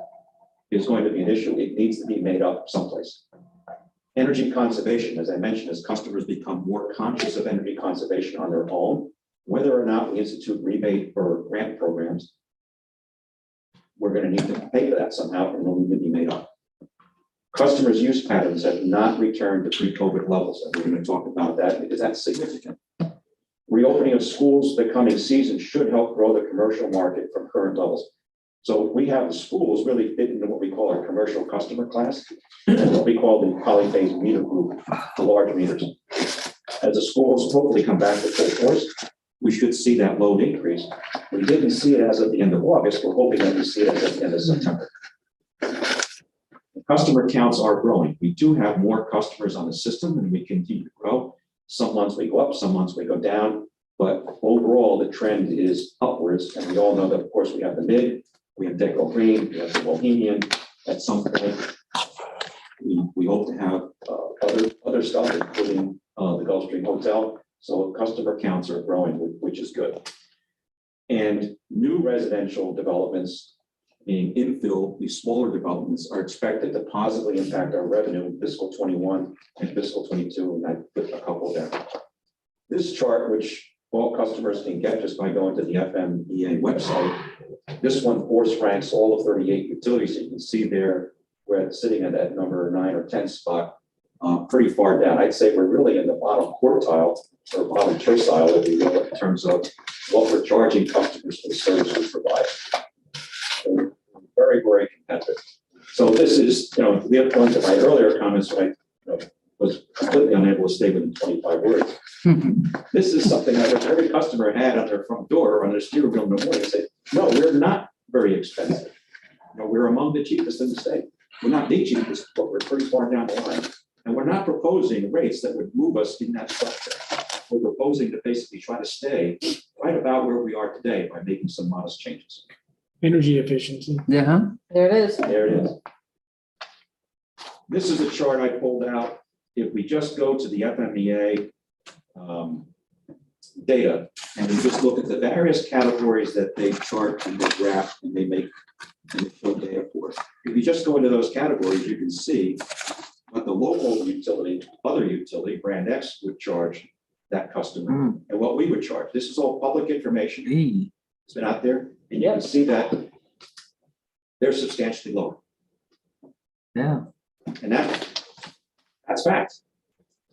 is going to be an issue. It needs to be made up someplace. Energy conservation, as I mentioned, as customers become more conscious of energy conservation on their own, whether or not we institute rebate or grant programs, we're gonna need to pay for that somehow, and we'll need to be made up. Customers' use patterns have not returned to pre-COVID levels, and we're gonna talk about that because that's significant. Reopening of schools the coming season should help grow the commercial market from current levels. So we have the schools really fit into what we call our commercial customer class, and what we call the polyphase meter group, the large meters. As the schools hopefully come back to full force, we should see that load increase. We didn't see it as of the end of August. We're hoping that we see it as of the end of September. The customer counts are growing. We do have more customers on the system, and we continue to grow. Some months we go up, some months we go down, but overall the trend is upwards. And we all know that, of course, we have the mid, we have Deco Green, we have the Bohemian. At some point, we hope to have other stuff, including the Gulfstream Hotel. So customer counts are growing, which is good. And new residential developments, being infill, these smaller developments are expected to positively impact our revenue in fiscal 21 and fiscal 22. And I put a couple there. This chart, which all customers can get just by going to the FMEA website, this one force ranks all of 38 utilities. You can see there we're sitting at that number 9 or 10 spot, pretty far down. I'd say we're really in the bottom quartile or bottom tercile, if you will, in terms of what we're charging customers for the service we provide. So very, very competitive. So this is, we have gone to my earlier comments when I was completely unable to stay within 25 words. This is something that every customer had on their front door or on their steering wheel in the morning and say, no, we're not very expensive. We're among the cheapest in the state. We're not the cheapest, but we're pretty far down the line. And we're not proposing rates that would move us in that structure. We're proposing to basically try to stay right about where we are today by making some modest changes.
Energy efficiency.
Yeah.
There it is.
There it is. This is a chart I pulled out. If we just go to the FMEA data and we just look at the various categories that they chart and they graph and they make and they show data for. If you just go into those categories, you can see what the local utility, other utility, brand X would charge that customer and what we would charge. This is all public information. It's been out there, and you can see that they're substantially lower.
Yeah.
And that's fact.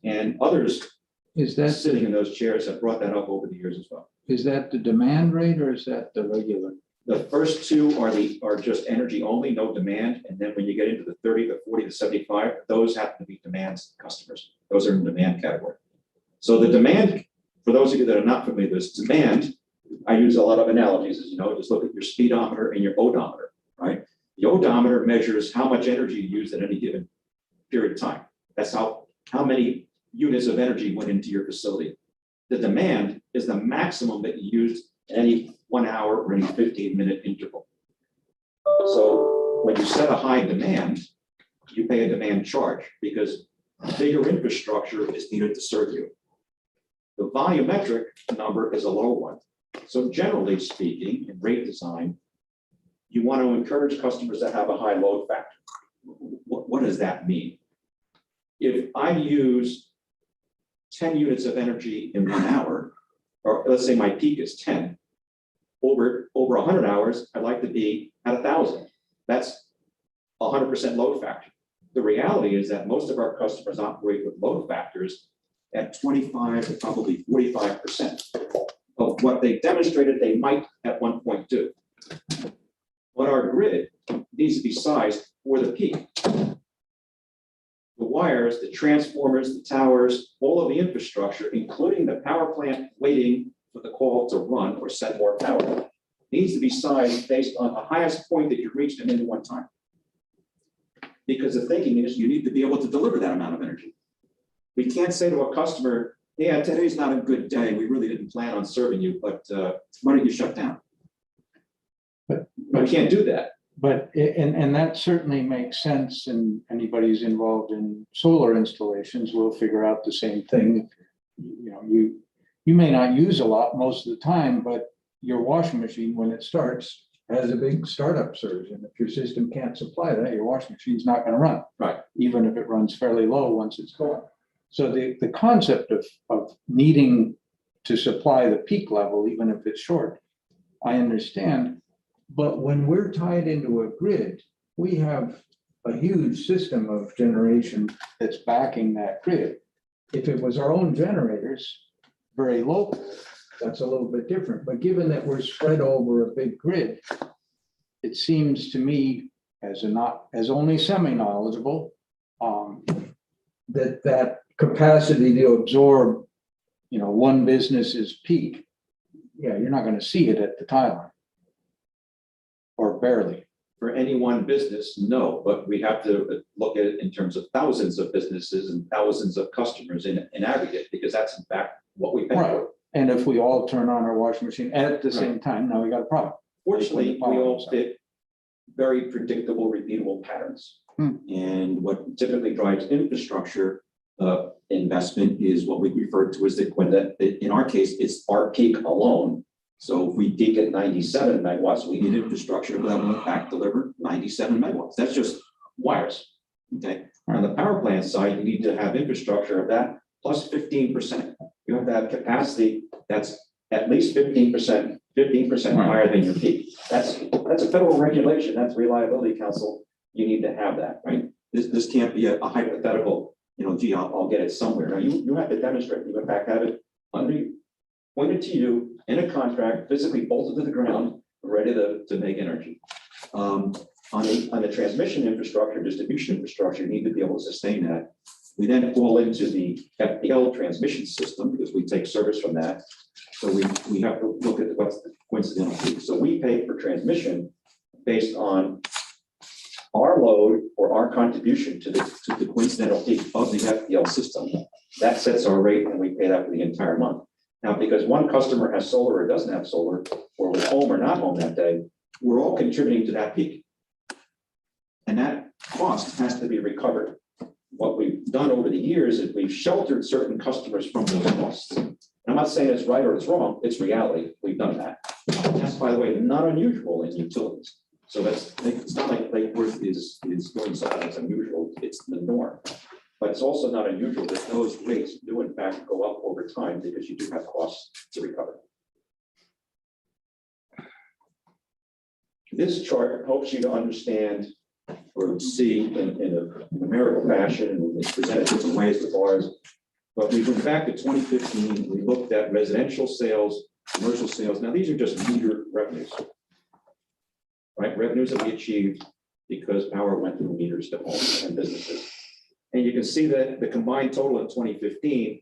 And others
Is that,
sitting in those chairs have brought that up over the years as well.
is that the demand rate or is that the regular?
The first two are just energy only, no demand. And then when you get into the 30, the 40, the 75, those happen to be demand customers. Those are in the demand category. So the demand, for those of you that are not familiar with this, demand, I use a lot of analogies, as you know, just look at your speedometer and your odometer, right? The odometer measures how much energy you use at any given period of time. That's how many units of energy went into your facility. The demand is the maximum that you used in any 1 hour or any 15-minute interval. So when you set a high demand, you pay a demand charge because bigger infrastructure is needed to serve you. The volumetric number is a low one. So generally speaking, in rate design, you want to encourage customers that have a high load factor. What does that mean? If I use 10 units of energy in 1 hour, or let's say my peak is 10, over 100 hours, I'd like to be at 1,000. That's 100% load factor. The reality is that most of our customers operate with load factors at 25 to probably 45% of what they demonstrated they might at one point do. But our grid needs to be sized for the peak. The wires, the transformers, the towers, all of the infrastructure, including the power plant waiting for the call to run or send more power, needs to be sized based on the highest point that you reached at any one time. Because the thinking is you need to be able to deliver that amount of energy. We can't say to a customer, yeah, today's not a good day. We really didn't plan on serving you, but why don't you shut down?
But
we can't do that.
But, and that certainly makes sense, and anybody who's involved in solar installations will figure out the same thing. You may not use a lot most of the time, but your washing machine, when it starts, has a big startup surge. And if your system can't supply that, your washing machine's not going to run.
Right.
Even if it runs fairly low once it's going. So the concept of needing to supply the peak level, even if it's short, I understand. But when we're tied into a grid, we have a huge system of generation that's backing that grid. If it was our own generators, very local, that's a little bit different. But given that we're spread over a big grid, it seems to me, as only semi-knowledgeable, that capacity to absorb, one business's peak, yeah, you're not going to see it at the tie line. Or barely.
For any one business, no, but we have to look at it in terms of thousands of businesses and thousands of customers in aggregate, because that's in fact what we pay
Right.
for.
And if we all turn on our washing machine at the same time, now we got a problem.
Fortunately, we all fit very predictable, repeatable patterns. And what typically drives infrastructure investment is what we refer to as in our case, it's our peak alone. So if we peak at 97 megawatts, we need infrastructure that will in fact deliver 97 megawatts. That's just wires. Okay. On the power plant side, you need to have infrastructure of that plus 15%. You have to have capacity that's at least 15% higher than your peak. That's a federal regulation. That's Reliability Council. You need to have that, right? This can't be a hypothetical, gee, I'll get it somewhere. Now you have to demonstrate, you in fact have it pointed to you in a contract, physically bolted to the ground, ready to make energy. On the transmission infrastructure, distribution infrastructure, you need to be able to sustain that. We then fall into the FPL transmission system because we take service from that. So we have to look at what's the coincidental peak. So we pay for transmission based on our load or our contribution to the coincidental peak of the FPL system. That sets our rate, and we pay that for the entire month. Now, because one customer has solar or doesn't have solar, or was home or not home that day, we're all contributing to that peak. And that cost has to be recovered. What we've done over the years is we've sheltered certain customers from those costs. And I'm not saying it's right or it's wrong, it's reality. We've done that. That's, by the way, not unusual in utilities. So it's not like Lake Worth is doing something that's unusual, it's the norm. But it's also not unusual that those rates do in fact go up over time because you do have costs to recover. This chart helps you to understand or see in a numerical fashion, and it's presented different ways with bars. But we went back to 2015, we looked at residential sales, commercial sales. Now these are just meter revenues, right? Revenues that we achieved because power went through meters to homes and businesses. And you can see that the combined total in 2015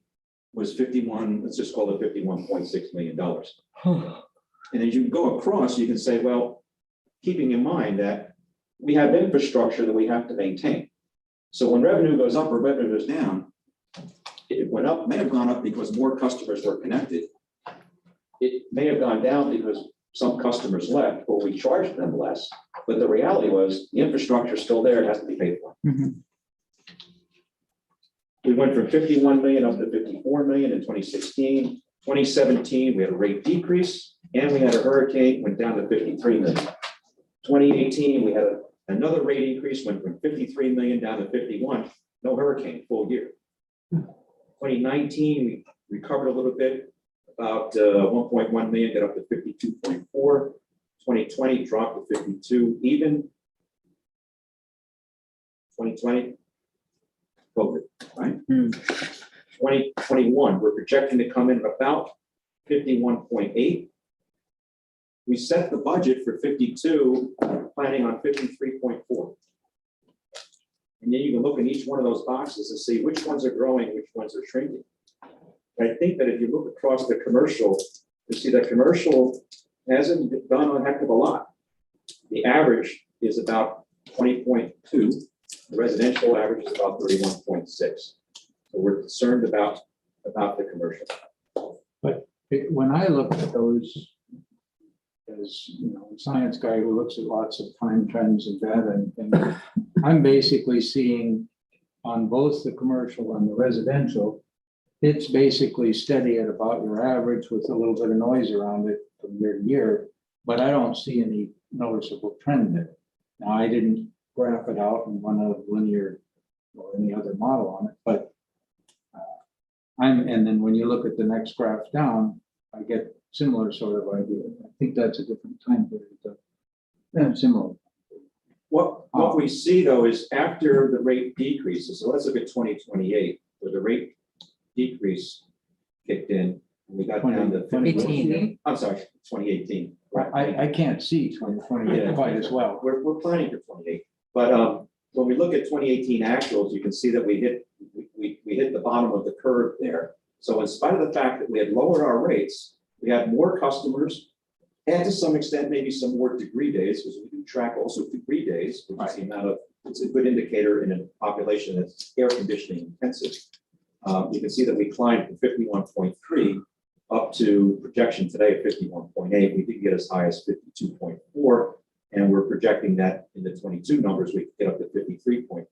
was 51, let's just call it $51.6 million. And as you go across, you can say, well, keeping in mind that we have infrastructure that we have to maintain. So when revenue goes up or revenue goes down, it went up, may have gone up because more customers were connected. It may have gone down because some customers left or we charged them less. But the reality was the infrastructure is still there, it has to be paid for. We went from 51 million up to 54 million in 2016. 2017, we had a rate decrease and we had a hurricane, went down to 53 million. 2018, we had another rate increase, went from 53 million down to 51, no hurricane, full year. 2019, we recovered a little bit, about 1.1 million, got up to 52.4. 2020 dropped to 52 even. 2020, COVID, right? 2021, we're projecting to come in at about 51.8. We set the budget for 52, planning on 53.4. And then you can look in each one of those boxes and see which ones are growing, which ones are shrinking. I think that if you look across the commercial, you see that commercial hasn't done a heck of a lot. The average is about 20.2. The residential average is about 31.6. So we're concerned about the commercial.
But when I look at those, as a science guy who looks at lots of time trends and data, and I'm basically seeing on both the commercial and the residential, it's basically steady at about your average with a little bit of noise around it from year to year, but I don't see any noticeable trend there. Now, I didn't graph it out and run a linear or any other model on it, but and then when you look at the next graph down, I get similar sort of idea. I think that's a different time period though. Similar.
What we see though is after the rate decreases, so let's look at 2028, where the rate decrease kicked in. And we got down to
18.
I'm sorry, 2018.
I can't see 2028 quite as well.
We're planning for 28, but when we look at 2018 actuals, you can see that we hit the bottom of the curve there. So in spite of the fact that we had lowered our rates, we had more customers, and to some extent, maybe some more degree days, because we do track also degree days, which is the amount of, it's a good indicator in a population that's air conditioning intensive. You can see that we climbed from 51.3 up to projection today of 51.8. We did get as high as 52.4, and we're projecting that in the 22 numbers, we could get up to 53.4,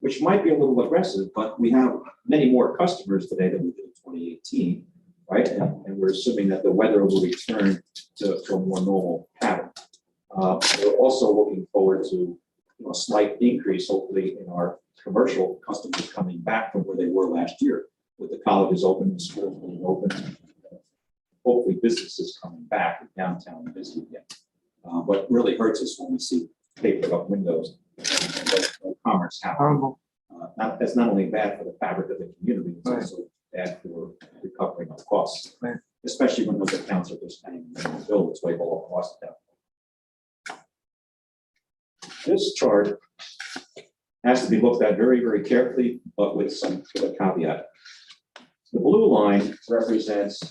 which might be a little aggressive, but we have many more customers today than we did in 2018, right? And we're assuming that the weather will return to a more normal pattern. We're also looking forward to a slight increase, hopefully, in our commercial customers coming back from where they were last year, with the colleges open and schools being open. Hopefully, businesses coming back in downtown and busy again. What really hurts us when we see papered up windows and no commerce happening. That's not only bad for the fabric of the community, it's also bad for recovering of costs, especially when those accounts are just hanging in the bill. It's way below cost down. This chart has to be looked at very, very carefully, but with a caveat. The blue line represents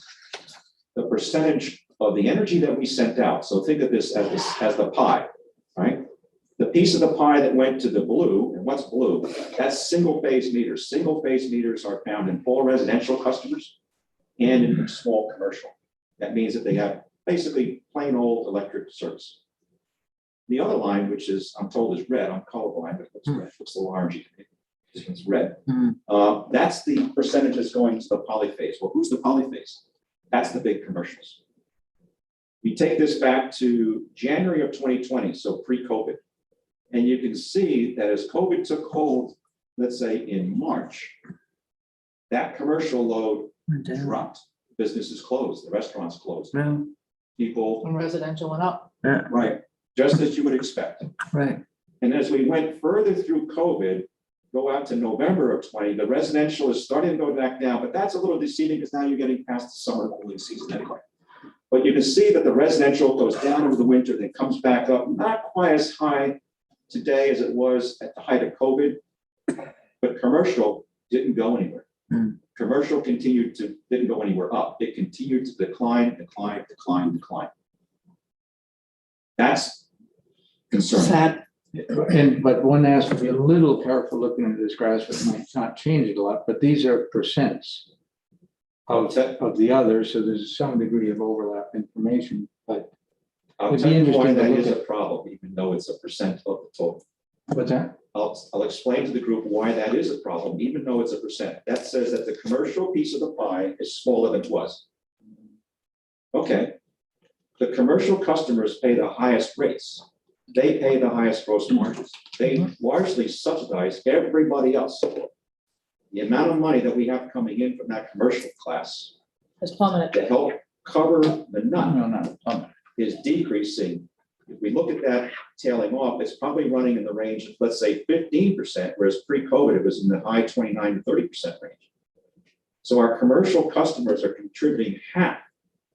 the percentage of the energy that we sent out. So think of this as the pie, right? The piece of the pie that went to the blue, and what's blue? That's single phase meters. Single phase meters are found in all residential customers and in small commercial. That means that they have basically plain old electric service. The other line, which is, I'm told is red, I'm colorblind, but it looks red, looks a little orangey. This one's red. That's the percentage that's going to the polyphase. Well, who's the polyphase? That's the big commercials. We take this back to January of 2020, so pre-COVID. And you can see that as COVID took hold, let's say in March, that commercial load dropped. Businesses closed, the restaurants closed. People.
And residential went up.
Right, just as you would expect.
Right.
And as we went further through COVID, go out to November of 20, the residential is starting to go back down, but that's a little deceiving because now you're getting past the summer cooling season anyway. But you can see that the residential goes down over the winter, then comes back up, not quite as high today as it was at the height of COVID, but commercial didn't go anywhere. Commercial didn't go anywhere up. It continued to decline. That's concerning.
Sad.
But one has to be a little careful looking at this graph. It might not change it a lot, but these are percents of the others. So there's some degree of overlap information, but
I'll tell you why that is a problem, even though it's a percent of the total.
what's that?
I'll explain to the group why that is a problem, even though it's a percent. That says that the commercial piece of the pie is smaller than it was. Okay. The commercial customers pay the highest rates. They pay the highest gross margins. They largely subsidize everybody else. The amount of money that we have coming in from that commercial class
It's plummeted.
to help cover the nut
No.
is decreasing. If we look at that tailing off, it's probably running in the range of, let's say, 15%, whereas pre-COVID, it was in the high 29 to 30% range. So our commercial customers are contributing half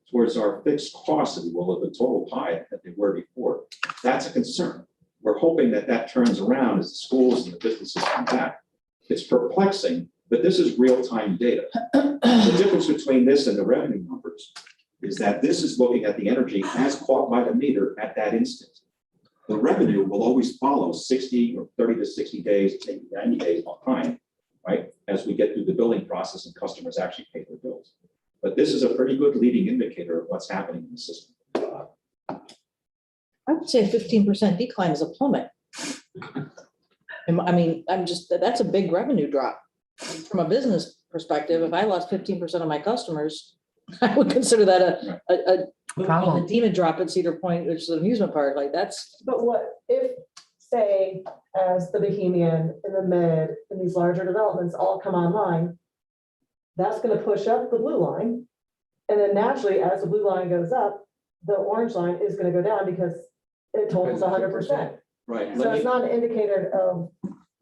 towards our fixed costs, if you will, of the total pie that they were before. That's a concern. We're hoping that that turns around as the schools and the businesses come back. It's perplexing, but this is real-time data. The difference between this and the revenue numbers is that this is looking at the energy as caught by the meter at that instant. The revenue will always follow 60 or 30 to 60 days, maybe 90 days behind, right? As we get through the billing process and customers actually pay their bills. But this is a pretty good leading indicator of what's happening in the system.
I would say 15% decline is a plummet. I mean, that's a big revenue drop. From a business perspective, if I lost 15% of my customers, I would consider that a demon drop at Cedar Point, which is an amusement park, like that's.
But what if, say, as the Bohemian and the Mid and these larger developments all come online, that's gonna push up the blue line. And then naturally, as the blue line goes up, the orange line is gonna go down because it totals 100%.
Right.
So it's not an indicator of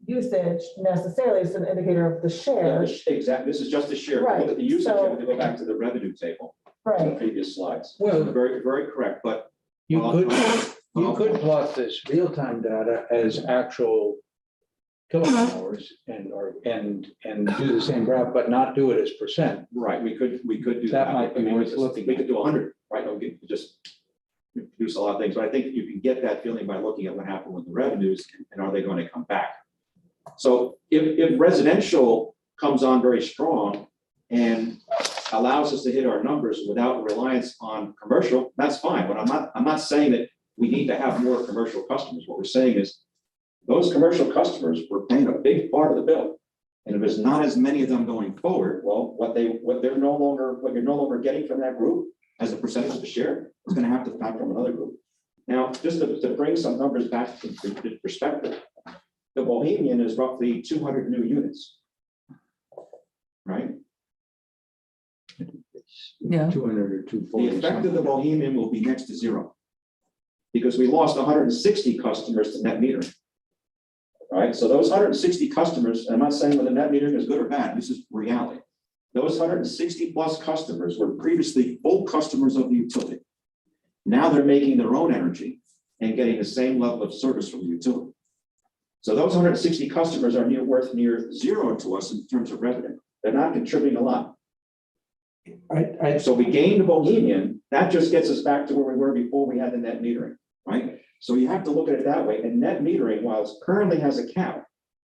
usage necessarily, it's an indicator of the share.
Exactly. This is just a share.
Right,
Look at the usage,
so-
you have to go back to the revenue table, in the
Right,
previous slides.
Well-
Very, very correct, but.
You could plot this real-time data as actual kilowatt hours and do the same graph, but not do it as percent.
Right, we could do
That
that.
might be
I mean,
worth looking
we
at.
could do 100, right? We could just produce a lot of things, but I think you can get that feeling by looking at what happened with the revenues and are they going to come back? So if residential comes on very strong and allows us to hit our numbers without reliance on commercial, that's fine. But I'm not saying that we need to have more commercial customers. What we're saying is those commercial customers were paying a big part of the bill. And if there's not as many of them going forward, well, what you're no longer getting from that group as a percentage of the share is going to have to come from another group. Now, just to bring some numbers back into perspective, the Bohemian is roughly 200 new units, right?
Yeah.
200 or
The
240.
effect of the Bohemian will be next to zero. Because we lost 160 customers to net metering. Right, so those 160 customers, and I'm not saying whether net metering is good or bad, this is reality. Those 160 plus customers were previously full customers of the utility. Now they're making their own energy and getting the same level of service from the utility. So those 160 customers are worth near zero to us in terms of revenue. They're not contributing a lot. So we gained the Bohemian, that just gets us back to where we were before we had the net metering, right? So you have to look at it that way. And net metering, while it currently has a cap,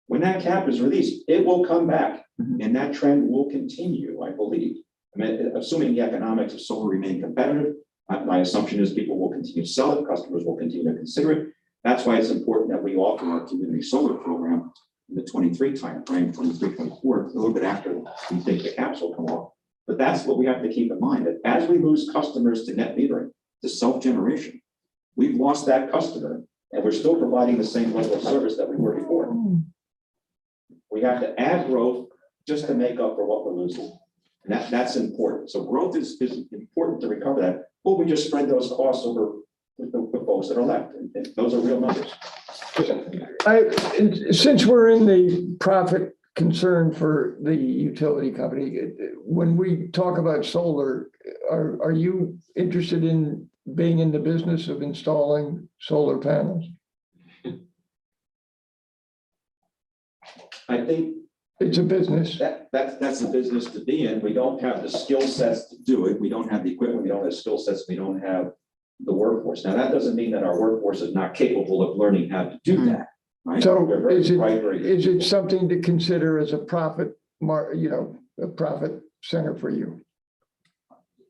when that cap is released, it will come back and that trend will continue, I believe. I mean, assuming the economics of solar remain competitive, my assumption is people will continue to sell it, customers will continue to consider it. That's why it's important that we offer our community solar program in the 23 timeframe, 23, 24, a little bit after we think the caps will come off. But that's what we have to keep in mind, that as we lose customers to net metering, to self-generation, we've lost that customer and we're still providing the same level of service that we were before. We have to add growth just to make up for what we're losing. And that's important. So growth is important to recover that. Or we just spread those costs over the folks that are left. And those are real numbers.
Since we're in the profit concern for the utility company, when we talk about solar, are you interested in being in the business of installing solar panels?
I think
It's a business.
that's a business to be in. We don't have the skill sets to do it. We don't have the equipment. We don't have skill sets. We don't have the workforce. Now, that doesn't mean that our workforce is not capable of learning how to do that, right?
So
They're very
is it,
bright, very good.
is it something to consider as a profit a profit center for you?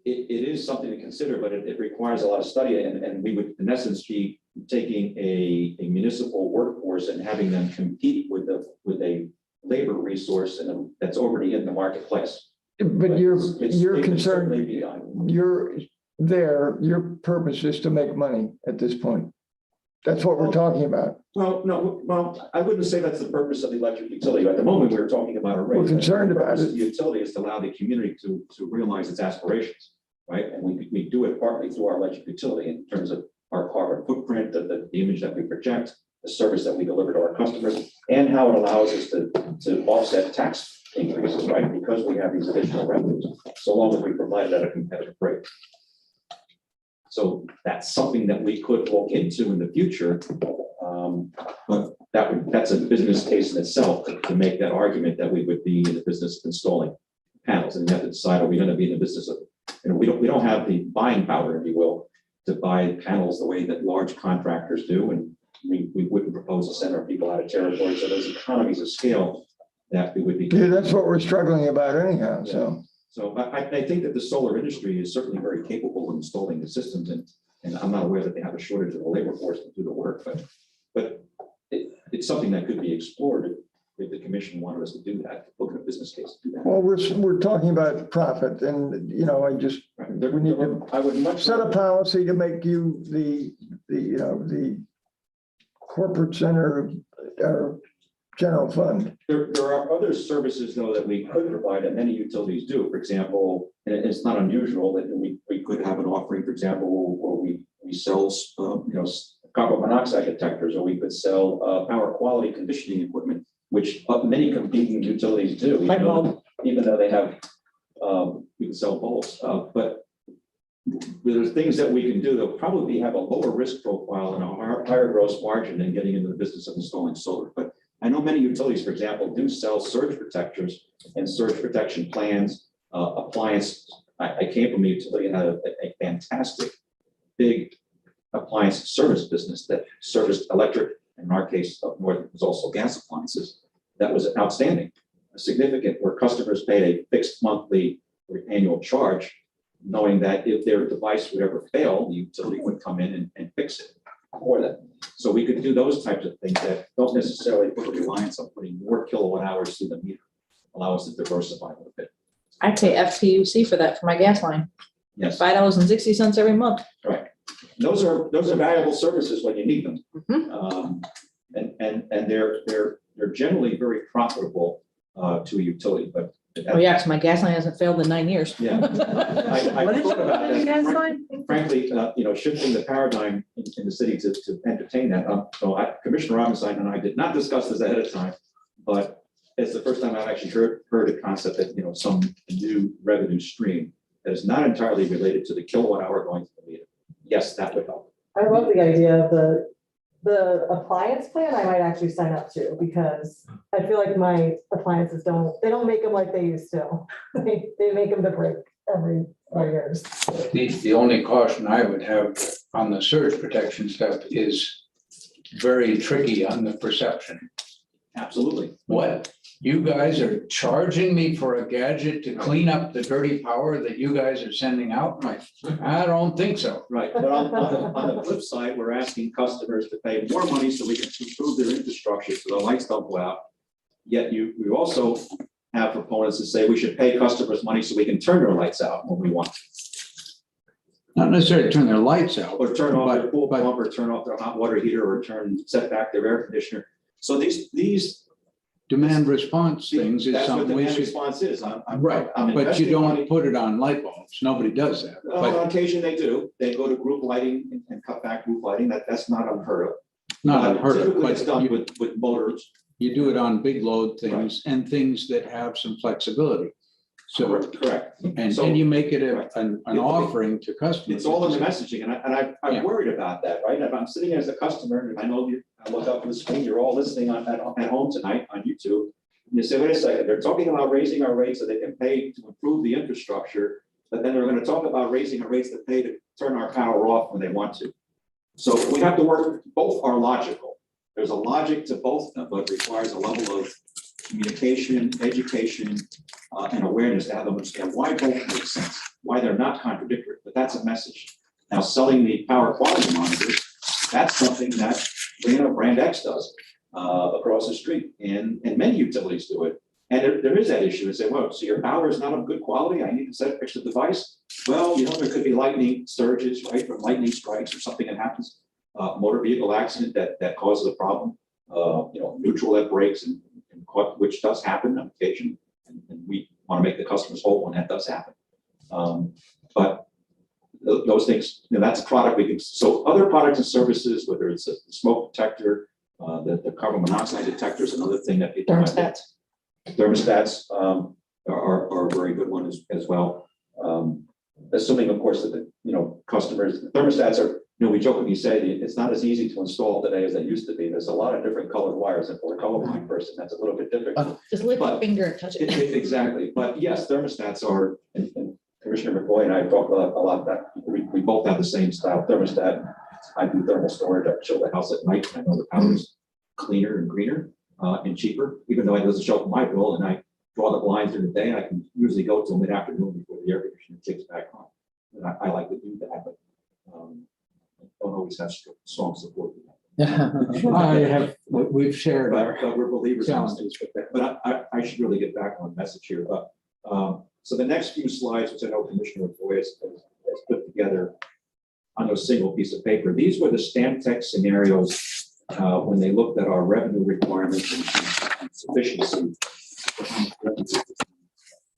It is something to consider, but it requires a lot of study, and we would, in essence, be taking a municipal workforce and having them compete with a labor resource that's already in the marketplace.
But your
It can certainly
concern,
be done.
your purpose is to make money at this point. That's what we're talking about.
Well, I wouldn't say that's the purpose of the electric utility. At the moment, we're talking about a rate.
We're concerned about
The purpose
it.
of the utility is to allow the community to realize its aspirations, right? And we do it partly through our electric utility in terms of our carbon footprint, the image that we project, the service that we deliver to our customers, and how it allows us to offset tax increases, right? Because we have these additional revenues, so long as we provide it at a competitive rate. So that's something that we could look into in the future. But that's a business case in itself to make that argument that we would be in the business of installing panels, and you have to decide, are we going to be in the business of, we don't have the buying power, if you will, to buy panels the way that large contractors do, and we wouldn't propose to send our people out of territory. So those economies of scale that we would be.
Yeah, that's what we're struggling about anyhow, so.
So I think that the solar industry is certainly very capable of installing the systems, and I'm not aware that they have a shortage of the labor force to do the work, but it's something that could be explored if the commission wanted us to do that, look at a business case to do that.
Well, we're talking about profit, and I just, we need to
I would much
set a policy to make you the corporate center of our general fund.
There are other services, though, that we could provide, and many utilities do. For example, and it's not unusual that we could have an offering, for example, where we sell carbon monoxide detectors, or we could sell power quality conditioning equipment, which many competing utilities do,
Light bulb.
even though they have, we can sell bulbs. But there's things that we can do that will probably have a lower risk profile and a higher gross margin than getting into the business of installing solar. But I know many utilities, for example, do sell surge protectors and surge protection plans, appliance. I came from a utility and had a fantastic big appliance service business that serviced electric, in our case up north, it was also gas appliances. That was outstanding, significant, where customers paid a fixed monthly or annual charge, knowing that if their device would ever fail, the utility would come in and fix it for them. So we could do those types of things that don't necessarily put a reliance on putting more kilowatt hours through the meter, allow us to diversify a little bit.
I'd pay FPUC for that for my gas line,
Yes,
$5.60 every month.
right. Those are valuable services when you need them.
Mhm.
And they're generally very profitable to a utility, but.
Oh, yeah, 'cause my gas line hasn't failed in 9 years.
Yeah. I
What is
thought about
the gas
that.
line?
Frankly, shifting the paradigm in the city to entertain that. Commissioner Robinson and I did not discuss this ahead of time, but it's the first time I've actually heard a concept that, some new revenue stream that is not entirely related to the kilowatt hour going to the meter. Yes, that would help.
I love the idea of the appliance plan. I might actually sign up to, because I feel like my appliances they don't make them like they used to. They make them to break every 4 years.
The only caution I would have on the surge protection stuff is very tricky on the perception.
Absolutely.
What? You guys are charging me for a gadget to clean up the dirty power that you guys are sending out? I don't think so.
Right, but on the flip side, we're asking customers to pay more money so we can improve their infrastructure so the lights don't go out. Yet we also have proponents that say we should pay customers money so we can turn their lights out when we want.
Not necessarily turn their lights out.
Or turn off their pool
but-
pump, or turn off their hot water heater, or set back their air conditioner. So these.
Demand response things is
That's what
something we
demand
should.
response is. I'm
Right, but you
investing money.
don't put it on light bulbs. Nobody does that.
Well,
But
on occasion they do. They go to group lighting and cut back group lighting. That's not unheard of.
not
But
unheard of,
typically it's
but
done
you,
with motors.
you do it on big load things and things that have some flexibility. So,
Correct.
and
So-
you make it
Right.
an
It-
offering to customers.
It's all in the messaging, and
Yeah.
I'm worried about that, right? If I'm sitting as a customer, and I know I look up on the screen, you're all listening at home tonight on YouTube. And you say, wait a second, they're talking about raising our rates so they can pay to improve the infrastructure, but then they're gonna talk about raising our rates to pay to turn our power off when they want to. So we have to work, both are logical. There's a logic to both of them, but it requires a level of communication, education, and awareness to have them understand why both make sense, why they're not contradictory, but that's a message. Now, selling the power quality monitors, that's something that brand X does across the street, and many utilities do it. And there is that issue. They say, well, so your power is not of good quality, I need to fix the device. Well, there could be lightning surges, right, from lightning strikes or something that happens, motor vehicle accident that causes a problem, neutral that breaks, and which does happen on occasion. And we want to make the customers whole when that does happen. But those things, that's a product we can, so other products and services, whether it's a smoke detector, the carbon monoxide detector is another thing that people.
Thermostats.
Thermostats are a very good one as well. Assuming, of course, that customers, thermostats are, we jokingly say it's not as easy to install today as they used to be. There's a lot of different colored wires, and for a colorblind person, that's a little bit difficult.
Just lift your
But-
finger and touch it.
Exactly, but yes, thermostats are, and Commissioner Mcboy and I talked a lot about, we both have the same style thermostat. I do thermal storage, I chill the house at night, and I know the power's cleaner and greener and cheaper, even though it doesn't show up in my bill, and I draw the blinds during the day, and I can usually go till mid-afternoon before the air conditioner kicks back on. And I like to do that, but don't always have strong support.
We've shared our
But we're believers in
challenges
this. But I should really get back on message here. But so the next few slides, which I know Commissioner Boy has put together on a single piece of paper, these were the Stantec scenarios when they looked at our revenue requirements and sufficiency. And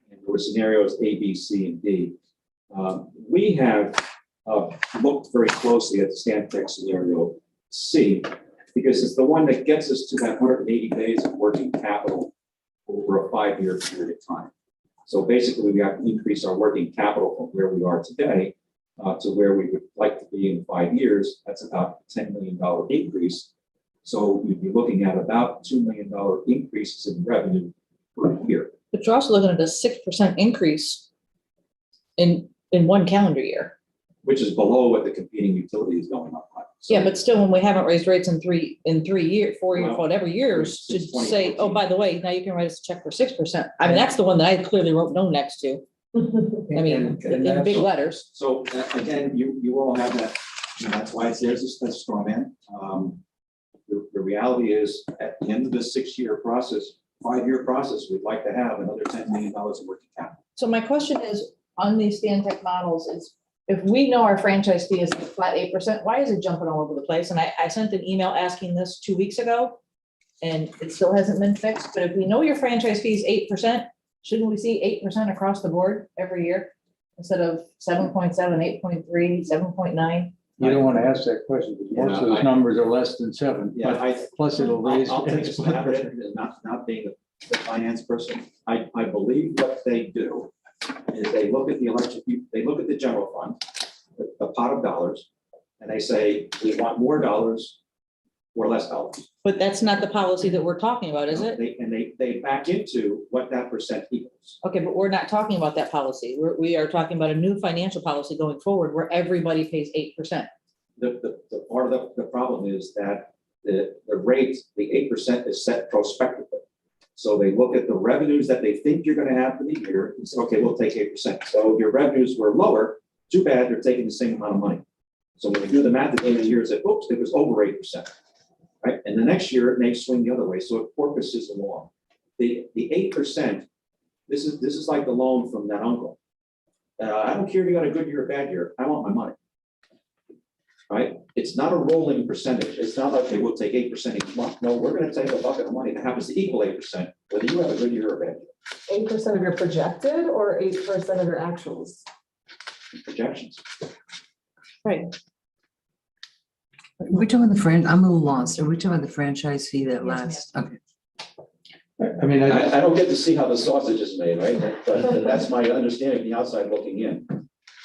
there were scenarios A, B, C, and D. We have looked very closely at the Stantec scenario C, because it's the one that gets us to that 180 days of working capital over a 5-year period of time. So basically, we have to increase our working capital from where we are today to where we would like to be in 5 years. That's about a $10 million increase. So you'd be looking at about $2 million increases in revenue per year.
But you're also looking at a 6% increase in one calendar year.
Which is below what the competing utility is going up by. So
Yeah, but still, when we haven't raised rates in 3 years, 4 years,
Well,
whatever years, to
since
say, oh,
2014.
by the way, now you can write us a check for 6%. I mean, that's the one that I clearly wrote no next to. I mean,
And
in big
that's-
letters.
So again, you all have that, that's why it's there's a straw man. The reality is, at the end of this 6-year process, 5-year process, we'd like to have another $10 million of working capital.
So my question is, on these Stantec models is, if we know our franchise fee is flat 8%, why is it jumping all over the place? And I sent an email asking this 2 weeks ago, and it still hasn't been fixed. But if we know your franchise fee is 8%, shouldn't we see 8% across the board every year instead of 7.7, 8.3, 7.9?
You don't want to ask that question, because most of
Yeah,
those numbers are less than 7.
Yeah,
but Plus it'll raise.
I'll take a stab at it, and not being the finance person. I believe what they do is they look at the they look at the general fund, the pot of dollars, and they say, we want more dollars or less dollars.
But that's not the policy that we're talking about, is it?
They back into what that percent equals.
Okay, but we're not talking about that policy. We are talking about a new financial policy going forward where everybody pays 8%.
The part of the problem is that the rate, the 8% is set prospectively. So they look at the revenues that they think you're going to have for the year and say, okay, we'll take 8%. So if your revenues were lower, too bad, they're taking the same amount of money. So when you do the math at the end of the year, it's like, oops, it was over 8%. Right? And the next year it may swing the other way. So it porpoises along. The 8%, this is like the loan from that uncle. I don't care if you got a good year or a bad year. I want my money. Right? It's not a rolling percentage. It's not like, okay, we'll take 8% each month. No, we're going to take a bucket of money that happens to equal 8%, whether you have a good year or a bad year.
8% of your projected or 8% of your actuals?
Projections.
Right.
We're talking about I'm a little lost. Are we talking about the franchise fee that
Yes,
lasts? Okay.
I mean,
I don't get to see how the sausage is made, right? But that's my understanding, the outside looking in.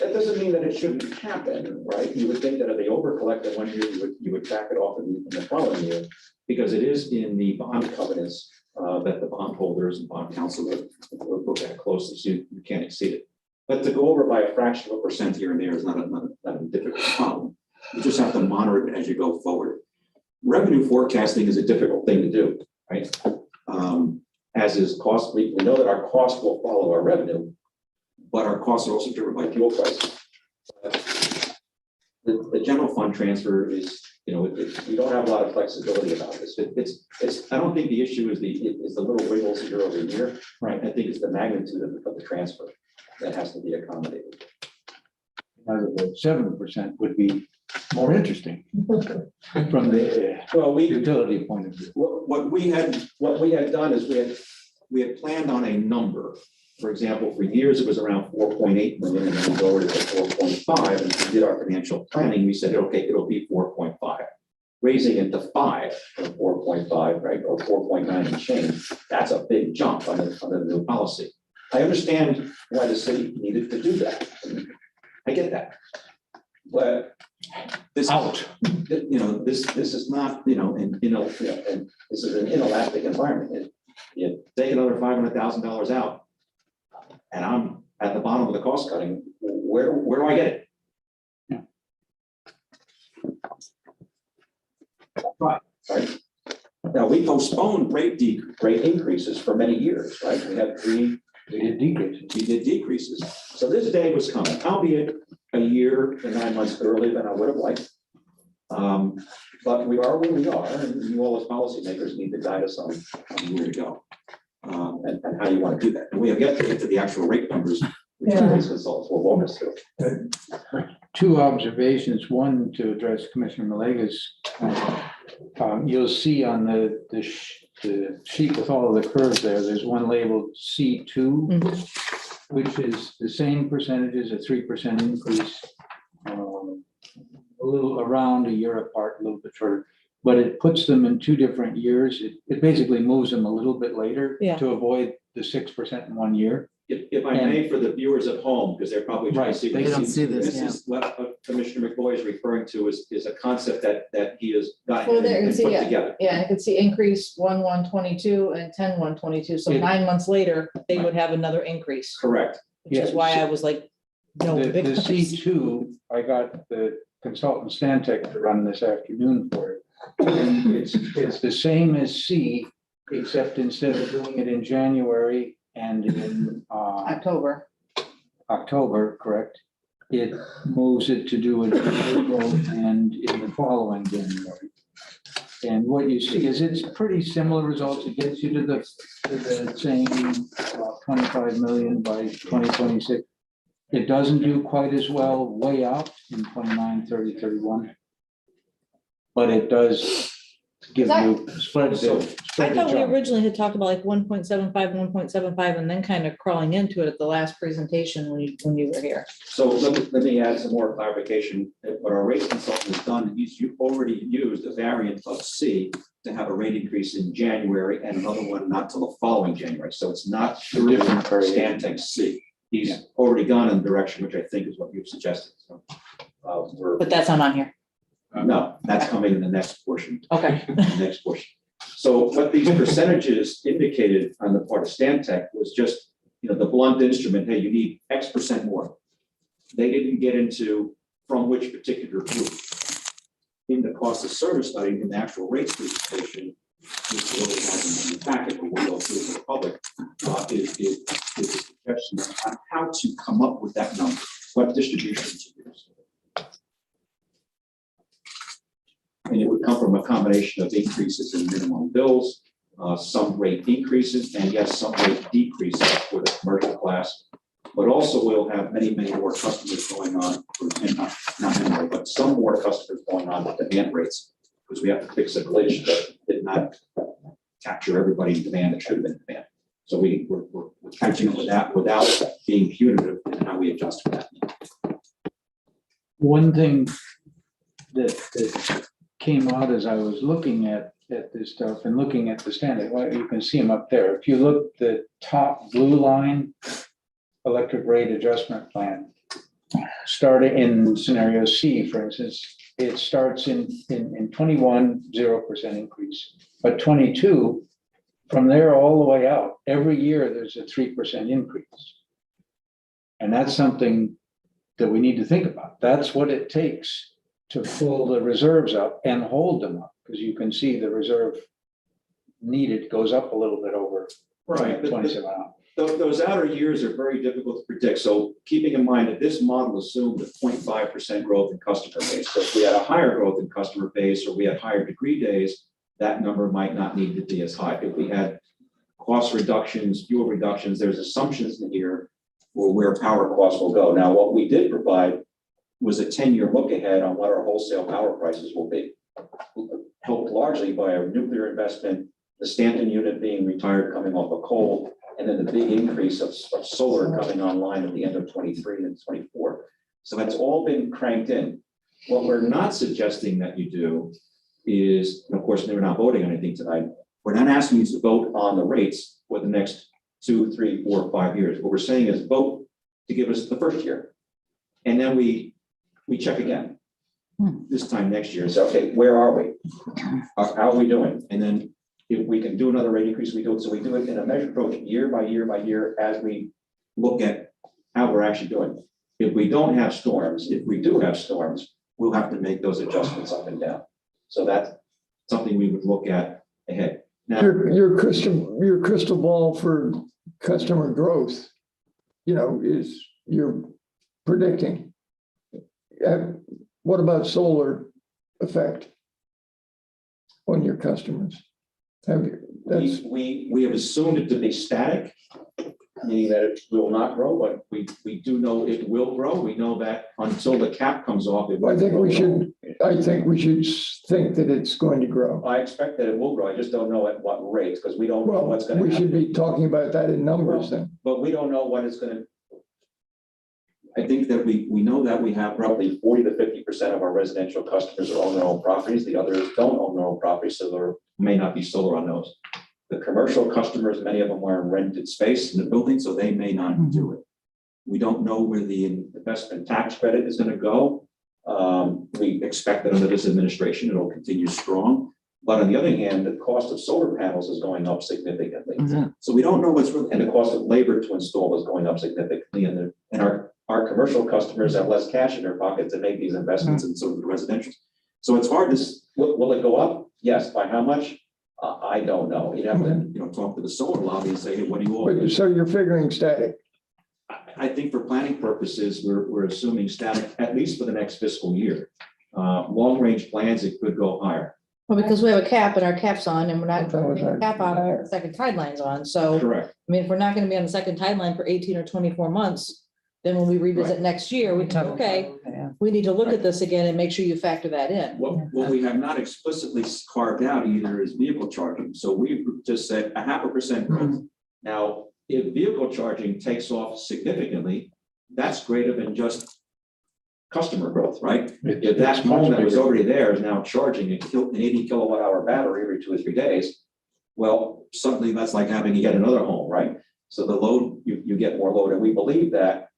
That doesn't mean that it shouldn't happen, right? You would think that if they over collected 1 year, you would back it off in the following year, because it is in the bond covenants that the bondholders and bond counsel would look at closely, so you can't exceed it. But to go over by a fraction of a percent here and there is not a difficult problem. You just have to monitor it as you go forward. Revenue forecasting is a difficult thing to do, right? As is cost. We know that our cost will follow our revenue, but our costs are also driven by fuel prices. The general fund transfer is, we don't have a lot of flexibility about this. I don't think the issue is the little wiggles year over year. Right. I think it's the magnitude of the transfer that has to be accommodated.
7% would be more interesting from the utility point of view.
What we had done is we had planned on a number. For example, for years it was around 4.8 million, and then we lowered it to 4.5. And we did our financial planning. We said, okay, it'll be 4.5. Raising it to 5 from 4.5, right, or 4.9 and change. That's a big jump under the new policy. I understand why the city needed to do that. I get that. But this this is not, and this is an inelastic environment. You take another $500,000 out, and I'm at the bottom of the cost cutting. Where do I get it?
Yeah.
Right. Now we postponed rate increases for many years, right? We had three.
We did decreases.
We did decreases. So this day was coming, albeit a year and 9 months earlier than I would have liked. But we are where we are, and you all as policymakers need to guide us on where to go and how you want to do that. And we have yet to get to the actual rate numbers, which these consultants will walk us through.
Two observations. One, to address Commissioner Malega's. You'll see on the sheet with all of the curves there's one labeled C2, which is the same percentages, a 3% increase a little around a year apart, a little bit shorter. But it puts them in 2 different years. It basically moves them a little bit later
Yeah.
to avoid the 6% in 1 year.
If I may, for the viewers at home, because they're probably trying to see.
They don't see this,
This is what Commissioner McBoy is referring to is a concept that he has
Well,
gotten
there you
and
see,
put
yeah.
together.
Yeah, I could see increase 1/1/22 and 10/1/22. So
Yeah.
9 months later, they would have another increase,
Correct.
which is
Yeah.
why I was like, no.
The
big numbers.
C2, I got the consultant Stantec to run this afternoon for it. And it's the same as C, except instead of doing it in January and in
October.
October, correct? It moves it to do it in April and in the following January. And what you see is it's pretty similar results. It gets you to the same 25 million by 2026. It doesn't do quite as well way out in 29, 30, 31. But it does give you spread
I
the
thought we
job.
originally had talked about like 1.75, and then kind of crawling into it at the last presentation when you were here.
So let me add some more clarification. What our rate consultant has done, you already used a variant of C to have a rate increase in January and another one not till the following January. So it's not through
Different variation.
Stantec C. He's already gone in the direction, which I think is what you've suggested. So
But that's not on here.
no, that's coming in the next portion.
Okay.
The next portion. So what these percentages indicated on the part of Stantec was just, the blunt instrument, hey, you need X% more. They didn't get into from which particular group. In the cost of service study, in the actual rates presentation, which really hasn't in the packet, but we'll go through for the public, is a suggestion on how to come up with that number, what distribution to use. And it would come from a combination of increases in minimum bills, some rate increases, and yes, some rate decreases for the commercial class. But also we'll have many, many more customers going on, and not many more, but some more customers going on with demand rates, because we have to fix a glitch that did not capture everybody in demand that should have been demand. So we're catching up with that without being punitive in how we adjust for that.
One thing that came out as I was looking at this stuff and looking at the standard, well, you can see them up there. If you look the top blue line, electric rate adjustment plan, starting in scenario C, for instance, it starts in 21, 0% increase, but 22, from there all the way out, every year there's a 3% increase. And that's something that we need to think about. That's what it takes to pull the reserves up and hold them up, because you can see the reserve needed goes up a little bit over
Right, but
27 out.
those outer years are very difficult to predict. So keeping in mind that this model assumed a 0.5% growth in customer base. So if we had a higher growth in customer base, or we had higher degree days, that number might not need to be as high. If we had cost reductions, fuel reductions, there's assumptions in here for where power costs will go. Now, what we did provide was a 10-year look ahead on what our wholesale power prices will be, helped largely by our nuclear investment, the Stanton unit being retired, coming off of coal, and then the big increase of solar coming online at the end of 23 and 24. So that's all been cranked in. What we're not suggesting that you do is, and of course, we're not voting on anything tonight. We're not asking you to vote on the rates for the next 2, 3, 4, 5 years. What we're saying is vote to give us the first year. And then we check again this time next year and say, okay, where are we? How are we doing? And then if we can do another rate increase, we do it. So we do it in a measured approach year by year by year as we look at how we're actually doing. If we don't have storms, if we do have storms, we'll have to make those adjustments up and down. So that's something we would look at ahead. Now,
Your crystal ball for customer growth, is you're predicting. What about solar effect on your customers?
we have assumed it to be static, meaning that it will not grow, but we do know it will grow. We know that until the cap comes off.
I think we should think that it's going to grow.
I expect that it will grow. I just don't know at what rates, because we don't know
Well,
what's going to
we
happen.
should be talking about that in numbers then.
But we don't know what it's going to. I think that we know that we have roughly 40 to 50% of our residential customers are own their own properties. The others don't own their own properties, so there may not be solar on those. The commercial customers, many of them are in rented space in the building, so they may not do it. We don't know where the investment tax credit is going to go. We expect that under this administration, it'll continue strong. But on the other hand, the cost of solar panels is going up significantly. So we don't know what's really, and the cost of labor to install is going up significantly. And our commercial customers have less cash in their pockets to make these investments in some of the residential. So it's hard to, will it go up? Yes. By how much? I don't know. You'd have to, talk to the solar lobby and say, hey, what do you want?
So you're figuring static?
I think for planning purposes, we're assuming static, at least for the next fiscal year. Long-range plans, it could go higher.
Well, because we have a cap and our cap's on and we're not
That was right.
cap on our second tide on. So,
Correct.
I mean, if we're not gonna be on the second tide line for 18 or 24 months, then when we revisit next year, we can, okay, we need to look at this again and make sure you factor that in.
What we have not explicitly carved out either is vehicle charging. So we just said 0.5% growth. Now, if vehicle charging takes off significantly, that's greater than just customer growth, right? If that home that was already there is now charging an 80 kilowatt hour battery every 2 or 3 days, well, suddenly that's like having yet another home, right? So the load, you get more load. And we believe that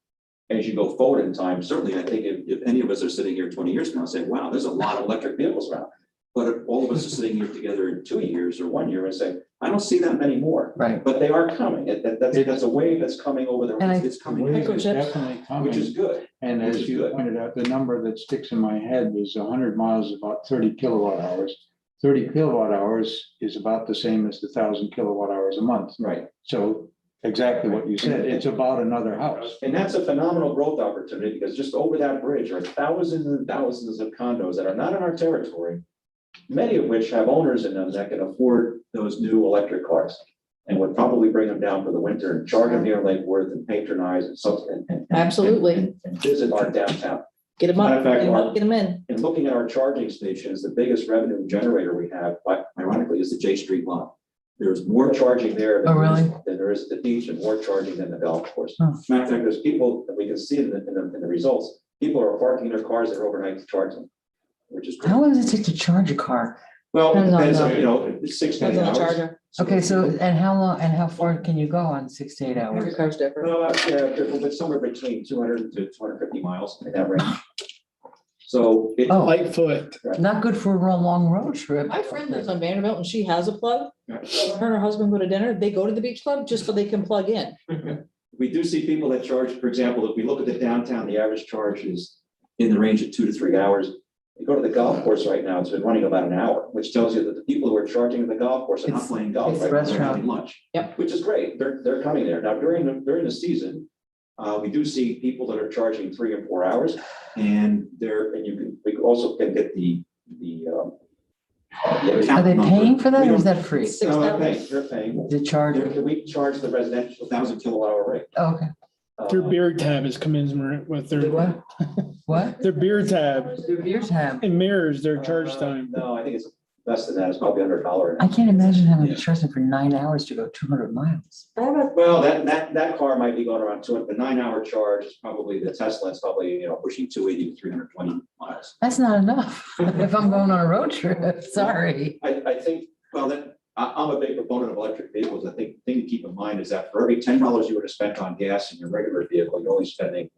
as you go forward in time, certainly I think if any of us are sitting here 20 years from now saying, wow, there's a lot of electric vehicles around. But if all of us are sitting here together in 2 years or 1 year and say, I don't see that many more.
Right.
But they are coming. That's a wave that's coming over the,
And
it's coming,
Wave is definitely
which
coming.
is good.
And
Which
as
is
you
good.
pointed out, the number that sticks in my head is 100 miles, about 30 kilowatt hours. 30 kilowatt hours is about the same as the 1,000 kilowatt hours a month.
Right.
So exactly what you said, it's about another house.
And that's a phenomenal growth opportunity because just over that bridge are thousands and thousands of condos that are not in our territory, many of which have owners in them that can afford those new electric cars and would probably bring them down for the winter and charge them near Lake Worth and patronize and
Absolutely.
and visit our downtown.
Get them
Matter
up,
of fact,
get them up, get them in.
And looking at our charging stations, the biggest revenue generator we have, ironically, is the J Street lot. There's more charging there than there is at the beach and more charging than the golf course.
Oh.
Matter of fact, there's people that we can see in the results. People are parking their cars there overnight to charge them, which is great.
How long does it take to charge a car?
Well, it
Depends on
depends, it's 6 to 8
Depends on the
hours.
charger.
Okay, so, and how long, and how far can you go on 6 to 8
Every
hours?
car's different.
It's somewhere between 200 to 250 miles in that range. So it,
Oh,
Lightfoot.
not good for a long road trip.
My friend lives on Vanderbilt and she has a plug.
Yeah.
So when her and her husband go to dinner, they go to the beach club just so they can plug in.
we do see people that charge, for example, if we look at the downtown, the average charge is in the range of 2 to 3 hours. You go to the golf course right now, it's been running about an hour, which tells you that the people who are charging at the golf course are not
It's-
playing golf,
it's
right? They're having
restaurant.
lunch.
Yep.
Which is great. They're coming there. Now, during the season, we do see people that are charging 3 and 4 hours. And we also can get the
Are
account
they
number.
paying for that
We
or is
don't-
that free?
No, they're paying.
The charge?
We charge the residential 1,000 kilowatt hour rate.
Oh, okay.
Their beer tab is commensurate with
The
their,
what? What?
their beer tab
The beer tab.
and mirrors their charge time.
No, I think it's less than that. It's probably under $1.
I can't imagine having to charge them for 9 hours to go 200 miles.
Well, that car might be going around 200, the 9-hour charge is probably, the Tesla is probably, pushing 280 to 320 miles.
That's not enough if I'm going on a road trip. Sorry.
I think, well, I'm a big proponent of electric vehicles. I think the thing to keep in mind is that for every $10 you would have spent on gas in your regular vehicle, you're only spending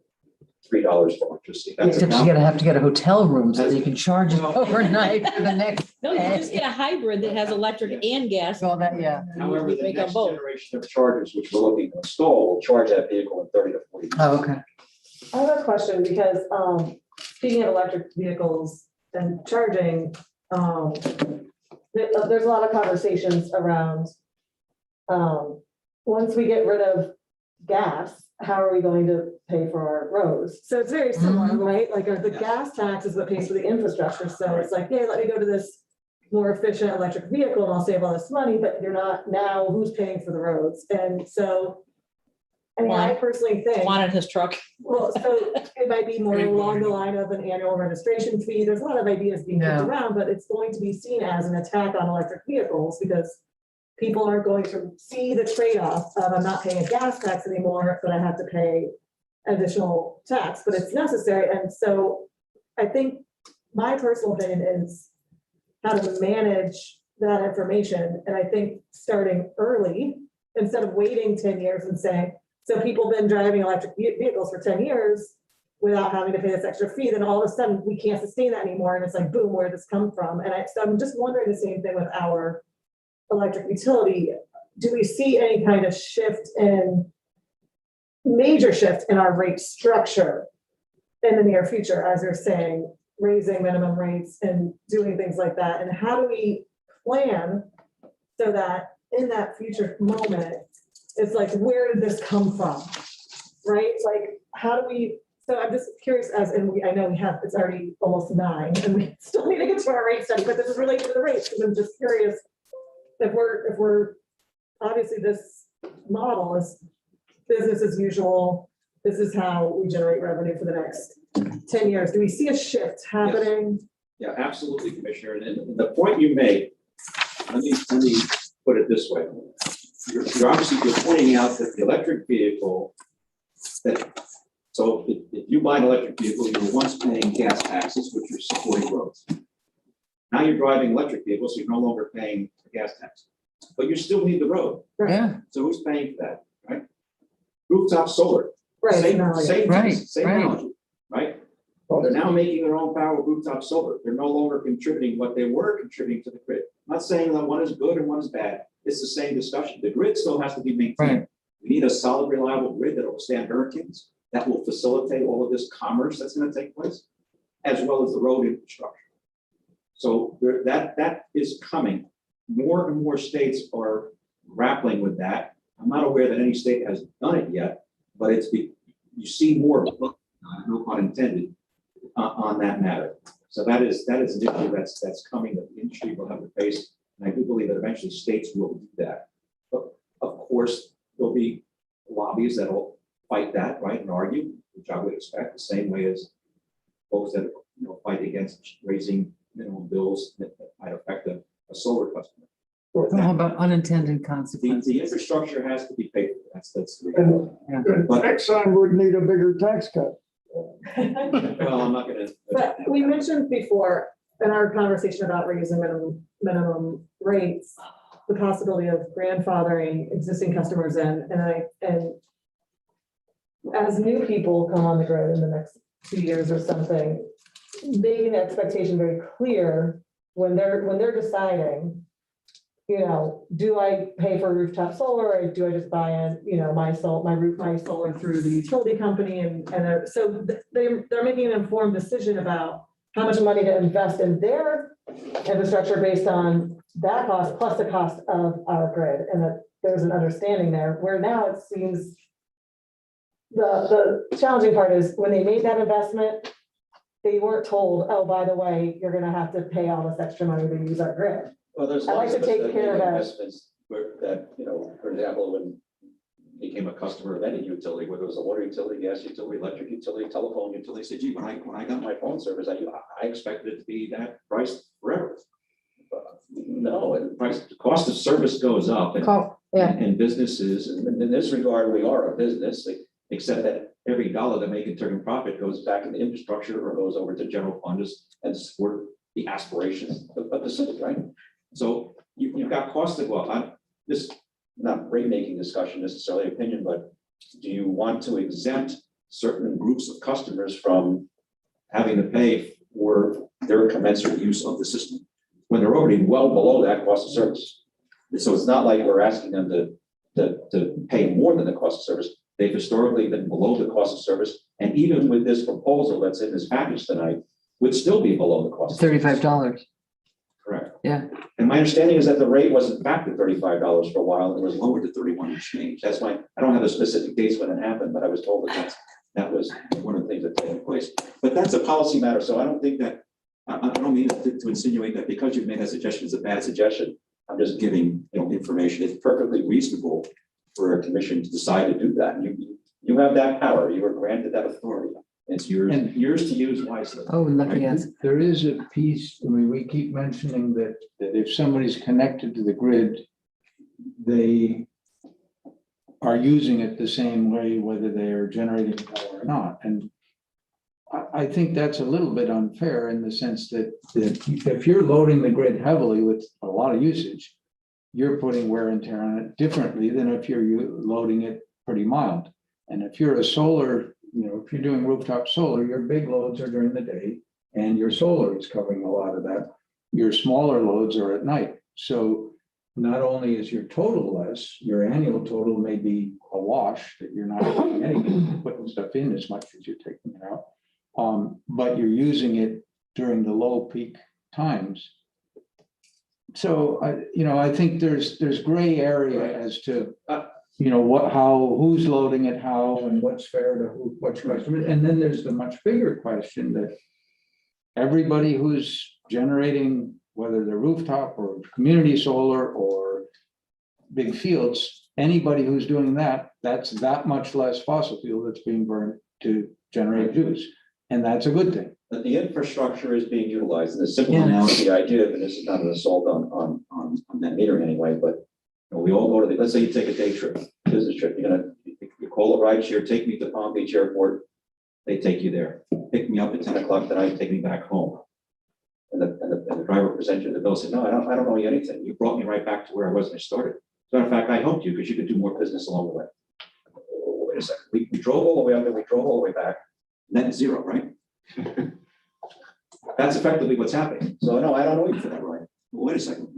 $3 for electricity. That's
Except you have to get a hotel room so that you can charge it
Well-
overnight for the next
No, you just
day.
get a hybrid that has electric and gas.
Well, that, yeah.
However, the
Make them
next
both.
generation of chargers, which we're looking to install, will charge that vehicle in 30 to 40 minutes.
Oh, okay.
I have a question because, speaking of electric vehicles and charging, there's a lot of conversations around, once we get rid of gas, how are we going to pay for our roads? So it's very similar, right? Like the gas tax is what pays for the infrastructure. So it's like, yeah, let me go to this more efficient electric vehicle and I'll save all this money, but you're not now, who's paying for the roads? And so, I mean, I personally think.
Wanted his truck.
Well, so it might be more along the line of an annual registration fee. There's a lot of ideas being kicked
Yeah.
around, but it's going to be seen as an attack on electric vehicles because people are going to see the trade-off of I'm not paying a gas tax anymore, but I have to pay additional tax, but it's necessary. And so I think my personal opinion is how to manage that information. And I think starting early, instead of waiting 10 years and saying, so people have been driving electric vehicles for 10 years without having to pay this extra fee, then all of a sudden we can't sustain that anymore. And it's like, boom, where did this come from? And so I'm just wondering the same thing with our electric utility. Do we see any kind of major shift in our rate structure in the near future, as you're saying, raising minimum rates and doing things like that? And how do we plan so that in that future moment, it's like, where did this come from? Right? Like, how do we, so I'm just curious I know it's already almost 9 and we still need to get to our rate study, but this is related to the rates. And I'm just curious if we're obviously this model is business as usual. This is how we generate revenue for the next 10 years. Do we see a shift happening?
Yeah, absolutely, Commissioner. And the point you made, let me put it this way. You're obviously pointing out that the electric vehicle, so if you buy an electric vehicle, you were once paying gas taxes, which are supporting roads. Now you're driving electric vehicles, so you're no longer paying the gas tax, but you still need the road.
Yeah,
So who's paying for that, right? Rooftop solar.
Right.
Same
Right,
analogy, right? Well, they're now making their own power with rooftop solar. They're no longer contributing what they were contributing to the grid. I'm not saying that one is good and one is bad. It's the same discussion. The grid still has to be maintained.
Right.
We need a solid, reliable grid that will withstand hurricanes, that will facilitate all of this commerce that's going to take place, as well as the road infrastructure. So that is coming. More and more states are grappling with that. I'm not aware that any state has done it yet, but you see more, no pun intended, on that matter. So that is an issue that's coming that the industry will have to face, and I do believe that eventually states will do that. But of course, there'll be lobbies that'll fight that, right, and argue, which I would expect the same way as folks that fight against raising minimum bills that might affect a solar customer.
how about unintended consequences?
The infrastructure has to be paid for. That's the reality.
And Exxon would need a bigger tax cut.
Well, I'm not gonna.
But we mentioned before in our conversation about raising minimum rates, the possibility of grandfathering existing customers in, and as new people come on the grid in the next 2 years or something, making the expectation very clear when they're deciding, do I pay for rooftop solar, or do I just buy in, my solar through the utility company, and so they're making an informed decision about how much money to invest in their infrastructure based on that cost plus the cost of our grid, and that there's an understanding there. Where now it seems the challenging part is when they made that investment, they weren't told, oh, by the way, you're going to have to pay all this extra money to use our grid.
Well, there's
I like
lots
to
of
take care of that.
investments where that, for example, when became a customer of any utility, whether it was a water utility, gas utility, electric utility, telephone utility, said, gee, when I got my phone service, I expected it to be that price forever. No, the cost of service goes up, and businesses, and in this regard, we are a business, except that every dollar that make it turn profit goes back into infrastructure or goes over to general funds and support the aspirations of the city, right? So you've got costs that go up. This not rate making discussion necessarily opinion, but do you want to exempt certain groups of customers from having to pay for their commensurate use of the system when they're already well below that cost of service? So it's not like we're asking them to pay more than the cost of service. They've historically been below the cost of service, and even with this proposal that's in this package tonight, would still be below the cost.
$35.
Correct.
Yeah.
And my understanding is that the rate wasn't back to $35 for a while. It was lowered to 31 and change. I don't have the specific dates when it happened, but I was told that was one of the things that took place. But that's a policy matter. So I don't think that, I don't mean to insinuate that because you've made that suggestion is a bad suggestion. I'm just giving information. It's perfectly reasonable for a commission to decide to do that. You have that power. You were granted that authority. It's yours to use wisely.
Oh, lucky us.
There is a piece, we keep mentioning that if somebody's connected to the grid, they are using it the same way, whether they are generating power or not. And I think that's a little bit unfair in the sense that if you're loading the grid heavily with a lot of usage, you're putting wear and tear on it differently than if you're loading it pretty mild. And if you're a solar, if you're doing rooftop solar, your big loads are during the day and your solar is covering a lot of that. Your smaller loads are at night. So not only is your total less, your annual total may be a wash, that you're not doing anything, putting stuff in as much as you're taking it out. But you're using it during the low peak times. So I think there's gray area as to who's loading it how and what's fair to what's customer. And then there's the much bigger question that everybody who's generating, whether they're rooftop or community solar or big fields, anybody who's doing that, that's that much less fossil fuel that's being burned to generate juice. And that's a good thing.
But the infrastructure is being utilized. And the simple
Yeah.
analogy I give, and this is not an assault on that meter anyway, but we all go to let's say you take a day trip, business trip, you call a ride share, take me to Palm Beach Airport, they take you there, pick me up at 10 o'clock tonight, take me back home. And the driver presents you the bill, said, no, I don't owe you anything. You brought me right back to where I was when I started. As a matter of fact, I helped you because you could do more business along the way. Oh, wait a second, we drove all the way up and we drove all the way back, net zero, right? That's effectively what's happening. So no, I don't owe you for that ride. Well, wait a second.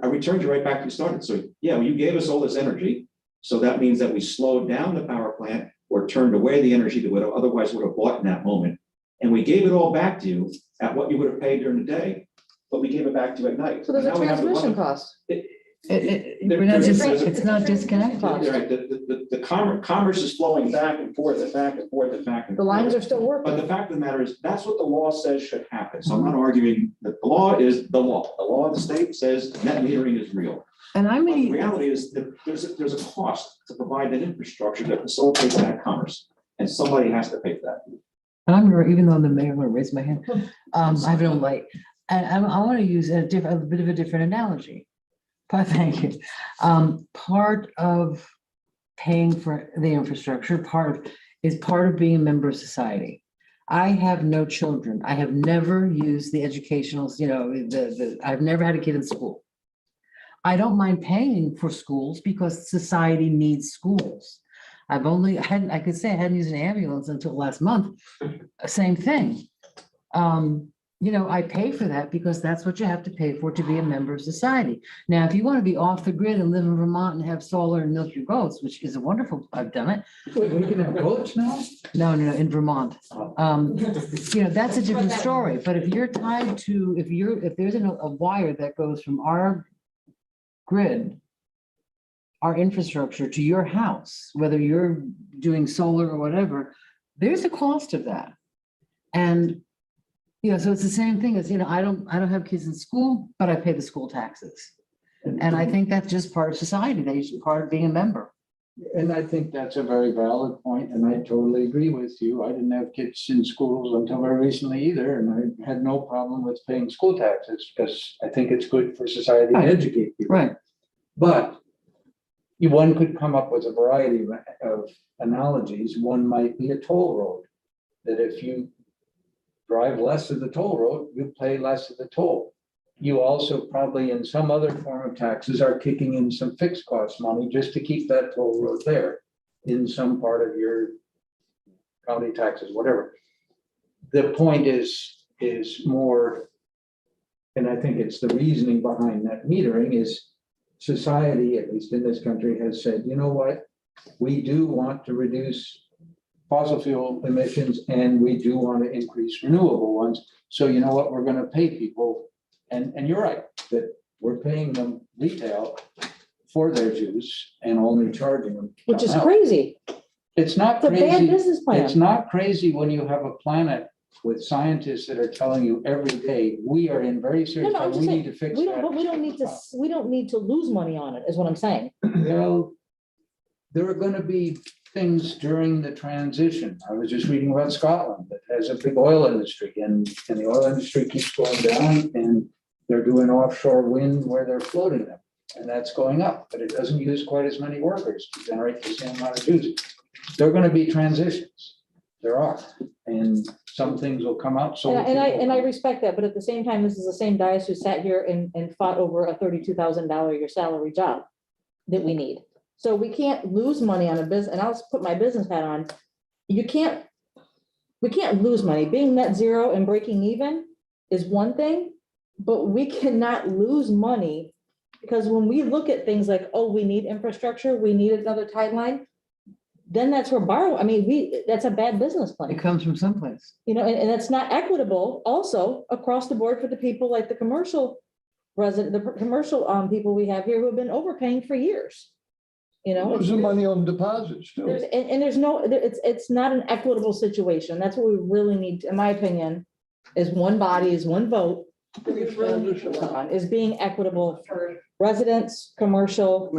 I returned you right back to you started. So yeah, well, you gave us all this energy. So that means that we slowed down the power plant or turned away the energy that would have otherwise would have bought in that moment. And we gave it all back to you at what you would have paid during the day, but we gave it back to you at night.
So there's a
Now we have to
transmission
run
cost.
We're not just, it's not disconnected.
Right, the commerce is flowing back and forth and back and forth and back and
The
forth.
lines are still
But
working.
the fact of the matter is, that's what the law says should happen. So I'm not arguing that the law is the law. The law of the state says net metering is real.
And I
But the
mean,
reality is that there's a cost to provide that infrastructure that facilitates that commerce. And somebody has to pay for that.
and I'm, even though I'm the mayor, I'm gonna raise my hand. I have no light. And I want to use a bit of a different analogy. But thank you. Part of paying for the infrastructure, is part of being a member of society. I have no children. I have never used the educational, I've never had a kid in school. I don't mind paying for schools because society needs schools. I could say I hadn't used an ambulance until last month. Same thing. I pay for that because that's what you have to pay for to be a member of society. Now, if you want to be off the grid and live in Vermont and have solar and milk your goats, which is a wonderful, I've done it.
Wait, we can have goats now?
No, in Vermont. That's a different story. But if you're tied to, if there's a wire that goes from our grid, our infrastructure to your house, whether you're doing solar or whatever, there's a cost of that. And so it's the same thing as, I don't have kids in school, but I pay the school taxes. And I think that's just part of society. That's part of being a member.
And I think that's a very valid point, and I totally agree with you. I didn't have kids in schools until very recently either, and I had no problem with paying school taxes because I think it's good for society to educate people.
Right.
But one could come up with a variety of analogies. One might be a toll road, that if you drive less of the toll road, you pay less of the toll. You also probably in some other form of taxes are kicking in some fixed cost money just to keep that toll road there in some part of your county taxes, whatever. The point is more, and I think it's the reasoning behind that metering is society, at least in this country, has said, you know what, we do want to reduce fossil fuel emissions and we do want to increase renewable ones. So you know what, we're going to pay people. And you're right, that we're paying them retail for their juice and only charging them.
Which is
out.
crazy.
It's not
It's a bad
crazy.
business plan.
It's not crazy when you have a planet with scientists that are telling you every day, we are in very serious
No, I'm
trouble.
just
We need
saying,
to fix
we
that.
don't, but we don't need to lose money on it, is what I'm saying.
Well, there are going to be things during the transition. I was just reading about Scotland that has a big oil industry and the oil industry keeps going down and they're doing offshore wind where they're floating them. And that's going up, but it doesn't use quite as many workers to generate the same amount of dues. There are going to be transitions. There are, and some things will come out. So
And I respect that, but at the same time, this is the same guys who sat here and fought over a $32,000 a year salary job that we need. So we can't lose money on a business, and I'll put my business hat on. We can't lose money. Being net zero and breaking even is one thing, but we cannot lose money because when we look at things like, oh, we need infrastructure, we need another tide line, then that's where that's a bad business plan.
It comes from someplace.
You know, and it's not equitable also across the board for the people like the commercial people we have here who have been overpaying for years. You know,
Losing money on deposits too.
it's not an equitable situation. That's what we really need, in my opinion, is one body, is one vote. Is being equitable for residents, commercial,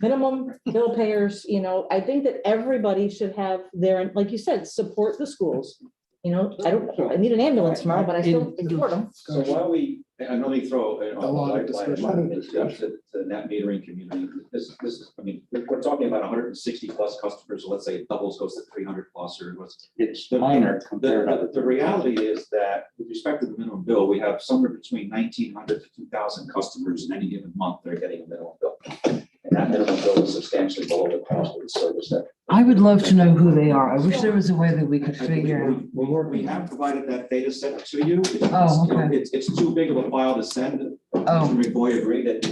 minimum bill payers. You know, I think that everybody should have their, like you said, support the schools. You know, I need an ambulance tomorrow, but I still support them.
So while and let me throw a
lot of
lifeline to the net metering community. This is, I mean, we're talking about 160 plus customers. Let's say it doubles, goes to 300 plus, or what's.
it's minor compared to
The reality is that with respect to the minimum bill, we have somewhere between 1,900 to 2,000 customers in any given month that are getting a minimum bill. And that minimum bill is substantially below the cost of the service that.
I would love to know who they are. I wish there was a way that we could figure out.
We have provided that data set to you.
Oh, okay.
It's too big of a file to send.
Oh.
Mcboy agreed that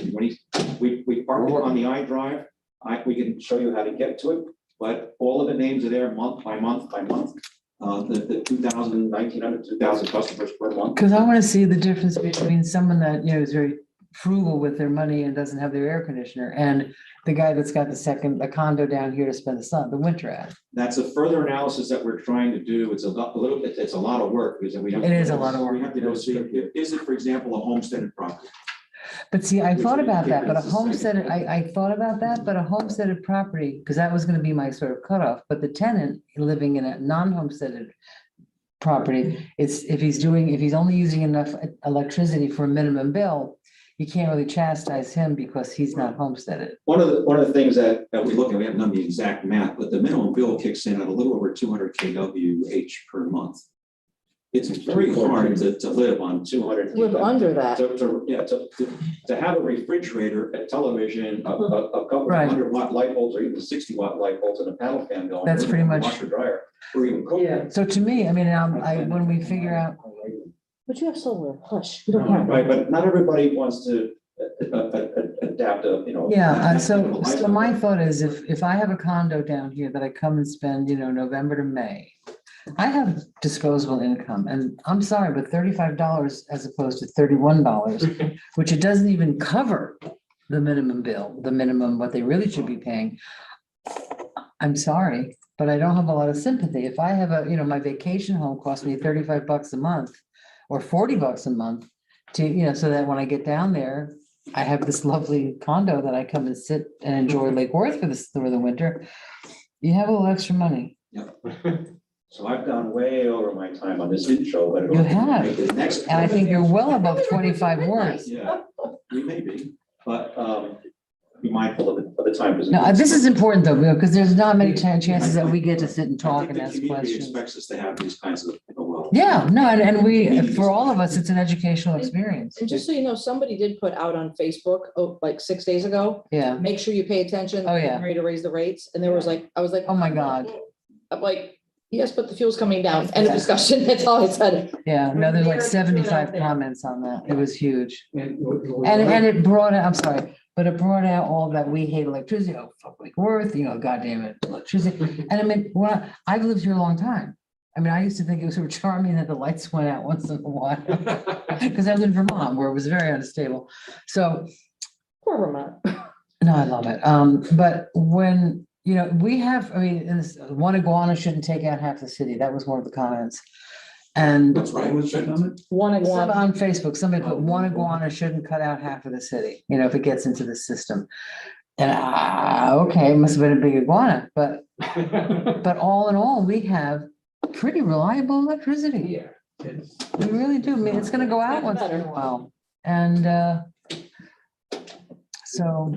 when we parked it on the iDrive, we can show you how to get to it, but all of the names are there month by month by month. The 2,000, 1,900, 2,000 customers per month.
Because I want to see the difference between someone that, you know, is very frugal with their money and doesn't have their air conditioner and the guy that's got a condo down here to spend the winter at.
That's a further analysis that we're trying to do. It's a lot of work because we have.
It is a lot of work.
We have to go see, is it, for example, a homesteaded property?
But see, I thought about that, but a
It's the same.
homesteaded, I thought about that, but a homesteaded property, because that was going to be my sort of cutoff, but the tenant living in a non-homesteaded property, if he's only using enough electricity for a minimum bill, you can't really chastise him because he's not homesteaded.
One of the things that we look at, we haven't done the exact math, but the minimum bill kicks in at a little over 200 kWh per month. It's very hard to live on 200.
Live under that.
To have a refrigerator, a television, a couple
Right.
100-watt light bulbs, or even 60-watt light bulbs, and a panel fan going.
That's pretty much-
Washer dryer, or even cooking.
So to me, I mean, when we figure out,
But you have solar, hush, you don't have.
Right, but not everybody wants to adapt
yeah, so my thought is if I have a condo down here that I come and spend, November to May, I have disposable income, and I'm sorry, but $35 as opposed to $31, which it doesn't even cover the minimum bill, what they really should be paying. I'm sorry, but I don't have a lot of sympathy. If I have my vacation home costs me $35 a month or $40 a month to, so that when I get down there, I have this lovely condo that I come and sit and enjoy Lake Worth for the winter. You have a little extra money.
So I've gone way over my time on this intro, but.
You have.
Next.
And I think you're well above 25 words.
Yeah, we may be, but be mindful of the time.
No, this is important though, because there's not many chances that we get to sit and talk and
I think
ask
the community
questions.
expects us to have these kinds of,
Yeah, no, and we, for all of us, it's an educational experience.
And just so you know, somebody did put out on Facebook, like 6 days ago,
Yeah.
make sure you pay attention.
Oh, yeah.
Getting ready to raise the rates. And there was I was like,
Oh, my God.
I'm like, yes, but the fuel's coming down. End of discussion. That's all I said.
Yeah, no, there's like 75 comments on that. It was huge. And it brought out, I'm sorry, but it brought out all that we hate electricity. Oh, fuck Lake Worth, God damn it, electricity. And I mean, I've lived here a long time. I mean, I used to think it was sort of charming that the lights went out once in a while because I lived in Vermont where it was very unstable. So,
Poor Vermont.
no, I love it. But when, we have, one iguana shouldn't take out half the city. That was one of the comments. And
That's right. What's your comment?
One iguana.
on Facebook, somebody put one iguana shouldn't cut out half of the city, if it gets into the system. And okay, it must have been a big iguana, but all in all, we have pretty reliable electricity.
Yeah.
We really do. I mean, it's gonna go out once in a while. And So,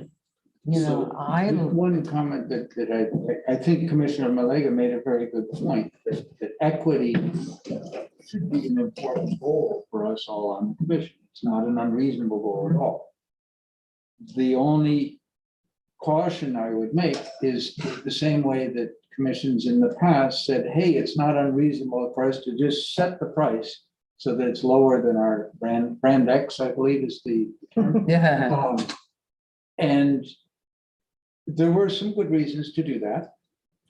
you know,
One comment that I think Commissioner Malega made a very good point, that equity should be an important goal for us all on the commission. It's not an unreasonable goal at all. The only caution I would make is the same way that commissions in the past said, hey, it's not unreasonable for us to just set the price so that it's lower than our brand X, I believe is the term.
yeah,
And there were some good reasons to do that.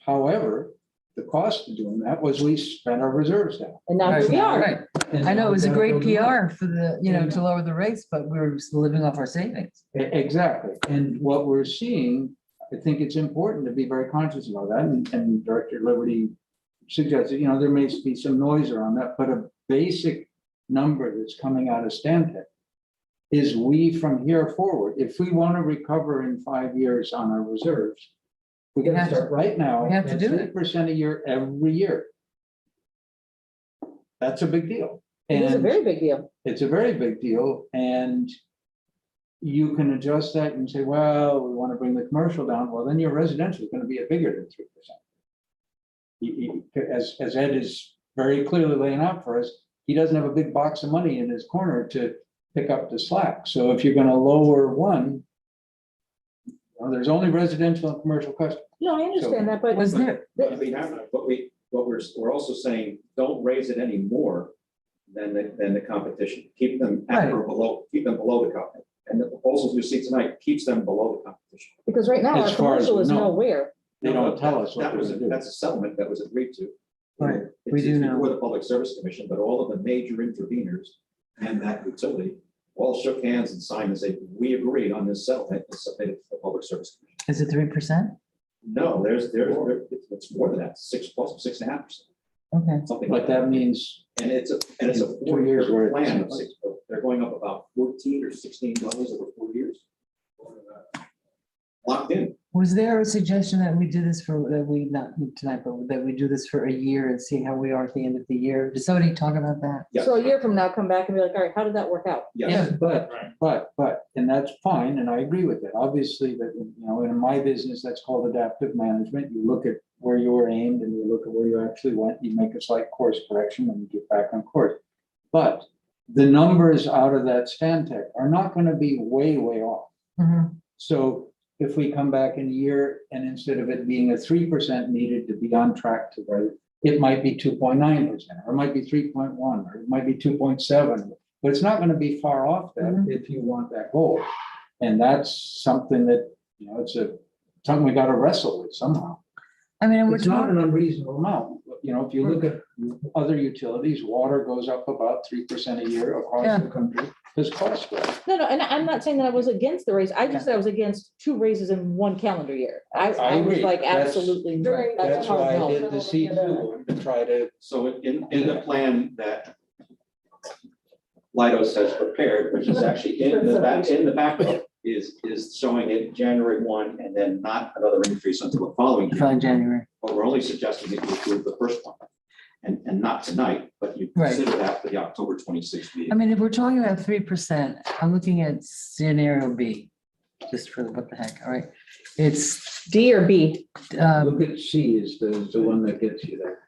However, the cost of doing that was we spent our reserves down.
And now here we are.
right. I know it was a great PR for the, you know, to lower the rates, but we were still living off our savings.
Exactly. And what we're seeing, I think it's important to be very conscious about that. And Director Liberty suggested, you know, there may be some noise around that, but a basic number that's coming out of Stantec is we from here forward, if we want to recover in 5 years on our reserves, we got to start right now.
We have to do it.
3% a year every year. That's a big deal.
It is a
And
very big deal.
it's a very big deal, and you can adjust that and say, well, we want to bring the commercial down. Well, then your residential is going to be a bigger than 3%. As Ed is very clearly laying out for us, he doesn't have a big box of money in his corner to pick up the slack. So if you're going to lower one, well, there's only residential and commercial customers.
No, I understand that, but.
Was there,
We're also saying, don't raise it any more than the competition. Keep them at
Right.
or below, keep them below the competition. And the proposals you see tonight keeps them below the competition.
Because right now, our
As far as
commercial
we
is
know.
nowhere.
They don't tell us what
That
they're
was,
going to do.
that's a settlement that was agreed to.
Right, we
It's
do know.
before the Public Service Commission, but all of the major interveners and that utility all shook hands and signed and said, we agree on this settlement and submitted to the Public Service Commission.
is it 3%?
No, it's more than that, 6.5%,
Okay,
something
But
like that.
that means
And it's a
2 years where
four-year
it's-
plan of six, they're going up about $14 or $16 over 4 years. Locked in.
was there a suggestion that we do this for, that we, not tonight, but that we do this for a year and see how we are at the end of the year? Did somebody talk about that?
Yes.
So a year from now, come back and be like, all right, how did that work out?
Yes.
but, and that's fine, and I agree with that. Obviously, that, you know, in my business, that's called adaptive management. You look at where you were aimed and you look at where you actually went, you make a slight course correction and you get back on course. But the numbers out of that Stantec are not going to be way, way off.
Mhm.
So if we come back in a year and instead of it being a 3% needed to be on track to write, it might be 2.9%, or it might be 3.1, or it might be 2.7, but it's not going to be far off that if you want that goal. And that's something that, you know, it's something we got to wrestle with somehow.
I mean, and we're
It's not
talking,
an unreasonable amount. You know, if you look at other utilities, water goes up about 3% a year across the country. Because costs go up.
No, and I'm not saying that I was against the raise. I just said I was against 2 raises in 1 calendar year. I was
agree.
like,
That's-
absolutely.
That's
hard
why I
no.
did the C2 one, to try to.
So in the plan that Leidos has prepared, which is actually in the backup, is showing it January 1 and then not another increase until the following year.
from January.
But we're only suggesting that you approve the first one. And not tonight, but you
Right.
consider that for the October 26th meeting.
I mean, if we're talking about 3%, I'm looking at scenario B, just for what the heck, all right? It's,
D or B?
Look at C is the one that gets you there.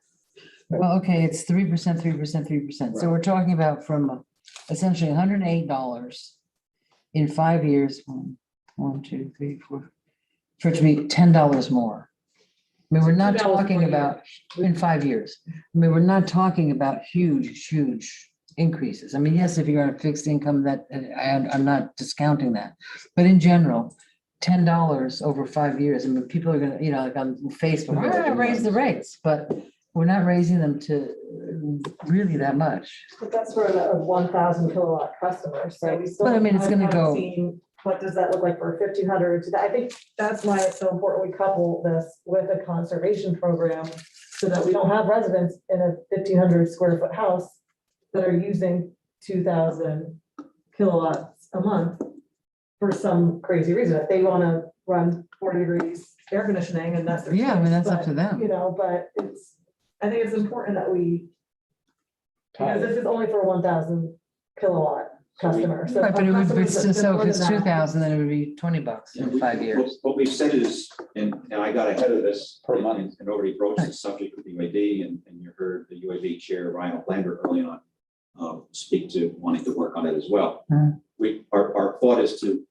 well, okay, it's 3%, 3%, 3%. So we're talking about from essentially $108 in 5 years, one, two, three, four, for it to be $10 more. I mean, we're not
$2
talking
per
about in 5 years. I mean, we're not talking about huge increases. I mean, yes, if you're on a fixed income, that, I'm not discounting that. But in general, $10 over 5 years, I mean, people are gonna, you know, like on Facebook, we're gonna raise the rates, but we're not raising them to really that much.
But that's for a 1,000 kilowatt customer, so we still.
But I mean, it's gonna
haven't
go-
seen What does that look like for 1,500? I think that's why it's so important we couple this with a conservation program so that we don't have residents in a 1,500 square foot house that are using 2,000 kilowatts a month for some crazy reason. If they want to run 40 degrees air conditioning and that's their.
Yeah, I mean, that's
choice,
up to
but,
them.
You know, but I think it's important that we, because this is only for 1,000 kilowatt customer. So
Right, but it would be,
customers that
so if
more
it's
than that-
2,000, then it would be $20 in 5 years.
What we've said is, and I got ahead of this
Per month.
and already broached the subject with the UAV, and you heard the UAV chair, Ryan Lander, early on speak to wanting to work on it as well. Our thought is to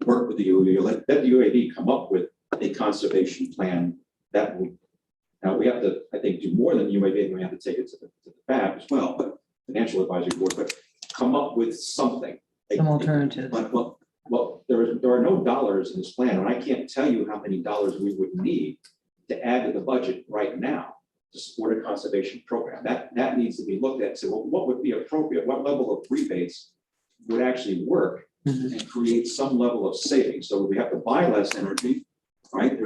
work with the UAV, let the UAV come up with a conservation plan that will, now we have to, I think, do more than UAV, and we have to take it to the FAB as well, but financial advisory board, but come up with something.
Some alternative.
But well, there are no dollars in this plan, and I can't tell you how many dollars we would need to add to the budget right now to support a conservation program. That needs to be looked at. So what would be appropriate? What level of rebates would actually work and create some level of savings? So we have to buy less energy, right?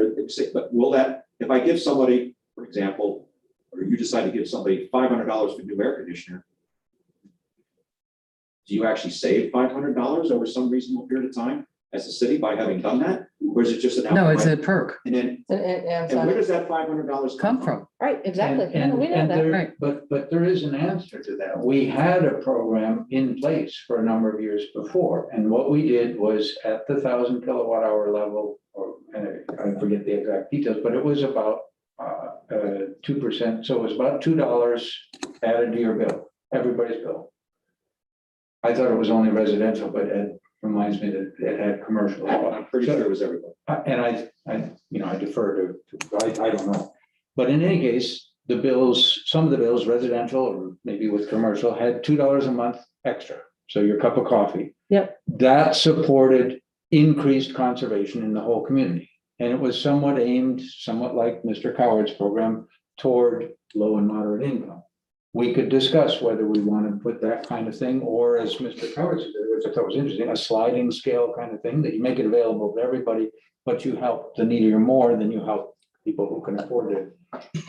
But will that, if I give somebody, for example, or you decide to give somebody $500 for new air conditioner, do you actually save $500 over some reasonable period of time as a city by having done that? Or is it just an
No, it's
outright?
a perk.
And then, and where does that $500
Come from.
Right, exactly.
And-
Yeah, we know
and
that.
there-
Right.
But there is an answer to that. We had a program in place for a number of years before. And what we did was at the 1,000 kilowatt hour level, or I forget the exact details, but it was about 2%. So it was about $2 added to your bill, everybody's bill. I thought it was only residential, but it reminds me that it had commercial.
I'm pretty sure it was everybody.
And I defer to, I don't know. But in any case, the bills, some of the bills, residential or maybe with commercial, had $2 a month extra. So your cup of coffee.
Yep.
That supported increased conservation in the whole community. And it was somewhat aimed, somewhat like Mr. Coward's program, toward low and moderate income. We could discuss whether we want to put that kind of thing, or as Mr. Coward said, which I thought was interesting, a sliding scale kind of thing, that you make it available to everybody, but you help the needier more than you help people who can afford it.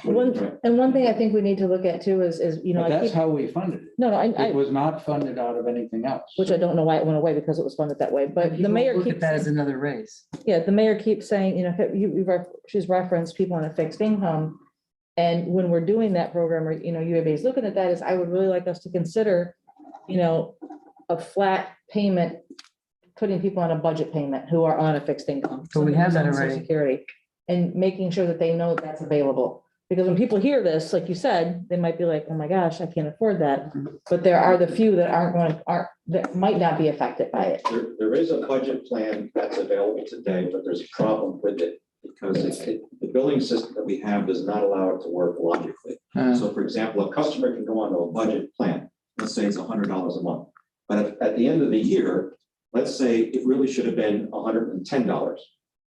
One thing I think we need to look at too is, you know,
But
I
that's
keep,
how we funded it.
no,
It was not funded out of anything else.
which I don't know why it went away because it was funded that way, but the
People
mayor
look at
keeps,
that as another raise.
yeah, the mayor keeps saying, you know, she's referenced people on a fixed income. And when we're doing that program, or, you know, UAB is looking at that, is I would really like us to consider, you know, a flat payment, putting people on a budget payment who are on a fixed income.
So we have that
somebody who's on Social
already.
Security, and making sure that they know that's available. Because when people hear this, like you said, they might be like, oh my gosh, I can't afford that. But there are the few that that might not be affected by it.
There is a budget plan that's available today, but there's a problem with it because the billing system that we have does not allow it to work logically. So for example, a customer can go onto a budget plan, let's say it's $100 a month. But at the end of the year, let's say it really should have been $110.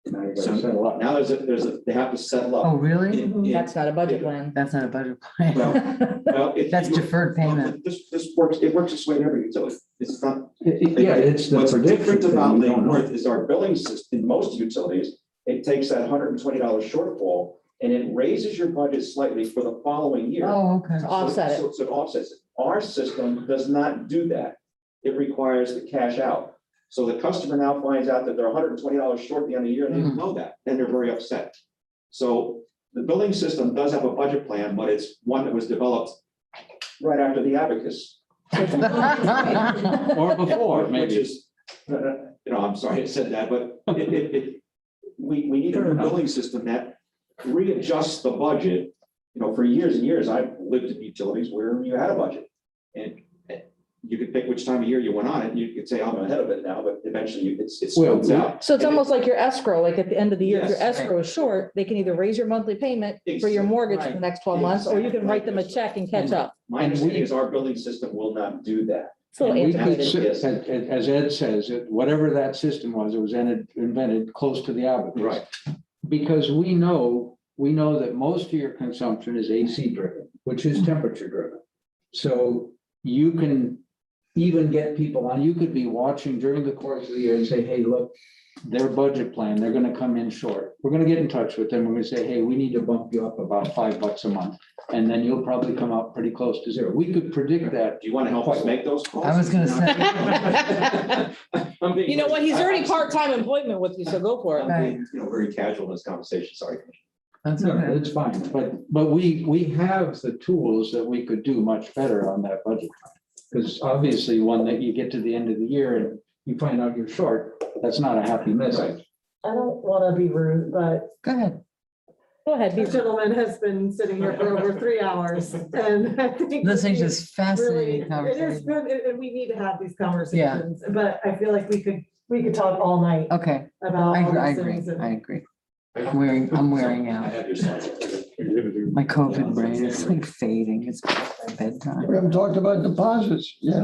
So now they have to settle up.
Oh, really?
That's not a budget plan.
That's not a budget plan.
Well,
That's deferred payment.
This works, it works its way to every utility. It's not.
Yeah, it's the
What's
prediction
different
thing,
about
you don't know.
Lake is our billing system, in most utilities, it takes that $120 shortfall and it raises your budget slightly for the following year.
Oh, okay.
To offset it.
So it offsets it. Our system does not do that. It requires the cash out. So the customer now finds out that they're $120 short at the end of the year and they didn't know that, then they're very upset. So the billing system does have a budget plan, but it's one that was developed right after the abacus.
Or before,
Which
maybe.
is, I'm sorry I said that, but we need a billing system that readjusts the budget. For years and years, I've lived in utilities where you had a budget. And you could pick which time of year you went on it, and you could say, I'm ahead of it now, but eventually it smooths out.
So it's almost like your escrow, like at the end of the year, if your
Yes.
escrow is short, they can either raise your monthly payment for your mortgage for the next 12 months, or you can write them a check and catch up.
My understanding is our billing system will not do that.
It's a little
And we could
antiquated.
sit- As Ed says, whatever that system was, it was invented close to the abacus.
Right.
Because we know that most of your consumption is AC driven, which is temperature driven. So you can even get people on, you could be watching during the course of the year and say, hey, look, their budget plan, they're gonna come in short. We're gonna get in touch with them. We're gonna say, hey, we need to bump you up about $5 a month. And then you'll probably come out pretty close to zero. We could predict that.
Do you want to help us make those calls?
I was gonna say.
I'm being
You know what, he's
very-
already part-time employment with you, so go for it.
I'm being, very casual in this conversation, sorry.
That's
No,
okay.
it's fine, but we have the tools that we could do much better on that budget. Because obviously, one that you get to the end of the year and you find out you're short, that's not a happy message.
I don't want to be rude, but
Go ahead.
Go ahead.
the gentleman has been sitting here for over 3 hours, and I think.
Listening to
we
this fascinating
It is
conversation.
good, and we need to have these conversations, but I feel like we could talk all night
Okay,
about
I
all
agree, I
these
agree,
things.
I agree. I'm wearing
I
out.
have your slides.
My COVID brain is like fading. It's bedtime.
We haven't talked about deposits yet.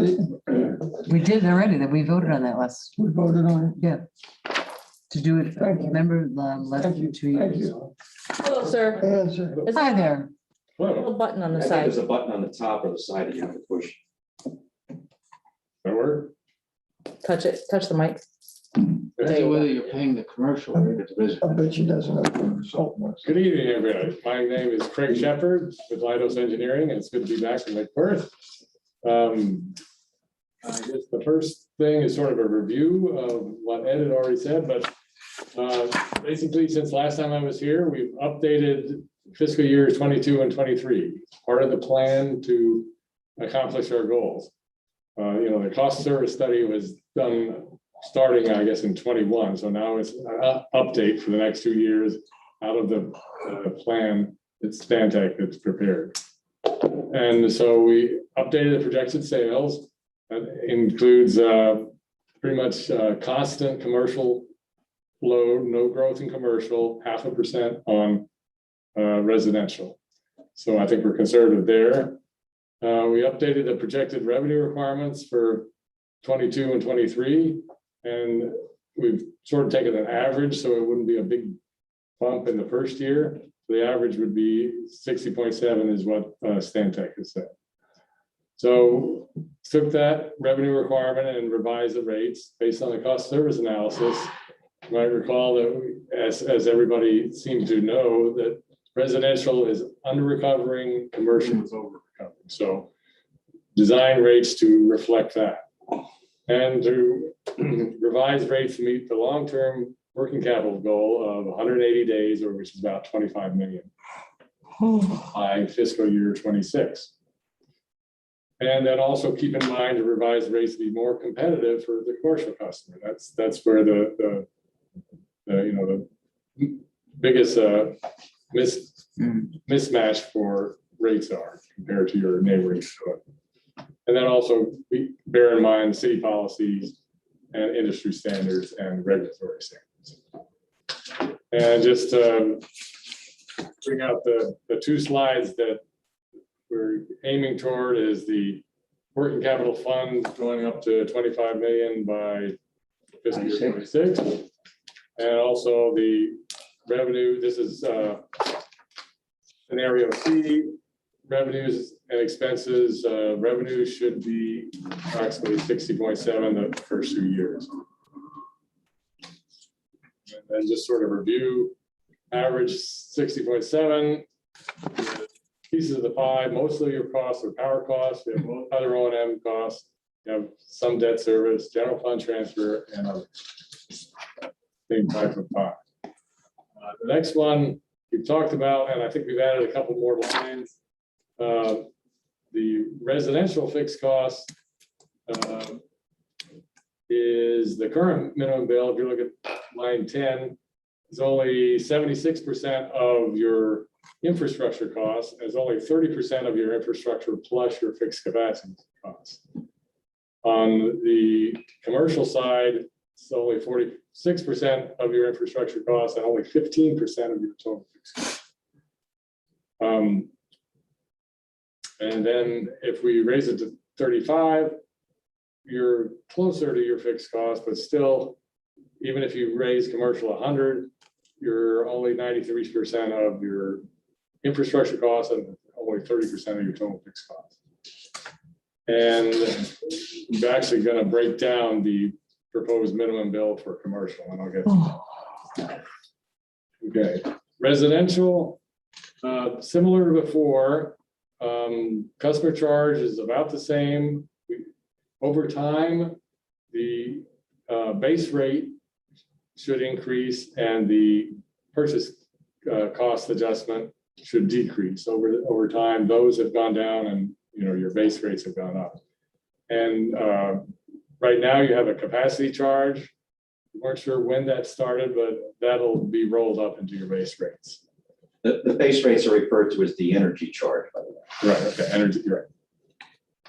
We did already, that we voted on that last,
We voted on
yeah. To do it,
Thank you.
remember, less
Thank
than
you,
2
thank
years.
you.
Hello, sir.
it. Answer.
There's
Hi there.
a little button on
I
the
think
side.
there's a button on the top or the side that you have to push.
That work?
Touch it, touch the mic.
Depends on whether you're paying the commercial or the
I
visitor.
bet she doesn't know. consultants.
Good evening, everybody. My name is Craig Shepherd with Leidos Engineering, and it's good to be back in McBurth. I guess the first thing is sort of a review of what Ed had already said, but basically, since last time I was here, we've updated fiscal year 22 and 23, part of the plan to accomplish our goals. The cost service study was done starting, I guess, in 21. So now it's an update for the next 2 years out of the plan that Stantec that's prepared. And so we updated the projected sales. That includes pretty much constant commercial load, no growth in commercial, 0.5% on residential. So I think we're conservative there. We updated the projected revenue requirements for 22 and 23. And we've sort of taken an average, so it wouldn't be a big bump in the first year. The average would be 60.7 is what Stantec has said. So took that revenue requirement and revised the rates based on the cost service analysis. You might recall that as everybody seems to know, that residential is under recovering, commercial is over recovering. So design rates to reflect that. And to revise rates to meet the long-term working capital goal of 180 days, or which is about 25 million by fiscal year 26. And then also keep in mind to revise rates to be more competitive for the commercial customer. That's where the biggest mismatch for rates are compared to your neighboring store. And then also bear in mind city policies and industry standards and regulatory standards. And just bring out the two slides that we're aiming toward is the working capital fund going up to 25 million by fiscal year 26. And also the revenue, this is scenario C, revenues and expenses. Revenues should be approximately 60.7 the first 2 years. And then just sort of review, average 60.7. Pieces of the pie, most of your costs are power costs, you have other O&M costs, you have some debt service, general fund transfer, and other same type of pie. The next one we've talked about, and I think we've added a couple more lines. The residential fixed cost is the current minimum bill. If you look at line 10, is only 76% of your infrastructure costs, as only 30% of your infrastructure plus your fixed capacity costs. On the commercial side, it's only 46% of your infrastructure costs and only 15% of your total fixed costs. And then if we raise it to 35, you're closer to your fixed cost, but still, even if you raise commercial 100, you're only 93% of your infrastructure costs and only 30% of your total fixed costs. And I'm actually going to break down the proposed minimum bill for commercial, and I'll get to that. Okay, residential, similar to before, customer charge is about the same. Over time, the base rate should increase and the purchase cost adjustment should decrease over time. Those have gone down and your base rates have gone up. And right now you have a capacity charge. We weren't sure when that started, but that'll be rolled up into your base rates.
The base rates are referred to as the energy charge, by the way.
Right, okay, energy, you're right.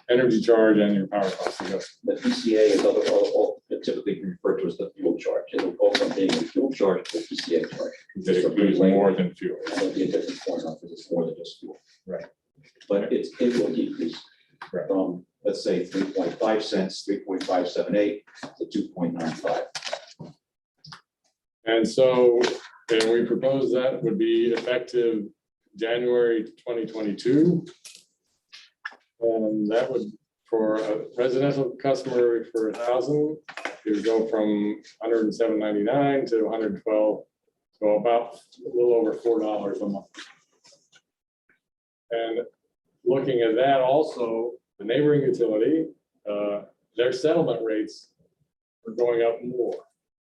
Energy charge and your power cost adjustment.
The PCA is all typically referred to as the fuel charge. It'll go from being a fuel charge to a PCA charge.
That includes more than fuel.
That'll be a different formula because it's more than just fuel.
Right.
But it will decrease
Right.
from, let's say, 3.5 cents, 3.578 to 2.95.
And so, and we propose that would be effective January 2022. And that would, for a residential customer for 1,000, it would go from $107.99 to $112, so about a little over $4 a month. And looking at that also, the neighboring utility, their settlement rates are going up more.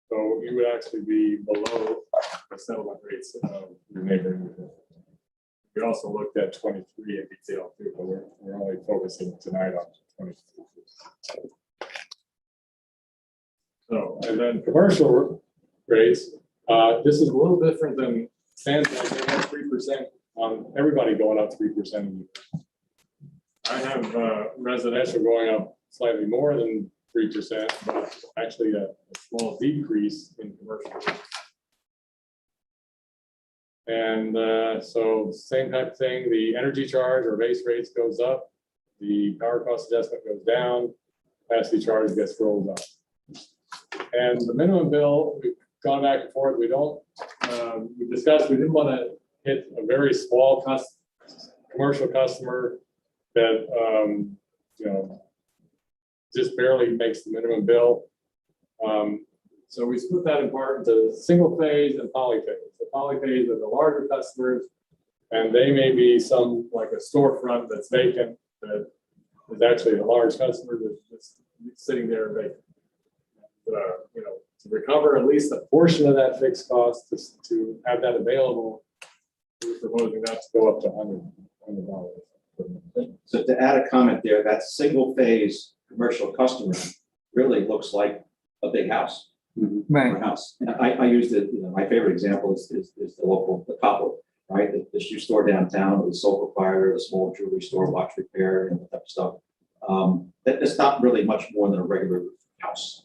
So you would actually be below the settlement rates of your neighboring utility. We also looked at 23 in detail too, but we're only focusing tonight on 23. So, and then commercial rates, this is a little different than Sandpoint. They have 3% on everybody going up 3% a year. I have residential going up slightly more than 3%, but actually a small decrease in commercial. And so same type of thing, the energy charge or base rates goes up, the power cost adjustment goes down, capacity charge gets rolled up. And the minimum bill, we've gone back and forth, we don't, we discussed, we didn't want to hit a very small commercial customer that, you know, just barely makes the minimum bill. So we split that apart into single phase and polyphase. The polyphase are the larger customers, and they may be some like a storefront that's vacant that is actually a large customer that's sitting there vacant. You know, to recover at least a portion of that fixed cost to have that available, we're proposing that to go up to $100.
So to add a comment there, that single phase commercial customer really looks like a big house.
Right.
House. And I used it, you know, my favorite example is the local, the Copper, right? The shoe store downtown, the sole proprietor, the small jewelry store, watch repair, and that type of stuff. It's not really much more than a regular house,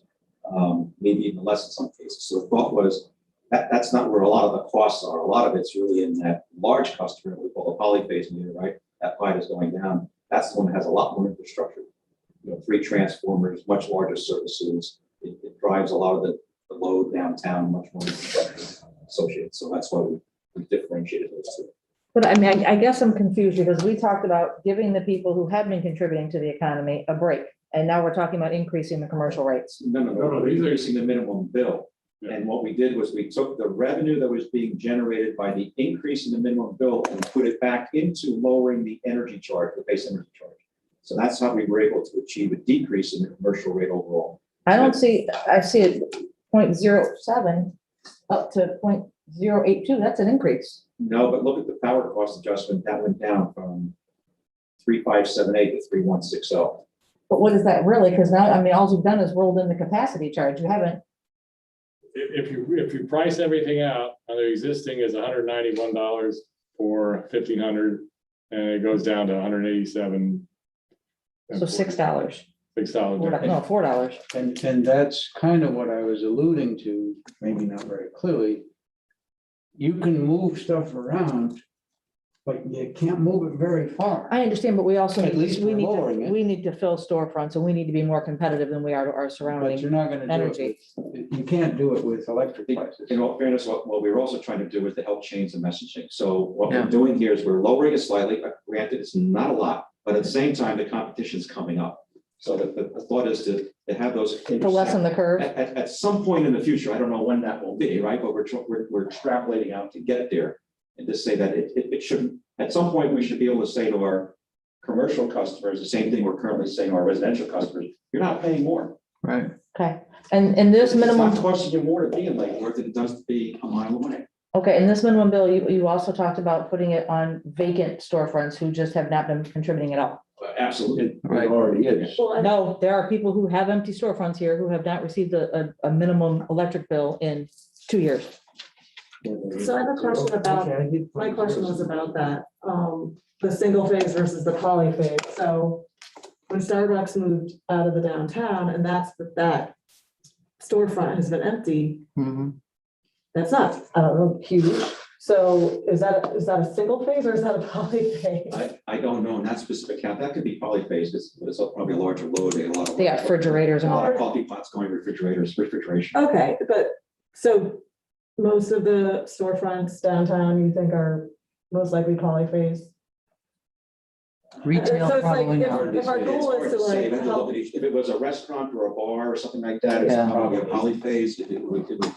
maybe even less in some cases. So the thought was that's not where a lot of the costs are. A lot of it's really in that large customer, we call a polyphase meter, right? That pie is going down. That's the one that has a lot more infrastructure. You know, 3 transformers, much larger services. It drives a lot of the load downtown, much more associated. So that's why we differentiated those two.
But I mean, I guess I'm confused because we talked about giving the people who have been contributing to the economy a break. And now we're talking about increasing the commercial rates.
No, we're increasing the minimum bill.
Yeah.
And what we did was we took the revenue that was being generated by the increase in the minimum bill and put it back into lowering the energy charge, the base energy charge. So that's how we were able to achieve a decrease in the commercial rate overall.
I don't see, I see it 0.07 up to 0.082. That's an increase.
No, but look at the power cost adjustment. That went down from 3.578 to 3.160.
But what is that really? Because now, I mean, all you've done is rolled in the capacity charge. You haven't.
If you price everything out, the existing is $191 for 1,500, and it goes down to $187.
So $6.
$6.
No, $4.
And that's kind of what I was alluding to, maybe not very clearly. You can move stuff around, but you can't move it very far.
I understand, but we also,
At least we're lowering it.
we need to fill storefronts and we need to be more competitive than we are to our
But
surrounding.
you're not gonna do
energy.
it. You can't do it with electric prices.
In all fairness, what we were also trying to do is to help change the messaging. So what
Yeah.
we're doing here is we're lowering it slightly. Granted, it's not a lot, but at the same time, the competition's coming up. So the thought is to have those.
To lessen the curve.
At some point in the future, I don't know when that will be, right? But we're extrapolating out to get there and to say that it shouldn't, at some point, we should be able to say to our commercial customers, the same thing we're currently saying to our residential customers, you're not paying more.
Right.
Okay. And this
It's
minimum,
not costing you more to be in Lake Worth than it does to be a mile away.
okay, and this minimum bill, you also talked about putting it on vacant storefronts who just have not been contributing at all.
Absolutely.
It already is.
Well,
No, there are people who have empty storefronts here who have not received a minimum electric bill in 2 years.
so I have a question about, my question was about that, the single phase versus the polyphase. So when Starbucks moved out of the downtown and that storefront has been empty,
Mhm.
that's not, I don't know, huge. So is that a single phase or is that a polyphase?
I don't know in that specific count. That could be polyphase, but it's probably a larger load. A lot of.
They got refrigerators
A
and all
lot of
that.
coffee pots going, refrigeration.
Okay, but so most of the storefronts downtown you think are most likely polyphase?
Retail,
So it's like,
probably
if-
not.
if our goal is to like help.
If it was a restaurant or a bar or something like that, it's
Yeah.
probably a polyphase. If it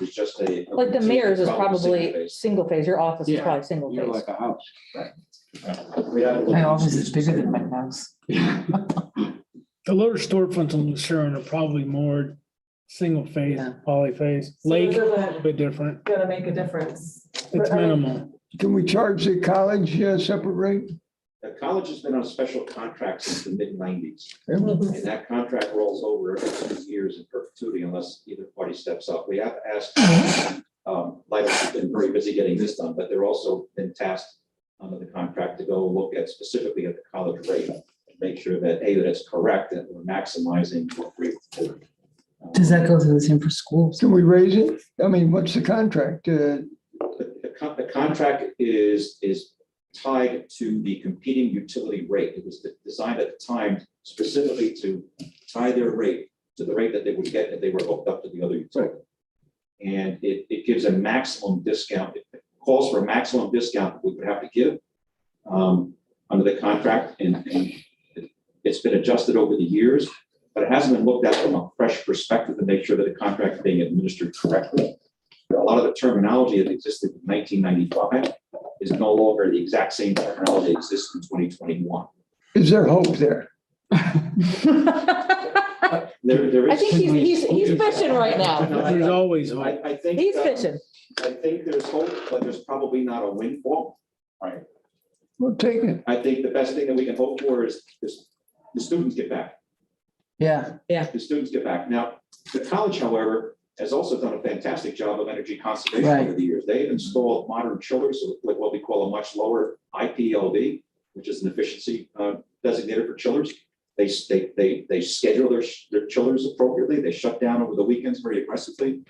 was just a.
Like the mayor's is
single
probably
phase.
single phase. Your office is
Yeah,
probably single
You're
phase.
like a house.
We have to look
My
at
office
these
is bigger than my
things.
house.
The lower storefronts on Lucerne are probably more single phase,
Yeah.
polyphase.
So
Lake,
those
a
are the-
little bit different.
Gonna make a difference.
It's
But I mean,
minimal.
Can we charge the college a separate rate?
The college has been on a special contract since the mid-90s.
Mm-hmm.
And that contract rolls over every 2 years in perpetuity unless either party steps up. We have asked, Lytle has been very busy getting this done, but they're also been tasked under the contract to go look at specifically at the college rate. And make sure that, A, that it's correct, that we're maximizing what we're able to do.
Does that go to the same for schools?
Can we raise it? I mean, what's the contract?
The contract is tied to the competing utility rate. It was designed at the time specifically to tie their rate to the rate that they would get if they were hooked up to the other utility. And it gives a maximum discount. It calls for a maximum discount that we would have to give under the contract. And it's been adjusted over the years, but it hasn't been looked at from a fresh perspective to make sure that the contract is being administered correctly. A lot of the terminology that existed in 1995 is no longer the exact same terminology that exists in 2021.
Is there hope there?
There
I
is.
think he's fishing right now.
There's always hope.
I think.
He's fishing.
I think there's hope, but there's probably not a windfall. Right.
We'll take it.
I think the best thing that we can hope for is the students get back.
Yeah,
The students get back. Now, the college, however, has also done a fantastic job of energy conservation
Right.
over the years. They've installed modern chillers with what we call a much lower IPLV, which is an efficiency designator for chillers. They schedule their chillers appropriately. They shut down over the weekends very aggressively.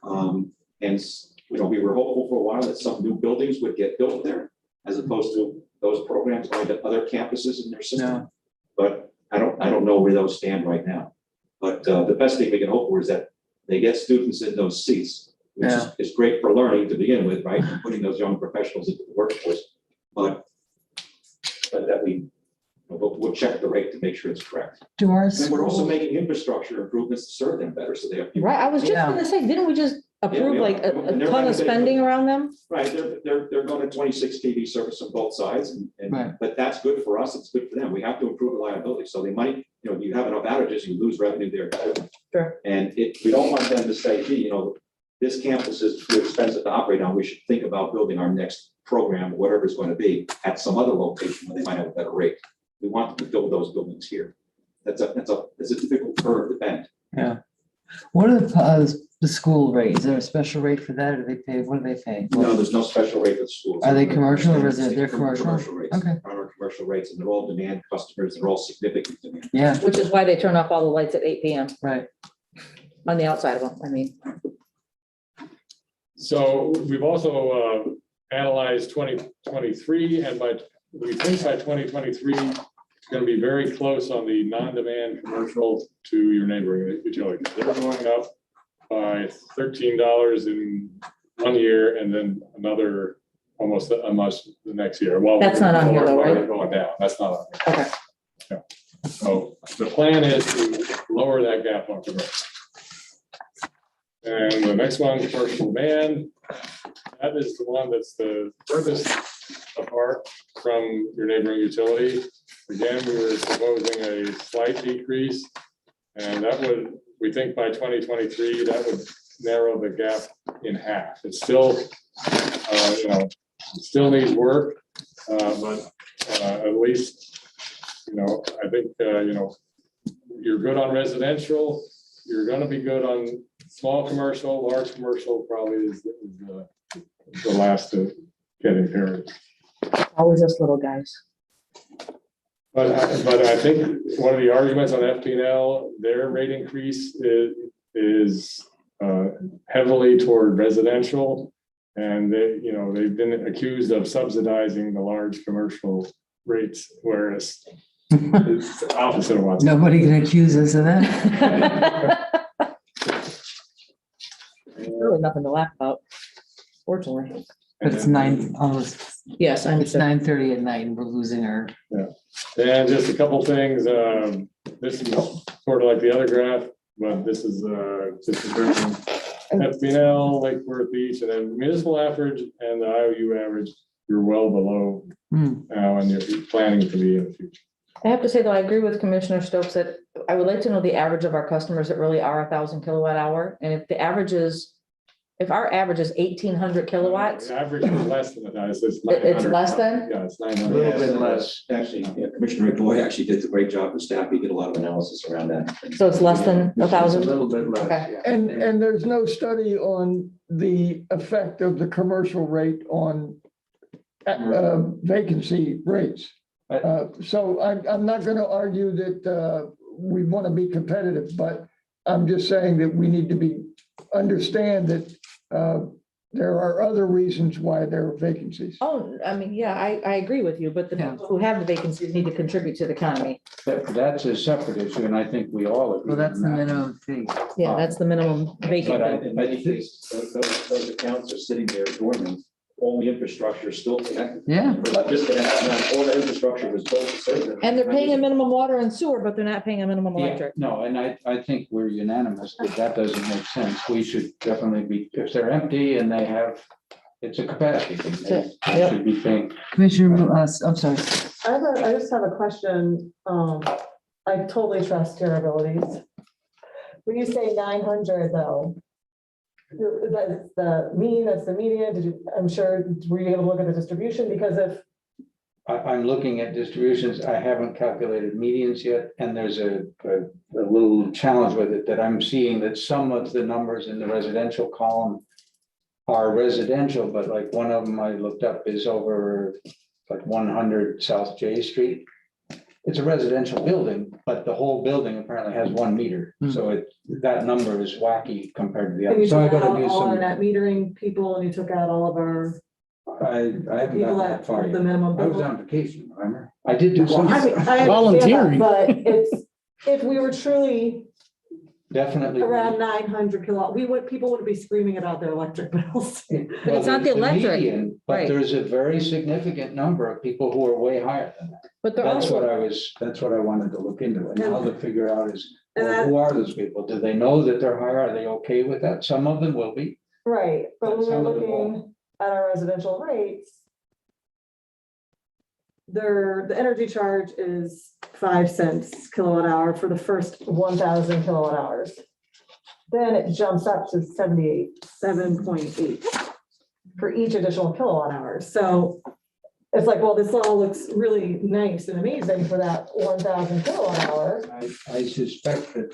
And we were hopeful for a while that some new buildings would get built there, as opposed to those programs going to other campuses in their system.
No.
But I don't know where those stand right now. But the best thing we can hope for is that they get students in those seats, which is great for learning to begin with, right? And putting those young professionals into the workforce. But that we'll check the rate to make sure it's correct.
do our
And we're also
schools,
making infrastructure improvements to serve them better, so they have.
Right, I was just
Yeah.
gonna say, didn't we just approve
we
like
are.
a
And they're
ton
not
of
gonna-
spending around them?
Right, they're going to 26 kV service on both sides,
Right.
but that's good for us, it's good for them. We have to improve reliability, so they might, you have enough outages, you lose revenue there too.
Sure.
And we don't want them to say, gee, this campus is too expensive to operate on, we should think about building our next program, whatever it's going to be, at some other location where they might have a better rate. We want them to build those buildings here. That's a difficult curve to bend.
yeah. What are the school rate? Is there a special rate for that, or do they pay, what do they pay?
No, there's no special rate for the schools.
Are they commercial or is it they're commercial?
Commercial rates.
Okay.
Primary commercial rates, and they're all demand customers, they're all significant demand.
Yeah,
Which is why they turn off all the lights at 8 PM
right.
on the outside of them, I mean.
So we've also analyzed 2023, and we think by 2023, it's going to be very close on the non-demand commercial to your neighboring utilities. They're going up by $13 in 1 year, and then another almost the next year. While
That's not on here though,
while
right?
they're going down. That's not on here.
Okay.
Yeah. So the plan is to lower that gap on commercial. And the next one, commercial demand, that is the one that's the furthest apart from your neighboring utility. Again, we were proposing a slight decrease, and that would, we think by 2023, that would narrow the gap in half. It's still, it still needs work, but at least I think, you're good on residential, you're gonna be good on small commercial, large commercial probably is the last to get encouraged.
Always us little guys.
But I think one of the arguments on FPL, their rate increase is heavily toward residential. And they've been accused of subsidizing the large commercial rates, whereas it's the opposite of what's.
Nobody can accuse us of that.
Really nothing to laugh about, fortunately.
But it's almost,
Yes, I'm
it's 9:30 at night and we're losing our.
And just a couple things, this is sort of like the other graph, but this is just comparing FPL, Lake Worth Beach, and then municipal average and the IOU average, you're well below now, and you're planning to be in the future.
I have to say, though, I agree with Commissioner Stokes that I would like to know the average of our customers that really are 1,000 kilowatt hour. And if the average is, if our average is 1,800 kilowatts,
The average is less than that. It's
It's
900.
less than?
Yeah, it's
A
900.
little bit less.
Actually, Commissioner McBoy actually did a great job with staff. He did a lot of analysis around that.
So it's less than
It's a
1,000?
little bit less.
Okay.
yeah.
And there's no study on the effect of the commercial rate on vacancy rates. So I'm not gonna argue that we want to be competitive, but I'm just saying that we need to understand that there are other reasons why there are vacancies.
Oh, I mean, yeah, I agree with you, but the people who have the vacancies need to contribute to the economy.
That's a separate issue, and I think we all agree.
Well, that's the
on that.
minimum fee.
Yeah, that's the minimum vacant.
But
In many cases, those accounts are sitting there dormant, all the infrastructure is still connected.
Yeah.
All the infrastructure was built to serve them.
And they're paying a minimum water and sewer, but they're not paying a minimum
Yeah,
electric.
no, and I think we're unanimous that doesn't make sense. We should definitely be, if they're empty and they have, it's a capacity thing. They
Yep.
should be paying.
Commissioner, I'm sorry.
I just have a question. I totally trust your abilities. When you say 900 though, that's the mean, that's the median, I'm sure, were you able to look at the distribution? Because if,
I'm looking at distributions. I haven't calculated medians yet, and there's a little challenge with it that I'm seeing that some of the numbers in the residential column are residential, but like one of them I looked up is over like 100 South J Street. It's a residential building, but the whole building apparently has 1 meter. So that number is wacky compared to the
and
other.
you
So I
took
gotta
out
do
all our
some,
net metering people and you took out all of our
I haven't
people
got
at
that far
the
yet.
minimum.
I was on vacation, remember? I did do some,
I mean, I understand
Volunteering.
that, But if we were truly
definitely.
around 900 kilowatt, people wouldn't be screaming about their electric bills.
But it's not the electric,
median, But
right.
there's a very significant number of people who are way higher than that.
But they're
That's what
also,
that's what I wanted to look into, and how to figure out is,
And
well, who are those people? Do they know that they're higher? Are they okay with that? Some of them will be.
Right, but when
That's
we're
some of them
looking at our residential rates, the energy charge is 5 cents kilowatt hour for the first 1,000 kilowatt hours. Then it jumps up to 7.8 for each additional kilowatt hour. So it's like, well, this all looks really nice and amazing for that 1,000 kilowatt hour.
I suspect that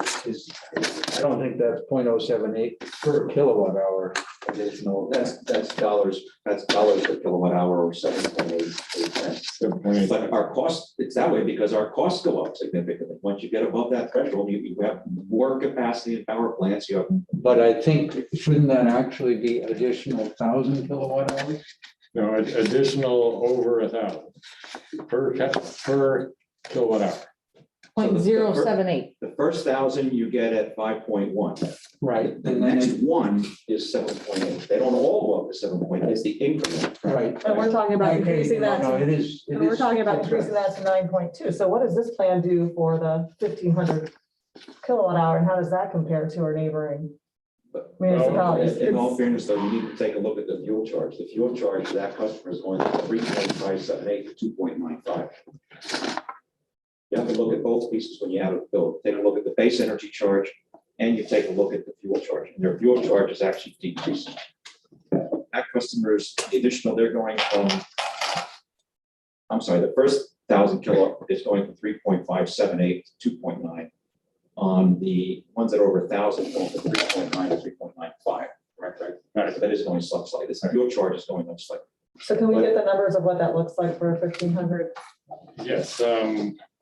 I don't think that's 0.078 per kilowatt hour additional.
That's dollars per kilowatt hour or 7.88 cents. But our cost, it's that way because our costs go up significantly. Once you get above that threshold, you have more capacity in power plants, you have.
But I think, shouldn't that actually be additional 1,000 kilowatt hours?
No, additional over 1,000 per kilowatt hour.
0.078.
The first 1,000 you get at 5.1.
Right.
The
And then,
next one is 7.8. They don't all go up to 7.8. It's the increment.
right.
And we're talking about increasing that.
No, it is.
And we're talking about increasing that to 9.2. So what does this plan do for the 1,500 kilowatt hour? And how does that compare to our neighboring municipalities?
In all fairness, though, you need to take a look at the fuel charge. The fuel charge to that customer is going from 3.578 to 2.95. You have to look at both pieces when you have a bill. Take a look at the base energy charge and you take a look at the fuel charge. And their fuel charge is actually decreasing. That customer's the additional, they're going from I'm sorry, the first 1,000 kilowatt is going from 3.578 to 2.9. On the ones that are over 1,000, going from 3.9 to 3.95. Right. So that is going slightly. This fuel charge is going up slightly.
So can we get the numbers of what that looks like for 1,500?
Yes, I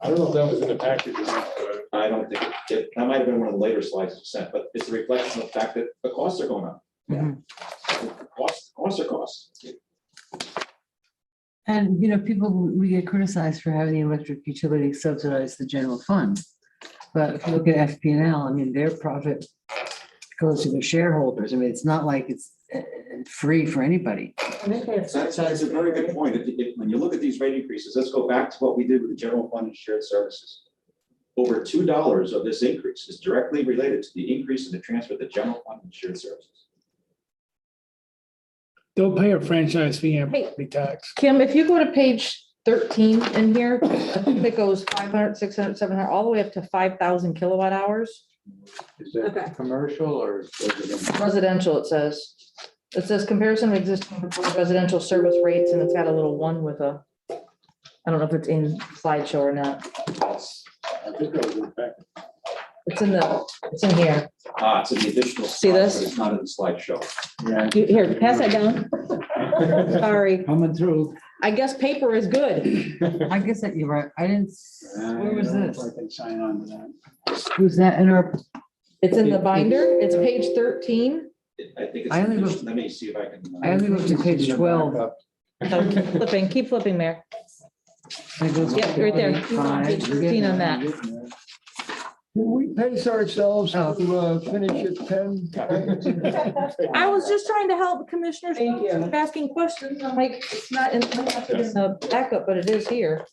don't know if that was in the package or not, but
I don't think that might have been one of the later slides you sent, but it's a reflection of the fact that the costs are going up. Costs are costs.
And, you know, we get criticized for having the electric utility subsidize the general fund. But if you look at FP&L, I mean, their profit goes to the shareholders. I mean, it's not like it's free for anybody.
That's a very good point. When you look at these rate increases, let's go back to what we did with the general fund and shared services. Over $2 of this increase is directly related to the increase in the transfer of the general fund and shared services.
They'll pay a franchise fee and
Hey.
property tax.
Kim, if you go to page 13 in here, I think it goes 500, 600, 700, all the way up to 5,000 kilowatt hours.
Is that commercial or residential?
Residential, it says. It says comparison of existing residential service rates, and it's got a little one with a, I don't know if it's in slideshow or not.
I think that was in the package.
It's in here.
It's in the additional.
See
slides,
this?
but it's not in the slideshow.
Yeah,
Here, pass that down. Sorry.
coming through.
I guess paper is good.
I guess that you're right. I didn't, where was this?
I can sign on to that.
Was that in our,
It's in the binder. It's page 13.
I think it's,
I only
let me see if I can.
I only looked at page 12.
Oh, keep flipping there.
And it goes
Yeah, right there. Keep on page
5.
13 on that.
Can we pace ourselves
Oh.
to finish at 10?
I was just trying to help commissioners.
Thank you.
Keep asking questions. I'm like, it's not in the backup, but it is here.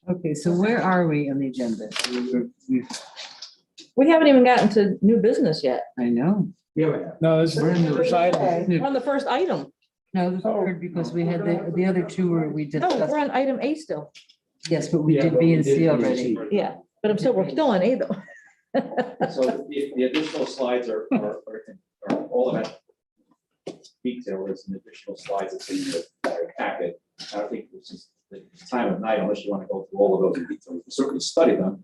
Okay, so where are we on the agenda?
We haven't even gotten to new business yet.
I know.
No, this is
We're in the
first
We're on the first item.
No, the third, because we had the other two where we
No,
discussed.
we're on item A still.
Yes, but we did B and C already.
Yeah, but we're still on A though.
So the additional slides are all of that detail is in additional slides that's in your packet. I don't think this is the time of night unless you want to go through all of those in detail. You can certainly study them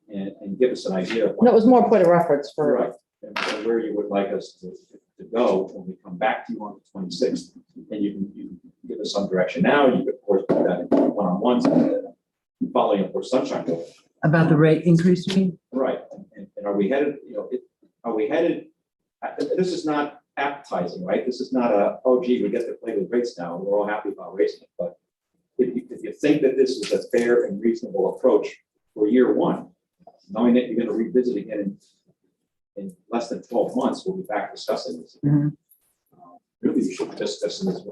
and give us an idea of
No, it was more point of reference for,
right, and where you would like us to go when we come back to you on the 26th. And you can give us some direction now. You could, of course, put that in one-on-ones following up for Sunshine Law.
About the rate increase, you mean?
Right, and are we headed, are we headed, this is not appetizing, right? This is not oh gee, we get to play with rates now, we're all happy about raising it, but if you think that this is a fair and reasonable approach for year one, knowing that you're gonna revisit again in less than 12 months, we'll be back discussing this.
Mhm.
Really, we should be discussing this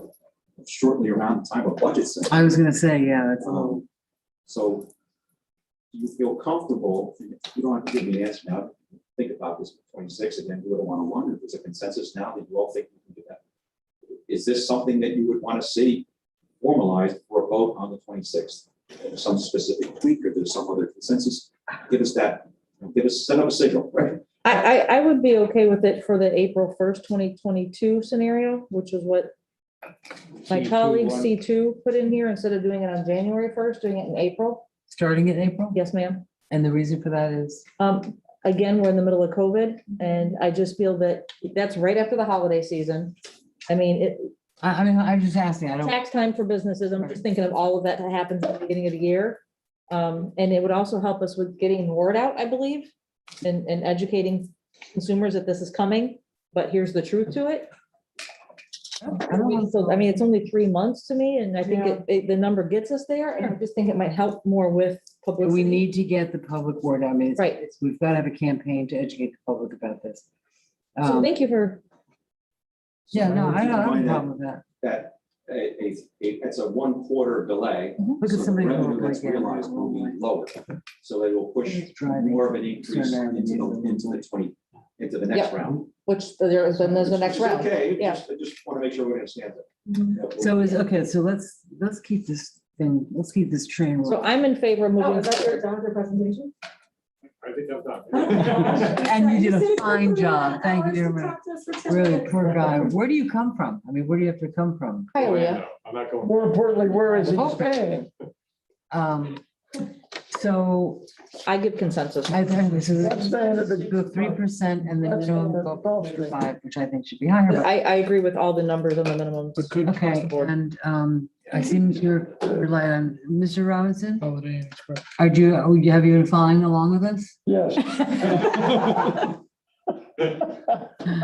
shortly around the time of budget season.
I was gonna say, yeah, that's a little.
So do you feel comfortable, you don't have to give me an answer now, think about this 26 and then do it a one-on-one, if there's a consensus now that you all think you can do that. Is this something that you would want to see formalized for a vote on the 26th? Some specific tweak or there's some other consensus? Give us that, send up a signal, right?
I would be okay with it for the April 1st, 2022 scenario, which is what my colleague C2 put in here instead of doing it on January 1st, doing it in April.
Starting in April?
Yes, ma'am.
And the reason for that is?
Again, we're in the middle of COVID and I just feel that that's right after the holiday season. I mean,
I mean, I'm just asking, I don't.
tax time for businesses. I'm just thinking of all of that that happens at the beginning of the year. And it would also help us with getting the word out, I believe, and educating consumers that this is coming, but here's the truth to it. So, I mean, it's only 3 months to me, and I think the number gets us there, and I just think it might help more with publicity.
We need to get the public word out. I mean,
Right.
We've got to have a campaign to educate the public about this.
So thank you for,
Yeah, no, I don't have a
Mind
problem with that.
that it's a 1 quarter delay.
Look
So
at
the
somebody.
revenue
who
that's
like,
realized will be lower, so they will push
It's driving.
more of an increase
Turn around and
into
do
the next
Yep.
round.
which there's the next
Which is
round.
okay,
Yeah.
I just want to make sure we understand that.
So okay, so let's keep this thing, let's keep this train.
So I'm in favor of
Oh,
moving.
is that your, done with your presentation?
I think I'm done.
And you did a fine job. Thank you very much. Really, poor guy. Where do you come from? I mean, where do you have to come from?
Hialeah.
I'm not going.
More importantly, where is he staying?
So
I give consensus.
I think this is
That's staying at the.
3% and the
That's
minimum
staying
go
at the golf
to
street.
5, which I think should be higher. but-
I agree with all the numbers on the minimum.
But could
across
Okay,
the board.
and I see you're relying on Mr. Robinson.
Holiday Inn Express.
Have you been following along with us?
Yes.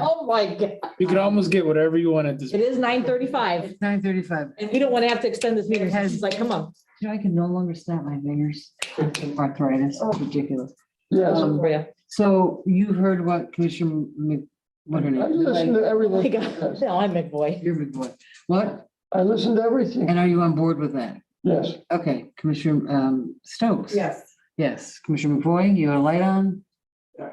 Oh, my God.
You could almost get whatever you want at this.
It is 9:35
9:35.
and we don't want to have to extend this meeting. It's like, come on.
I can no longer snap my fingers. Arthritis, it's ridiculous.
Yes.
For you.
So you heard what Commissioner what her
I
name?
listened to
Oh, my
everything.
God. No, I'm Mcboy.
You're big boy. What?
I listened to everything.
And are you on board with that?
Yes.
Okay, Commissioner Stokes?
Yes.
Yes, Commissioner McBoy, you have a light on?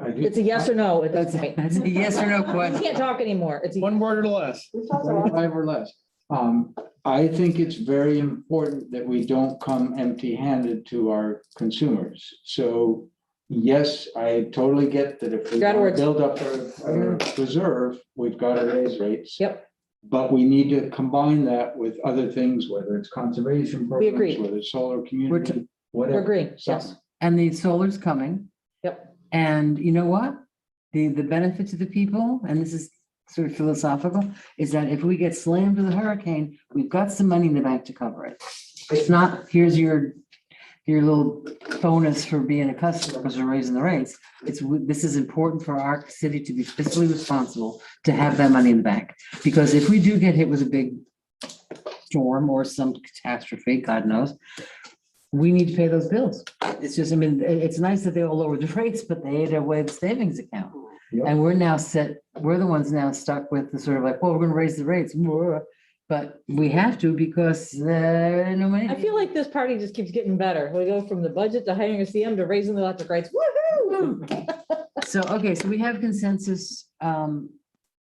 I do-
It's a yes or no at this
That's
point.
that's a yes or no
You
question.
can't talk anymore. It's a
One word or less.
25 or less. I think it's very important that we don't come empty-handed to our consumers. So, yes, I totally get that if we
Got
want
words.
to build up our reserve, we've got to raise rates.
Yep.
But we need to combine that with other things, whether it's conservation
We agree.
programs, whether it's solar community, whatever.
We're agreeing. Yes.
something.
And the solar's coming.
Yep.
And you know what? The benefit to the people, and this is sort of philosophical, is that if we get slammed with a hurricane, we've got some money in the bank to cover it. It's not, here's your little bonus for being a customer because we're raising the rates. This is important for our city to be fiscally responsible, to have that money in the bank. Because if we do get hit with a big storm or some catastrophe, God knows, we need to pay those bills. It's just, I mean, it's nice that they all lowered the rates, but they ate away the savings account.
Yep.
And we're the ones now stuck with the sort of like, well, we're gonna raise the rates, but we have to because no money.
I feel like this party just keeps getting better. We go from the budget to hiring a CM to raising the electric rates. Woohoo!
So, okay, so we have consensus.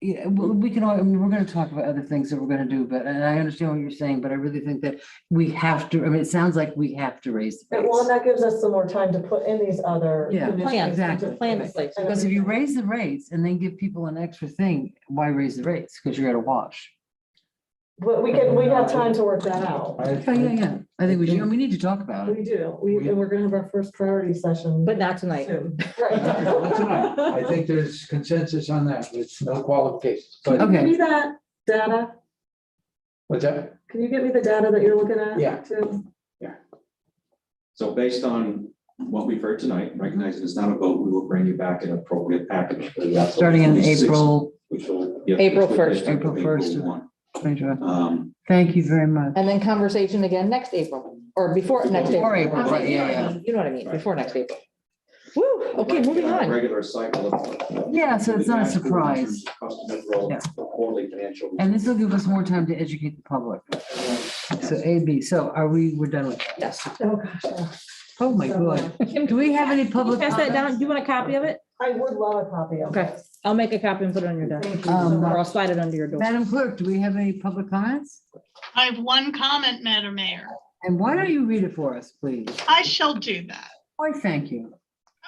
Yeah, we can, I mean, we're gonna talk about other things that we're gonna do, but, and I understand what you're saying, but I really think that we have to, I mean, it sounds like we have to raise the
Well, and
rates.
that gives us some more time to put in these other.
Yeah,
Plan,
exactly.
plan in place.
Because if you raise the rates and then give people an extra thing, why raise the rates? Because you're at a wash.
But we have time to work that out.
Yeah. I think we should, and we need to talk about it.
We do. And we're gonna have our first priority session.
But not tonight.
soon.
Not tonight. I think there's consensus on that with no qualifications. But
Can you
Okay.
give me that data?
what's that?
Can you give me the data that you're looking at?
Yeah.
Too?
So based on what we've heard tonight, recognizing it's not a vote, we will bring you back an appropriate package. for the October
Starting in
26th,
April.
Which will. yeah,
April
which will
1st.
get to
April 1st.
1.
2025. Thank you very much.
And then conversation again next April, or before next April.
Before April, right, yeah.
You know what I mean, before next April. Woo, okay, moving on.
Regular cycle of.
Yeah, so it's not a surprise.
Customer growth,
Yeah.
quarterly financial.
And this will give us more time to educate the public. So A, B, so we're done with that?
Yes.
Oh, gosh. yeah.
Oh, my God. Do we have any public?
Pass that down.
comments?
Do you want a copy of it?
I would love a copy of
Okay.
this.
I'll make a copy and put it on your desk,
Thank you
Um,
so
or
much.
I'll slide it under your door.
Madam Clerk, do we have any public comments?
I have one comment, Madam Mayor.
And why don't you read it for us, please?
I shall do that.
Why, thank you.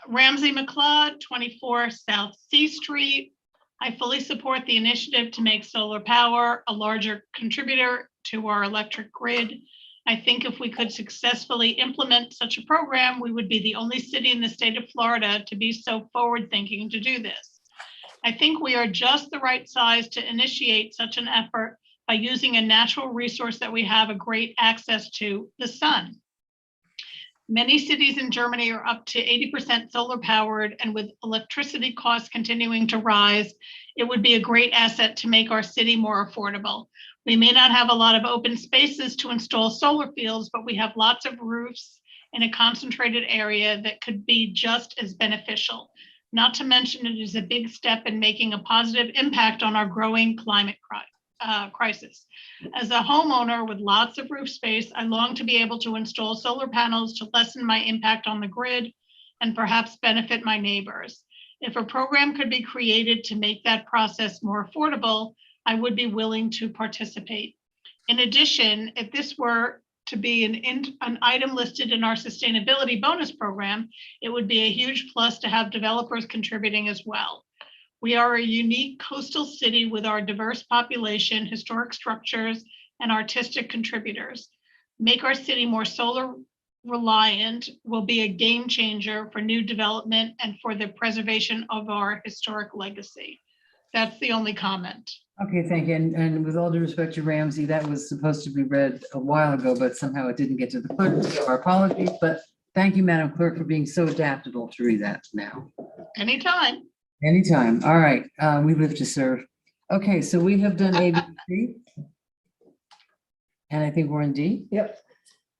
Ramsey McLeod, 24 South C Street. I fully support the initiative to make solar power a larger contributor to our electric grid. I think if we could successfully implement such a program, we would be the only city in the state of Florida to be so forward-thinking to do this. I think we are just the right size to initiate such an effort by using a natural resource that we have a great access to, the sun. Many cities in Germany are up to 80% solar powered, and with electricity costs continuing to rise, it would be a great asset to make our city more affordable. We may not have a lot of open spaces to install solar fields, but we have lots of roofs in a concentrated area that could be just as beneficial. Not to mention, it is a big step in making a positive impact on our growing climate crisis. As a homeowner with lots of roof space, I long to be able to install solar panels to lessen my impact on the grid and perhaps benefit my neighbors. If a program could be created to make that process more affordable, I would be willing to participate. In addition, if this were to be an item listed in our sustainability bonus program, it would be a huge plus to have developers contributing as well. We are a unique coastal city with our diverse population, historic structures, and artistic contributors. Make our city more solar reliant will be a game changer for new development and for the preservation of our historic legacy. That's the only comment.
Okay, thank you. And with all due respect to Ramsey, that was supposed to be read a while ago, but somehow it didn't get to the clerk. So our apologies, but thank you, Madam Clerk, for being so adaptable to read that now.
Anytime.
Anytime. All right, we live to serve. Okay, so we have done A, B, C. And I think we're in D.
Yep.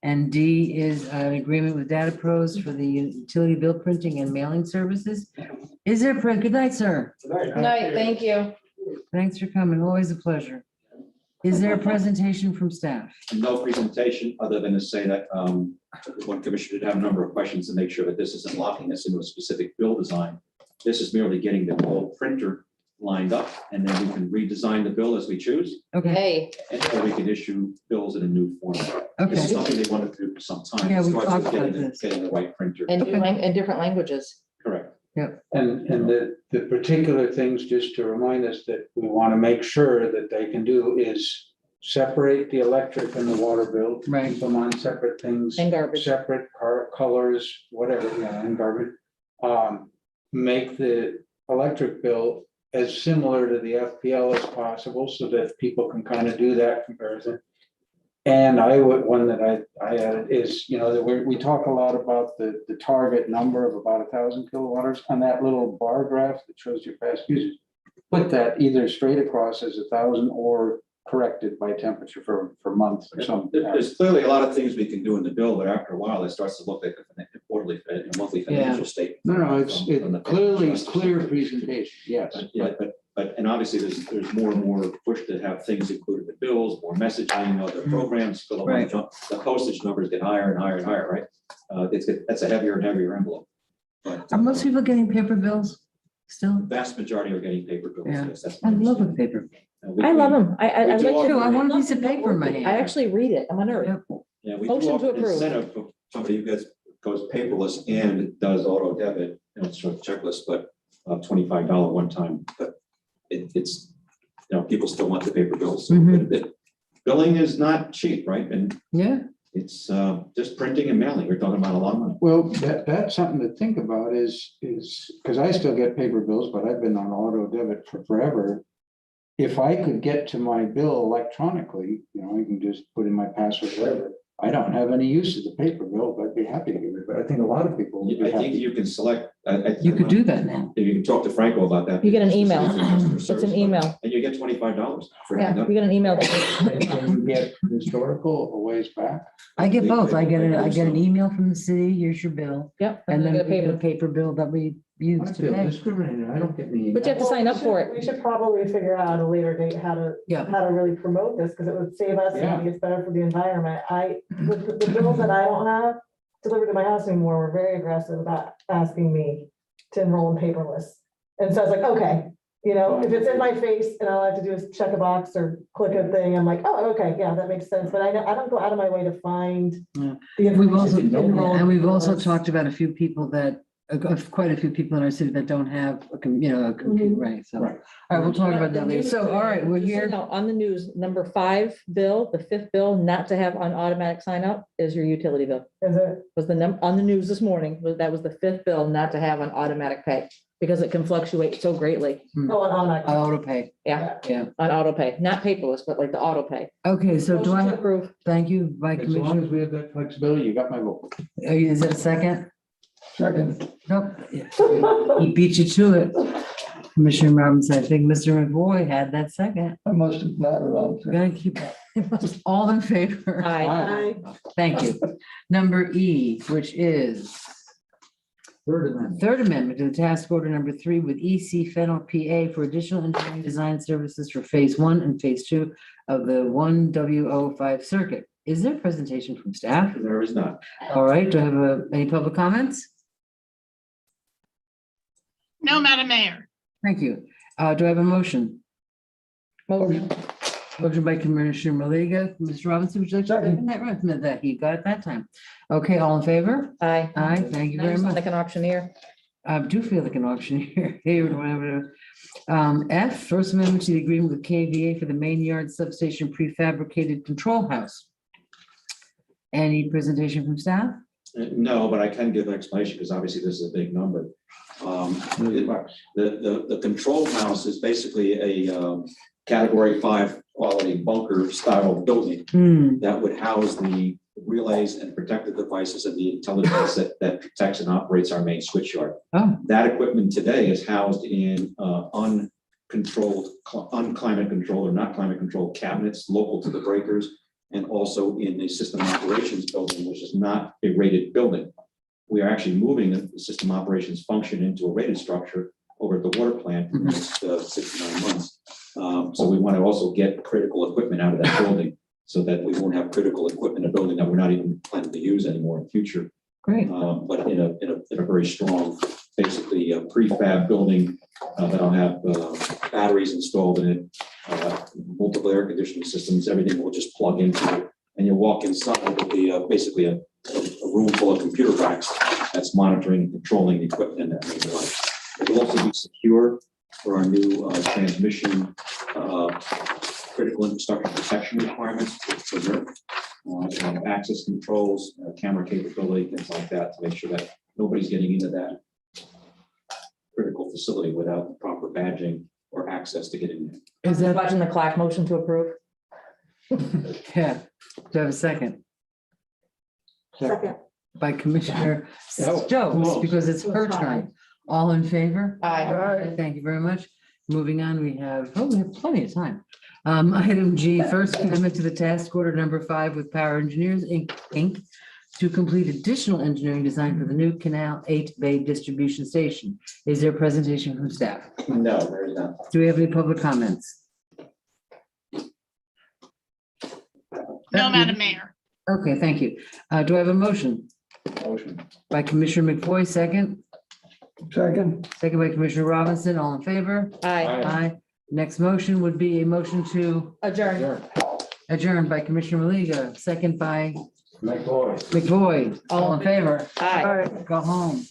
And D is an agreement with Data Pros for the utility bill printing and mailing services. Is there, good night, sir.
Good night, thank you.
Thanks for coming. Always a pleasure. Is there a presentation from staff?
No presentation, other than to say that one commissioner did have a number of questions to make sure that this isn't locking us into a specific bill design. This is merely getting the whole printer lined up, and then we can redesign the bill as we choose,
Okay,
Hey,
and then we can issue bills in a new format. This is
okay.
something they wanted to do for some time.
Yeah,
It
we
starts
talked
with
about
getting the-
this.
Getting the right printer.
and
Okay.
in different languages.
Correct.
And the particular things, just to remind us that we want to make sure that they can do is separate the electric and the water bill.
Right.
Keep them on separate things.
And garbage.
Separate colors, whatever, yeah, and garbage. Make the electric bill as similar to the FPL as possible so that people can kind of do that comparison. And one that I added is, that we talk a lot about the target number of about 1,000 kilowatts on that little bar graph that shows your past usage. Put that either straight across as 1,000 or corrected by temperature for months or something.
There's clearly a lot of things we can do in the bill, but after a while, it starts to look like a quarterly, a monthly financial statement.
No, it's
From the
clearly
trust or
clear
something.
presentation, yes.
But, yeah, and obviously there's more and more push to have things included in the bills, more messaging, other programs, fill them
Right.
up. The postage numbers get higher and higher and higher, right? That's a heavier and heavier envelope. But
Are most people getting paper bills still?
vast majority are getting paper bills.
Yeah.
Yes, that's my
I love a
understanding.
paper.
I love them. I
We
like
do
to.
Too, I want a piece of paper in my hand.
I actually read it. I'm a nerd.
Yep.
Yeah, we do
Motion to
offer an
approve.
incentive for somebody who goes paperless and does auto debit, sort of checklist, but $25 one time, but it's, people still want the paper bills. So
Mhm.
billing is not cheap, right? And
Yeah,
it's just printing and mailing. We're talking about a lot of money.
Well, that's something to think about is because I still get paper bills, but I've been on auto debit for forever. If I could get to my bill electronically, I can just put in my password, whatever. I don't have any use of the paper bill, but I'd be happy to give it, but I think a lot of people would be
I think
happy.
you can select.
you could do that now.
You can talk to Franco about that.
You get an email.
Customer
It's
service,
an email.
And you get $25 for
Yeah,
that.
you get an email.
Can you get historical a ways back?
I get both. I get
They
I get an
also-
email from the city, here's your bill.
Yep.
And then
you
we get a
get
paper bill that we
I
use
feel
today.
discriminated. I don't get any.
But you have to sign up for
We
it.
should probably figure out at a later date how to
Yeah.
really promote this, because it would save us, and I
Yeah.
think it's better for the environment. The bills that I don't have delivered to my house anymore were very aggressive about asking me to enroll in paperless. And so I was like, okay, if it's in my face and all I have to do is check a box or click a thing, I'm like, oh, okay, yeah, that makes sense. But I don't go out of my way to find
Yeah.
the
We've also,
information to enroll in
and we've also
paperless.
talked about a few people that, quite a few people in our city that don't have a computer, right? So, all
Right.
right, we'll talk about that later. So, all right, we're
Just so you
here.
know, on the news, number 5 bill, the 5th bill not to have on automatic sign up is your utility bill.
Is it?
Was on the news this morning, that was the 5th bill not to have on automatic pay because it can fluctuate so greatly.
Oh, on automatic.
Auto pay,
Yeah,
yeah.
on auto pay, not paperless, but like the auto pay.
Okay, so do I,
Motion to
have?
approve.
Thank you, Vice
As long
Commissioner.
as we have that flexibility, you got my vote.
Is it a second?
Second,
Nope. He beat you to it. Commissioner Robinson, I think Mr. McBoy had that second.
I must have not around.
Gotta keep, all in favor?
Aye.
Thank you. Number E, which is
Third amendment.
Third Amendment to the task order number 3 with EC Fennel PA for additional engineering design services for phase 1 and phase 2 of the 1W05 circuit. Is there a presentation from staff?
There is not.
All right, do I have any public comments?
No, Madam Mayor.
Thank you. Do I have a motion?
Motion.
Motion by Commissioner Maliga. Mr. Robinson, would you like to second that? Right, that he got it that time. Okay, all in favor?
Aye.
Aye, thank you very much.
Like an auctioneer.
I do feel like an auctioneer here. Whatever. F, first amendment to the agreement with KVA for the main yard substation prefabricated control house. Any presentation from staff?
No, but I can give an explanation because obviously this is a big number. The control house is basically a category 5 quality bunker style building that would house the relays and protective devices and the intelligence that protects and operates our main switch yard.
Oh,
That equipment today is housed in unclimate controlled or not climate controlled cabinets local to the breakers, and also in the system operations building, which is not a rated building. We are actually moving the system operations function into a rated structure over at the water plant in the next 6 to 9 months. So we want to also get critical equipment out of that building so that we won't have critical equipment in a building that we're not even planning to use anymore in the future.
great.
But in a very strong, basically a prefab building that'll have batteries installed in it, multiple air conditioning systems, everything will just plug into it. And you'll walk inside, it'll be basically a room full of computer racks that's monitoring and controlling the equipment in that main line. It will also be secure for our new transmission critical infrastructure protection requirements for NERC. Access controls, camera capability, things like that, to make sure that nobody's getting into that critical facility without the proper badging or access to get in there.
Is that,
Watching the clock, motion to approve.
yeah, do I have a second?
Second.
By Commissioner
Oh,
Stokes, because it's her turn. All in favor?
Aye.
Thank you very much. Moving on, we have plenty of time. Item G, first amendment to the task order number 5 with Power Engineers Inc. to complete additional engineering design for the new Canal 8 Bay Distribution Station. Is there a presentation from staff?
No, there is not.
Do we have any public comments?
No, Madam Mayor.
Okay, thank you. Do I have a motion?
Motion.
By Commissioner McBoy, second.
Second,
Second by Commissioner Robinson, all in favor?
Aye.
Aye. Next motion would be a motion to
Adjourn.
adjourn by Commissioner Maliga, second by
McBoy.
McBoy, all in favor?
Aye.
Go home.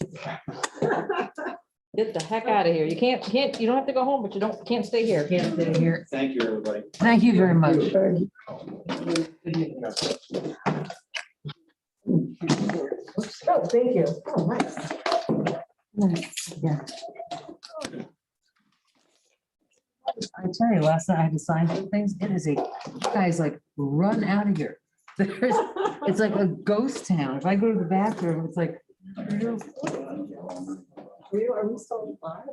Get the heck out of here. You can't, you don't have to go home, but you can't stay here.
Can't stay here.
Thank you, everybody.
Thank you very much.
thank you.
Oh, thank you. Oh, nice.
Yeah. I tell you, last night I had to sign some things. It is guys, like, run out of here. It's like a ghost town. If I go to the bathroom, it's like.
Are we still live?